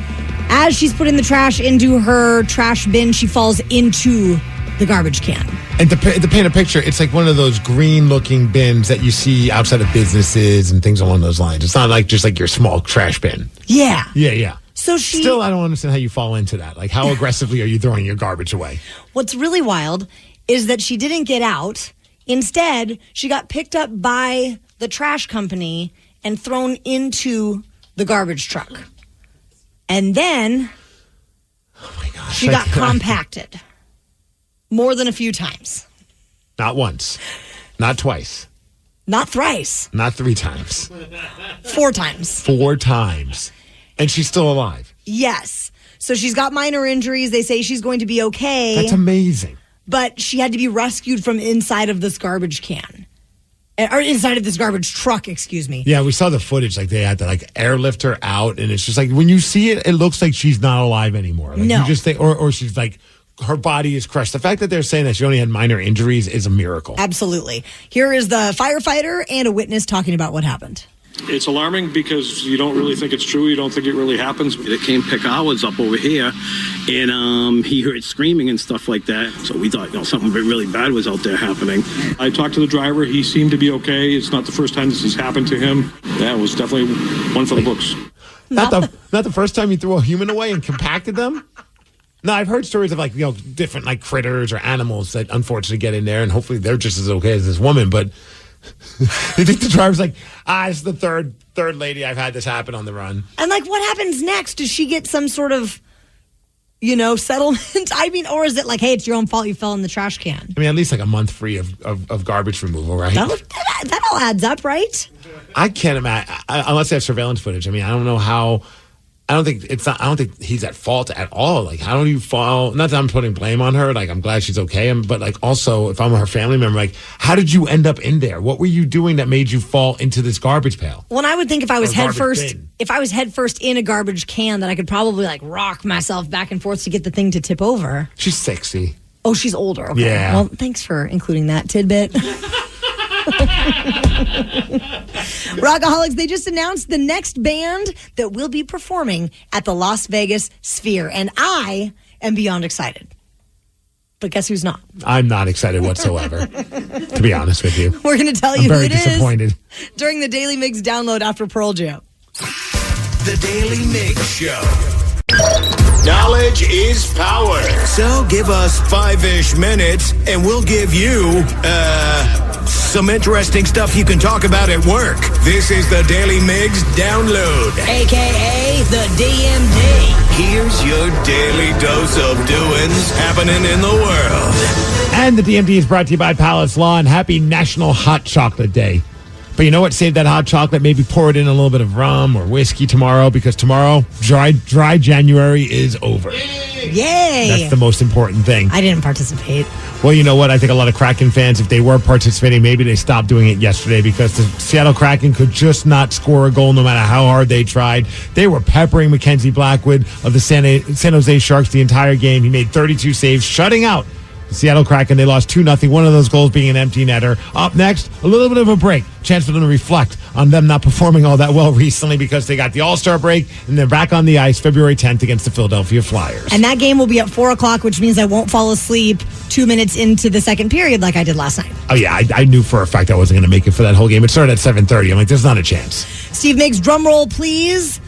As she's putting the trash into her trash bin, she falls into the garbage can. And to paint a picture, it's like one of those green-looking bins that you see outside of businesses and things along those lines. It's not like just like your small trash bin. Yeah. Yeah. So Still, I don't understand how you fall into that. Like, how aggressively are you throwing your garbage away? What's really wild is that she didn't get out. Instead, she got picked up by the trash company and thrown into the garbage truck. And then she got compacted more than a few times. Not once. Not twice. Not thrice. Not 3 times. 4 times. 4 times. And she's still alive. Yes. So she's got minor injuries. They say she's going to be okay. That's amazing. But she had to be rescued from inside of this garbage can. Or inside of this garbage truck, excuse me. Yeah, we saw the footage. Like, they had to, like, airlift her out. And it's just like, when you see it, it looks like she's not alive anymore. Like, no. You just think, or she's like, her body is crushed. The fact that they're saying that she only had minor injuries is a miracle. Absolutely. Here is the firefighter and a witness talking about what happened. It's alarming because you don't really think it's true. You don't think it really happens. It came pick ours up over here, and he heard screaming and stuff like that. So we thought, something really bad was out there happening. I talked to the driver. He seemed to be okay. It's not the first time this has happened to him. Yeah, it was definitely one for the books. Not the first time you threw a human away and compacted them? No, I've heard stories of different like critters or animals that unfortunately get in there, and hopefully they're just as okay as this woman. But you think the driver's like, it's the third lady I've had this happen on the run. And like, what happens next? Does she get some sort of, settlement? I mean, or is it like, hey, it's your own fault you fell in the trash can? I mean, at least like a month free of garbage removal, right? That all adds up, right? I can't imagine unless they have surveillance footage. I mean, I don't know how. I don't think he's at fault at all. Like, how do you fall? Not that I'm putting blame on her. Like, I'm glad she's okay. But like, also, if I'm her family member, like, how did you end up in there? What were you doing that made you fall into this garbage pail? Well, I would think if I was head first in a garbage can, that I could probably like rock myself back and forth to get the thing to tip over. She's 60. Oh, she's older. Okay. Yeah. Well, thanks for including that tidbit. Rockaholics, they just announced the next band that will be performing at the Las Vegas Sphere, and I am beyond excited. But guess who's not? I'm not excited whatsoever, to be honest with you. We're going to tell you I'm who very it disappointed. is during the Daily Migs download after Pearl Jam. The Daily Migs Show. Knowledge is power. So give us 5-ish minutes and we'll give you, some interesting stuff you can talk about at work. This is the Daily Migs Download. AKA the DMD. Here's your daily dose of doings happening in the world. And the DMD is brought to you by Palace Law, and happy National Hot Chocolate Day. But you know what? Save that hot chocolate. Maybe pour it in a little bit of rum or whiskey tomorrow, because tomorrow, dry January is over. Yay! That's the most important thing. I didn't participate. Well, you know what? I think a lot of Kraken fans, if they were participating, maybe they stopped doing it yesterday because the Seattle Kraken could just not score a goal no matter how hard they tried. They were peppering Mackenzie Blackwood of the San Jose Sharks the entire game. He made 32 saves, shutting out the Seattle Kraken. They lost 2-0, one of those goals being an empty netter. Up next, a little bit of a break. Chance for them to reflect on them not performing all that well recently because they got the All-Star break and they're back on the ice February 10th against the Philadelphia Flyers. And that game will be at 4 o'clock, which means I won't fall asleep 2 minutes into the second period like I did last night. Oh, yeah. I knew for a fact I wasn't going to make it for that whole game. It started at 7:30. I'm like, there's not a chance. Steve Migs, drum roll, please.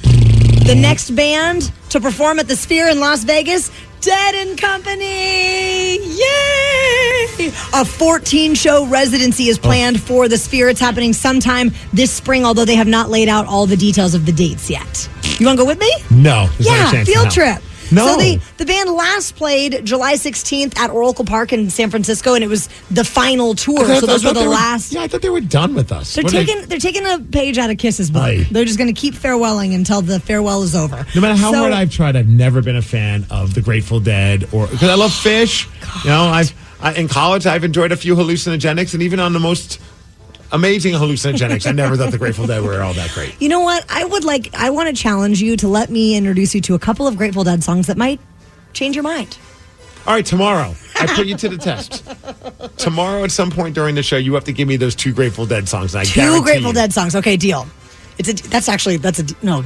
The next band to perform at the Sphere in Las Vegas, Dead and Company. Yay! A 14-show residency is planned for the Sphere. It's happening sometime this spring, although they have not laid out all the details of the dates yet. You want to go with me? No. There's not a Yeah, chance field trip. No. So the band last played July 16th at Oracle Park in San Francisco, and it was the final tour. So those were the last. Yeah, I thought they were done with us. They're taking a page out of KISS's book. Aye. They're just going to keep farewelling until the farewell is over. No matter how hard I've tried, I've never been a fan of the Grateful Dead, or because I love Fish. God. You know, in college I've enjoyed a few hallucinogenics, and even on the most amazing hallucinogenics, I never thought the Grateful Dead were all that great. You know what? I want to challenge you to let me introduce you to a couple of Grateful Dead songs that might change your mind. All right, tomorrow I put you to the test. Tomorrow at some point during the show, you have to give me those 2 Grateful Dead songs. And I Two Grateful Dead songs. Okay, deal.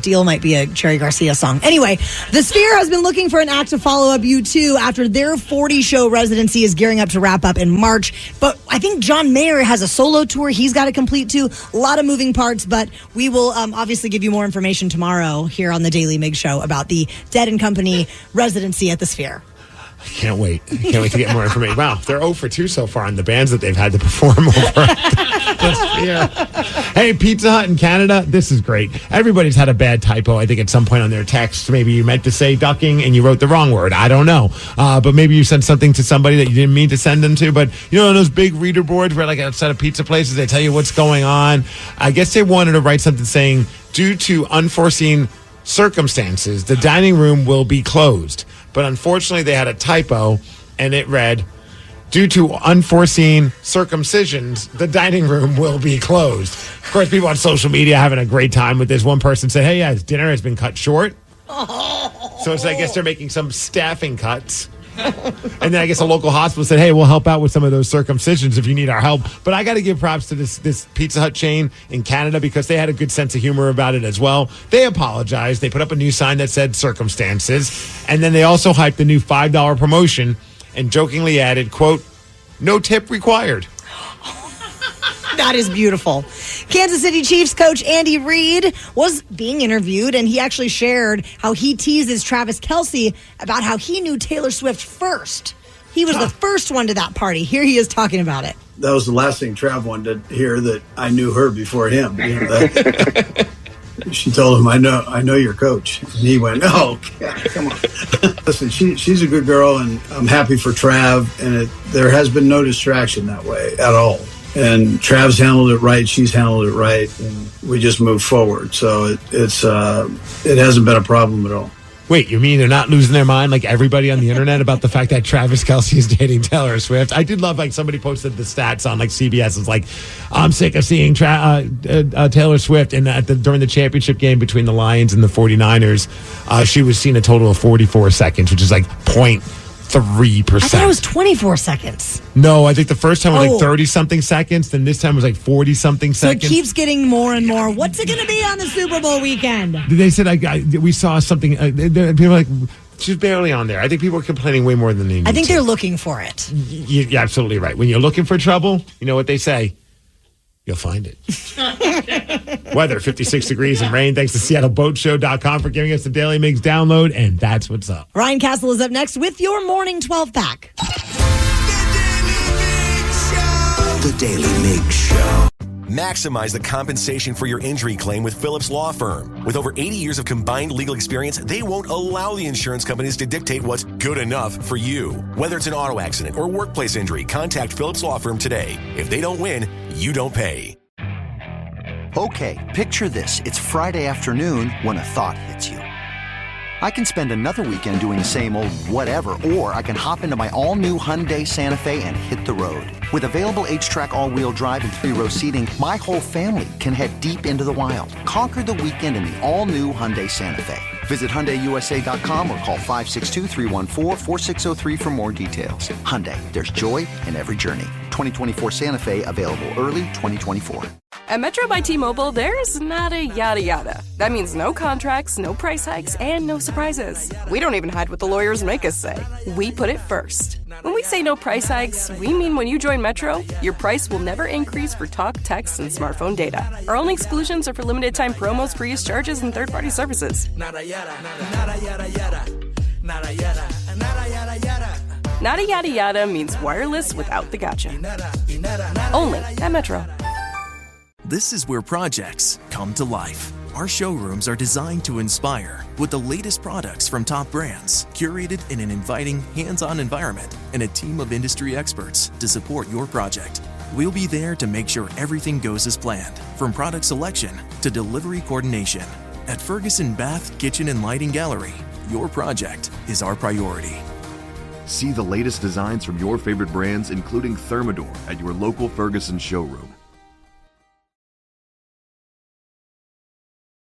Deal might be a Cherry Garcia song. Anyway, the Sphere has been looking for an act to follow up U2 after their 40-show residency is gearing up to wrap up in March. But I think John Mayer has a solo tour he's got to complete too. A lot of moving parts, but we will obviously give you more information tomorrow here on the Daily Migs Show about the Dead and Company residency at the Sphere. I can't wait. I can't wait to get more information. Wow, they're 0 for 2 so far on the bands that they've had to perform over. Hey, Pizza Hut in Canada, this is great. Everybody's had a bad typo, I think, at some point on their text. Maybe you meant to say ducking and you wrote the wrong word. I don't know. But maybe you sent something to somebody that you didn't mean to send them to. But, you know, on those big reader boards where, like, outside of pizza places, they tell you what's going on. I guess they wanted to write something saying, due to unforeseen circumstances, the dining room will be closed. But unfortunately, they had a typo, and it read, due to unforeseen circumcisions, the dining room will be closed. Of course, people on social media having a great time with this. One person said, hey, yeah, his dinner has been cut short. So I guess they're making some staffing cuts. And then I guess a local hospital said, hey, we'll help out with some of those circumcisions if you need our help. But I got to give props to this Pizza Hut chain in Canada because they had a good sense of humor about it as well. They apologized. They put up a new sign that said circumstances. And then they also hyped the new $5 promotion and jokingly added, quote, no tip required. That is beautiful. Kansas City Chiefs coach Andy Reid was being interviewed, and he actually shared how he teases Travis Kelce about how he knew Taylor Swift first. He was the first one to that party. Here he is talking about it. That was the last thing Trav wanted to hear, that I knew her before him. You know, she told him, I know your coach. And he went, oh, God, come on. Listen, she's a good girl, and I'm happy for Trav, and there has been no distraction that way at all. And Trav's handled it right, she's handled it right, and we just move forward. So it hasn't been a problem at all. Wait, you mean they're not losing their mind like everybody on the internet about the fact that Travis Kelce is dating Taylor Swift? I did love, like, somebody posted the stats on, like, CBS. It's like, I'm sick of seeing Taylor Swift. And during the championship game between the Lions and the 49ers, she was seen a total of 44 seconds, which is like 0.3%. I thought it was 24 seconds. No, I think the first time was like 30-something seconds. Then this time was like 40-something seconds. So it keeps getting more and more. What's it going to be on the Super Bowl weekend? They said we saw something. People were like, she's barely on there. I think people are complaining way more than they need. I think they're looking for it. You're absolutely right. When you're looking for trouble, you know what they say? You'll find it. Weather, 56 degrees and rain. Thanks to SeattleBoatShow.com for giving us the Daily Migs download, and that's what's up. Ryan Castle is up next with your morning 12-pack. The Daily Migs Show. Maximize the compensation for your injury claim with Phillips Law Firm. With over 80 years of combined legal experience, they won't allow the insurance companies to dictate what's good enough for you. Whether it's an auto accident or workplace injury, contact Phillips Law Firm today. If they don't win, you don't pay. Okay, picture this. It's Friday afternoon when a thought hits you. I can spend another weekend doing the same old whatever, or I can hop into my all-new Hyundai Santa Fe and hit the road. With available H-Track all-wheel drive and 3-row seating, my whole family can head deep into the wild. Conquer the weekend in the all-new Hyundai Santa Fe. Visit HyundaiUSA.com or call 562-314-4603 for more details. Hyundai, there's joy in every journey. 2024 Santa Fe, available early 2024. At Metro by T-Mobile, there's nada yada yada. That means no contracts, no price hikes, and no surprises. We don't even hide what the lawyers make us say. We put it first. When we say no price hikes, we mean when you join Metro, your price will never increase for talk, text, and smartphone data. Our only exclusions are for limited time promos, pre-use charges, and third-party services. Nada yada, nada yada yada, nada yada, nada yada yada. Nada yada yada means wireless without the gotcha. Only at Metro. This is where projects come to life. Our showrooms are designed to inspire with the latest products from top brands, curated in an inviting, hands-on environment, and a team of industry experts to support your project. We'll be there to make sure everything goes as planned, from product selection to delivery coordination. At Ferguson Bath, Kitchen, and Lighting Gallery, your project is our priority. See the latest designs from your favorite brands, including Thermador, at your local Ferguson showroom.